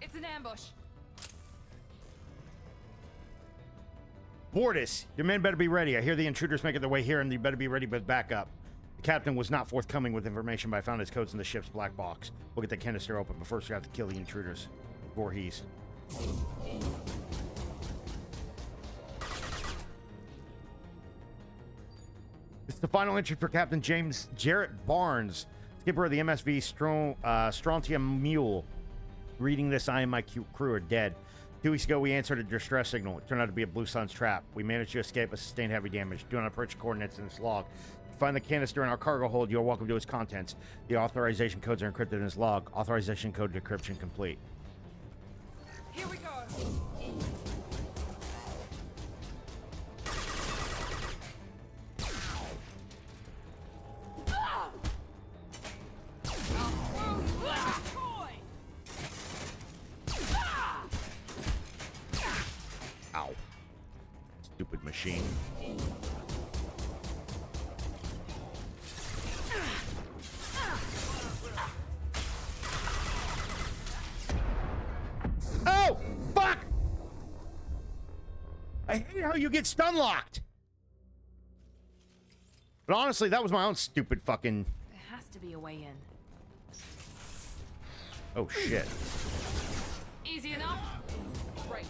It's an ambush. Bortus, your men better be ready. I hear the intruders making their way here, and you better be ready with backup. The captain was not forthcoming with information, but I found his codes in the ship's black box. We'll get the canister open, but first we have to kill the intruders. Voorhees. It's the final entry for Captain James Jarrett Barnes, skipper of the MSV Strontium Mule. Reading this, I and my crew are dead. 2 weeks ago, we answered a distress signal. It turned out to be a Blue Sun's trap. We managed to escape but sustained heavy damage. Do not approach coordinates in this log. If you find the canister in our cargo hold, you are welcome to its contents. The authorization codes are encrypted in this log. Authorization code decryption complete. Here we go. Ow. Stupid machine. Oh! Fuck! I hate how you get stun locked. But honestly, that was my own stupid fucking... There has to be a way in. Oh, shit. Easy enough? Right.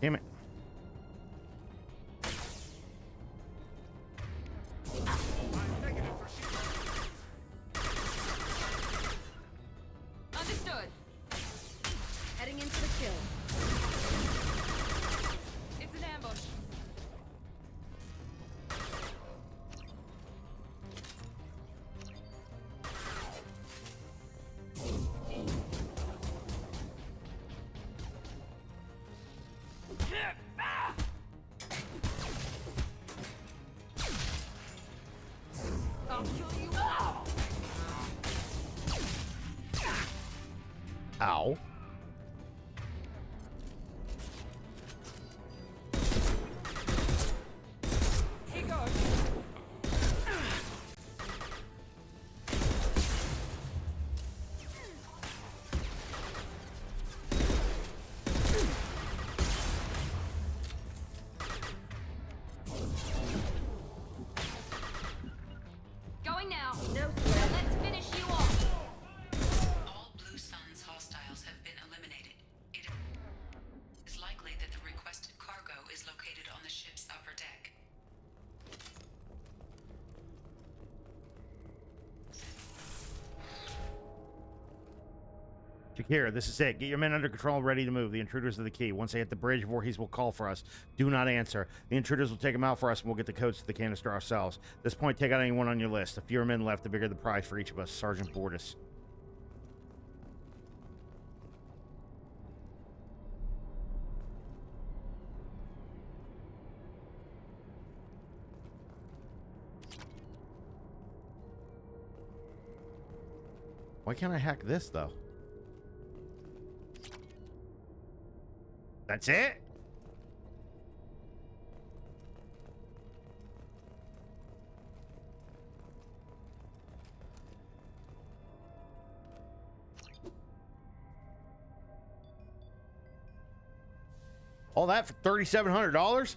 Damn it. Understood. Heading into the kill. It's an ambush. I'll kill you all. Ow. Here goes. Going now. No Now let's finish you off. All Blue Suns hostiles have been eliminated. It is likely that the requested cargo is located on the ship's upper deck. Shakira, this is it. Get your men under control, ready to move. The intruders are the key. Once they hit the bridge, Voorhees will call for us. Do not answer. The intruders will take them out for us, and we'll get the codes to the canister ourselves. At this point, take out anyone on your list. The fewer men left, the bigger the prize for each of us. Sergeant Bordas. Why can't I hack this, though? That's it? All that for $3,700?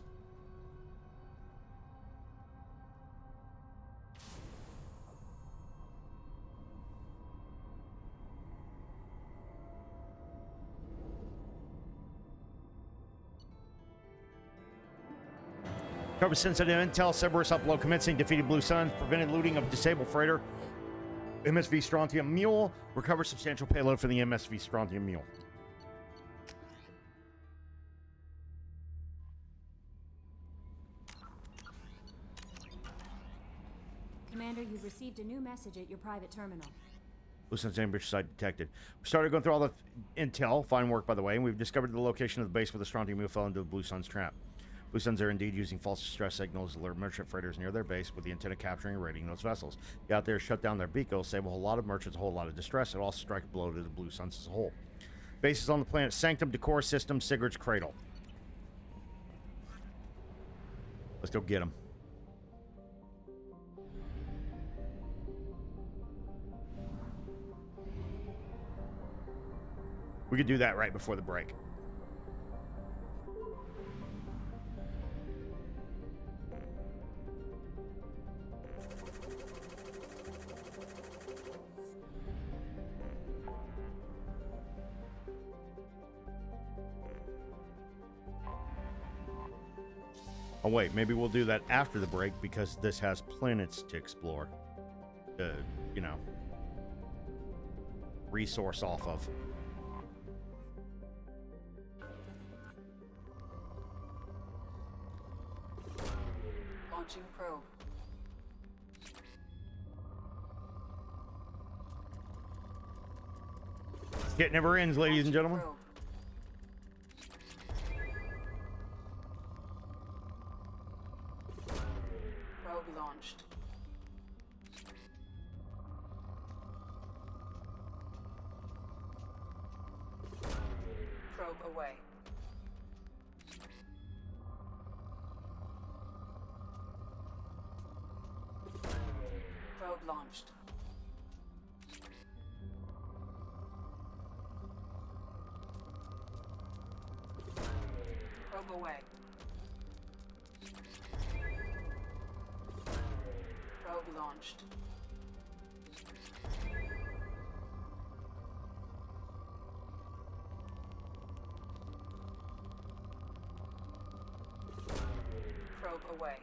Cover sensitive intel. Cerberus upload commencing. Defeated Blue Suns. Prevented looting of disabled freighter. MSV Strontium Mule. Recover substantial payload for the MSV Strontium Mule. Commander, you've received a new message at your private terminal. Blue Suns ambush site detected. We started going through all the intel. Fine work, by the way. And we've discovered the location of the base where the Strontium Mule fell into the Blue Suns trap. Blue Suns are indeed using false distress signals to alert merchant freighters near their base with the intent of capturing and raiding those vessels. Get out there, shut down their beacons, save a whole lot of merchants, a whole lot of distress, and also strike a blow to the Blue Suns as a whole. Base is on the planet Sanctum Decor System, Sigurd's Cradle. Let's go get them. We could do that right before the break. Oh wait, maybe we'll do that after the break because this has planets to explore. You know, resource off of. Launching probe. It never ends, ladies and gentlemen. Probe launched. Probe away. Probe launched. Probe away. Probe launched. Probe away.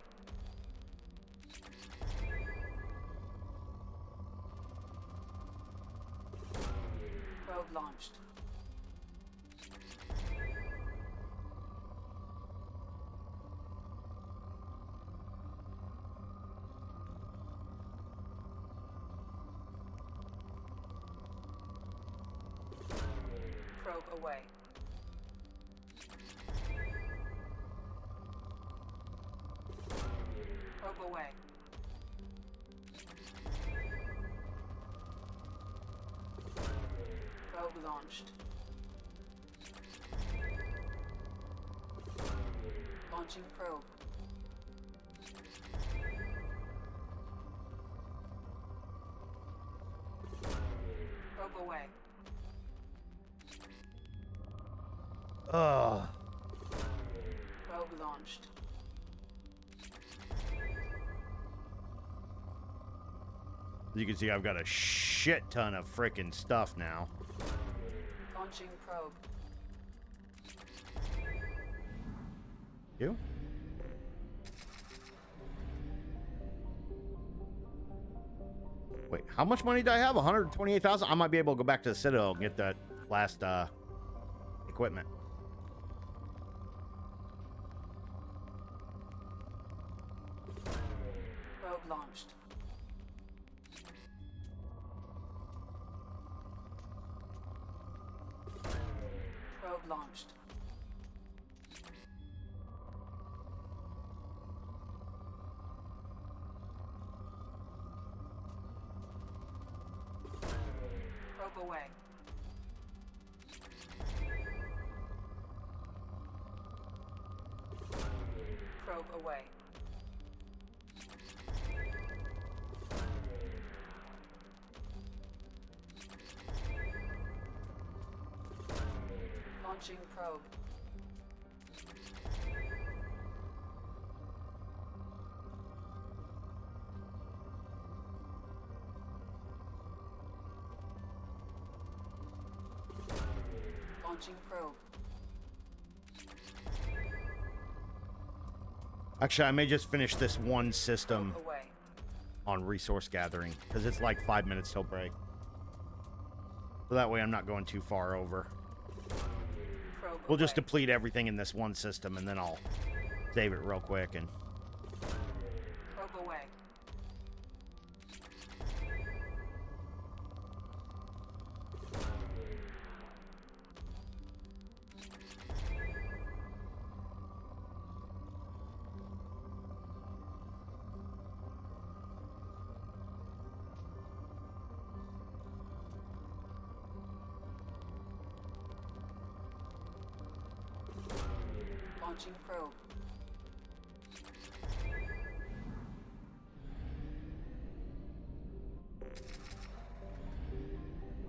Probe launched. Probe away. Probe away. Probe launched. Launching probe. Probe away. Ugh. Probe launched. As you can see, I've got a shit ton of frickin' stuff now. Launching probe. You? Wait, how much money do I have? 128,000? I might be able to go back to the Citadel and get that last equipment. Probe launched. Probe launched. Probe away. Probe away. Launching probe. Launching probe. Actually, I may just finish this one system Probe away. on resource gathering, because it's like 5 minutes till break. So that way I'm not going too far over. Probe We'll just away. deplete everything in this one system, and then I'll save it real quick. And Probe away. Launching probe.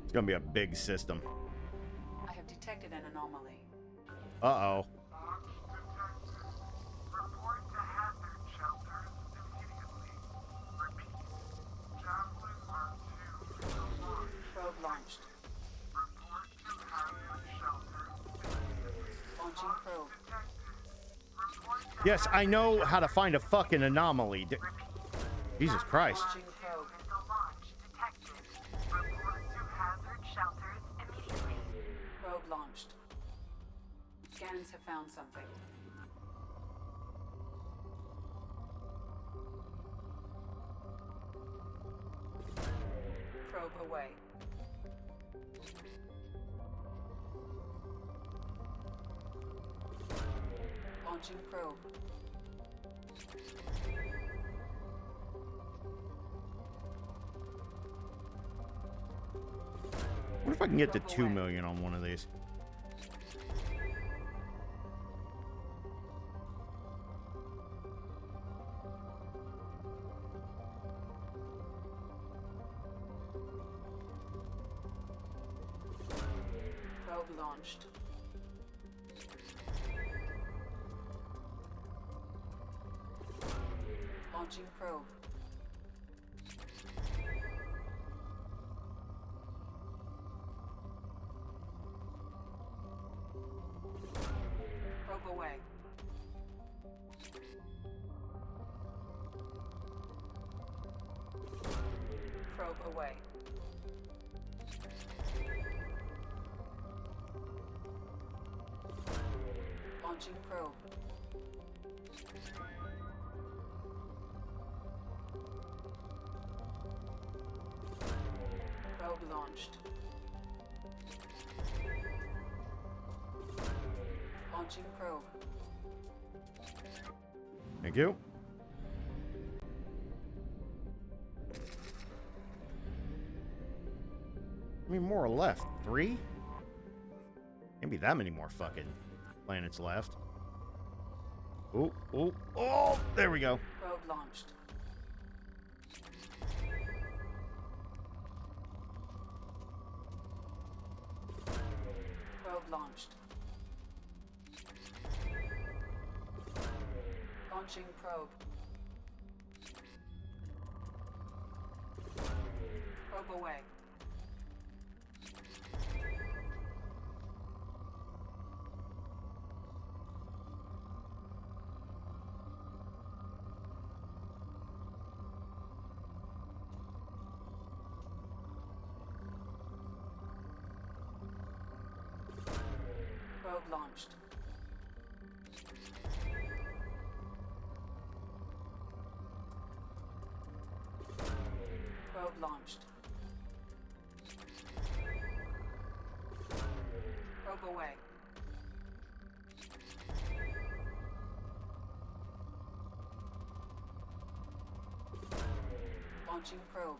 it's gonna be a big system. I have detected an anomaly. Uh-oh. Report to hazard shelters immediately. Repeat. Javelin R2 is launched. Probe launched. Report to hazard shelters immediately. Launching probe. Yes, I know how to find a fucking anomaly. Jesus Christ. Launching probe. Missile launch detected. Report to hazard shelters immediately. Probe launched. Scans have found something. Probe away. Launching probe. What if I can get to 2 million on one of these? Probe launched. Launching probe. Probe away. Probe away. Launching probe. Probe launched. Launching probe. Thank you. How many more are left? 3? Can't be that many more fucking planets left. Oh, oh, oh! There we go. Probe launched. Probe launched. Launching probe. Probe away. Probe launched. Probe launched. Probe away. Launching probe.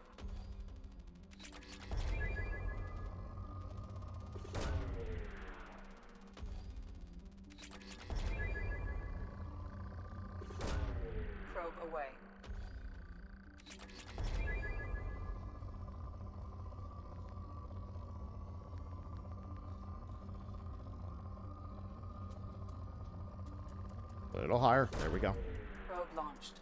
Probe away. A little higher. There we go. Probe launched.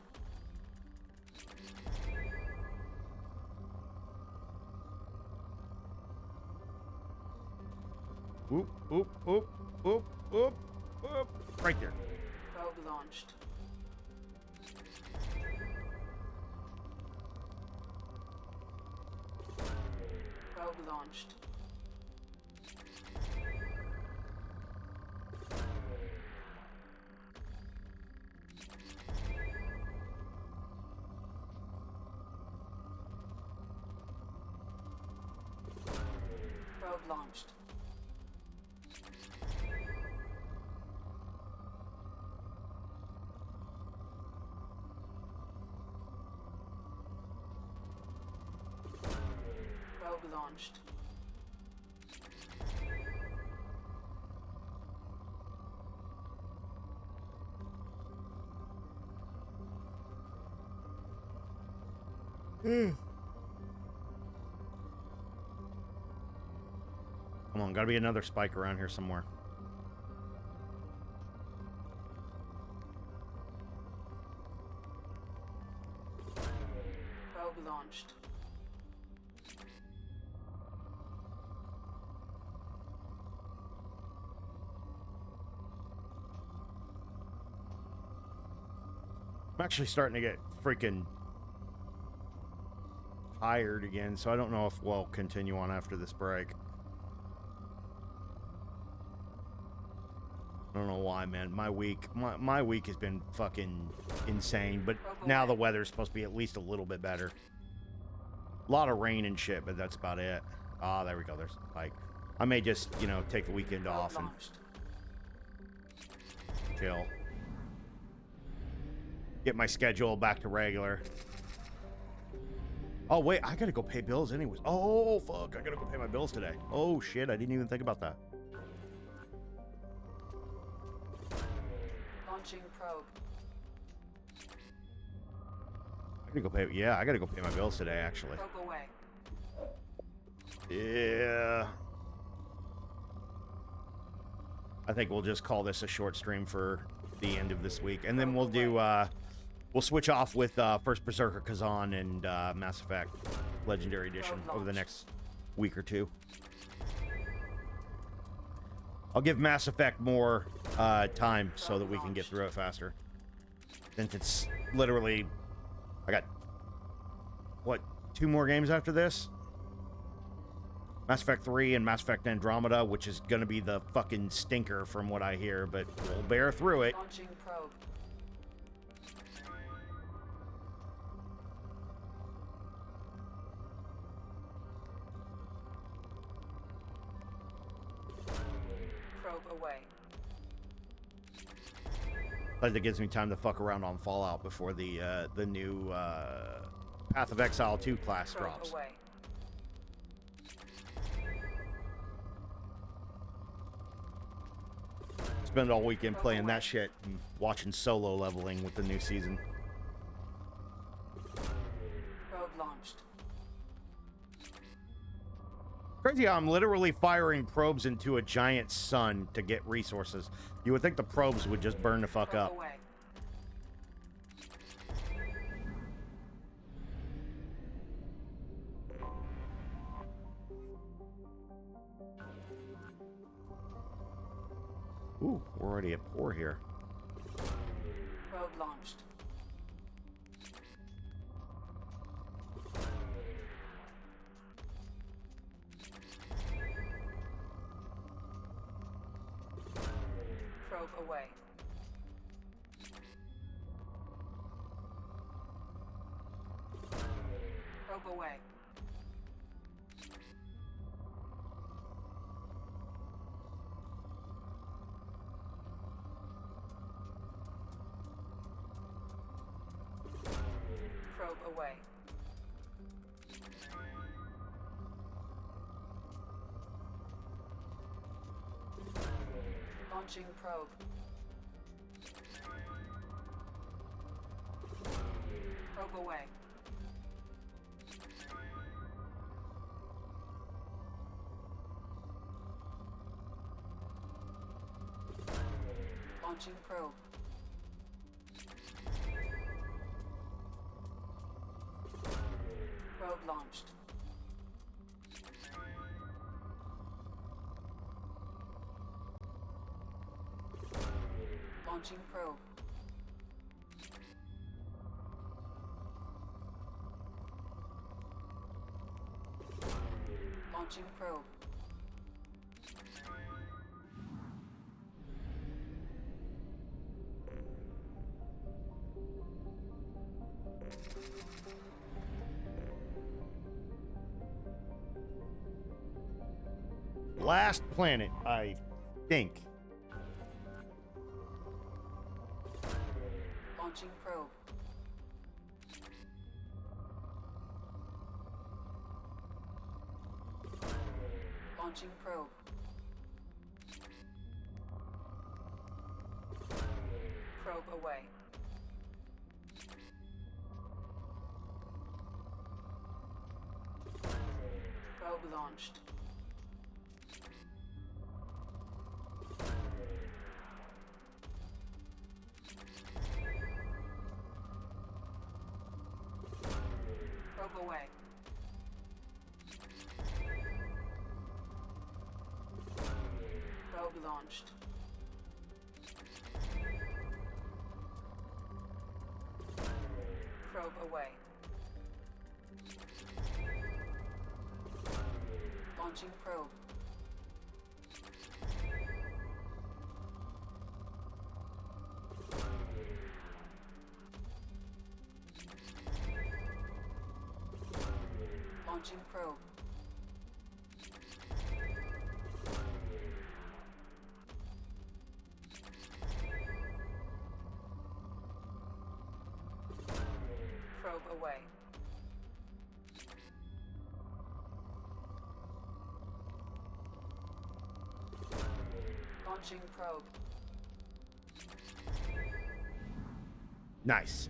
Oop, oop, oop, oop, oop, oop. Right there. Probe launched. Probe launched. Probe launched. Probe launched. Come on, gotta be another spike around here somewhere. Probe launched. I'm actually starting to get freaking tired again, so I don't know if we'll continue on after this break. I don't know why, man. My week has been fucking insane, but now the weather's supposed to be at least a little bit better. A lot of rain and shit, but that's about it. Ah, there we go. There's like, I may just, you know, take the weekend off and chill. Get my schedule back to regular. Oh, wait, I gotta go pay bills anyways. Oh, fuck, I gotta go pay my bills today. Oh, shit, I didn't even think about that. Launching probe. I gotta go pay, yeah, I gotta go pay my bills today, actually. Probe away. Yeah. I think we'll just call this a short stream for the end of this week. And then we'll do, we'll switch off with First Berserker Kazan and Mass Effect Legendary Edition over the next week or two. I'll give Mass Effect more time so that we can get through it faster. Since it's literally, I got, what, 2 more games after this. Mass Effect 3 and Mass Effect Andromeda, which is going to be the fucking stinker from what I hear, but we'll bear through it. Launching probe. Probe away. But that gives me time to fuck around on Fallout before the new Path of Exile 2 class Probe drops. away. Spend all weekend playing that shit and watching solo leveling with the new season. Probe launched. Crazy how I'm literally firing probes into a giant sun to get resources. You would think the probes would just burn the fuck Probe up. away. Ooh, we're already at 4 here. Probe launched. Probe away. Probe away. Probe away. Launching probe. Probe away. Launching probe. Probe launched. Launching probe. Launching probe. Last planet, I think. Launching probe. Launching probe. Probe away. Probe launched. Probe away. Probe launched. Probe away. Launching probe. Launching probe. Probe away. Launching probe. Nice.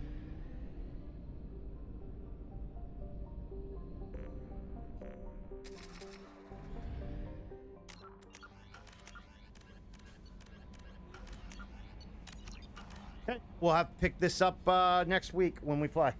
Okay, we'll have to pick this up next week when we play.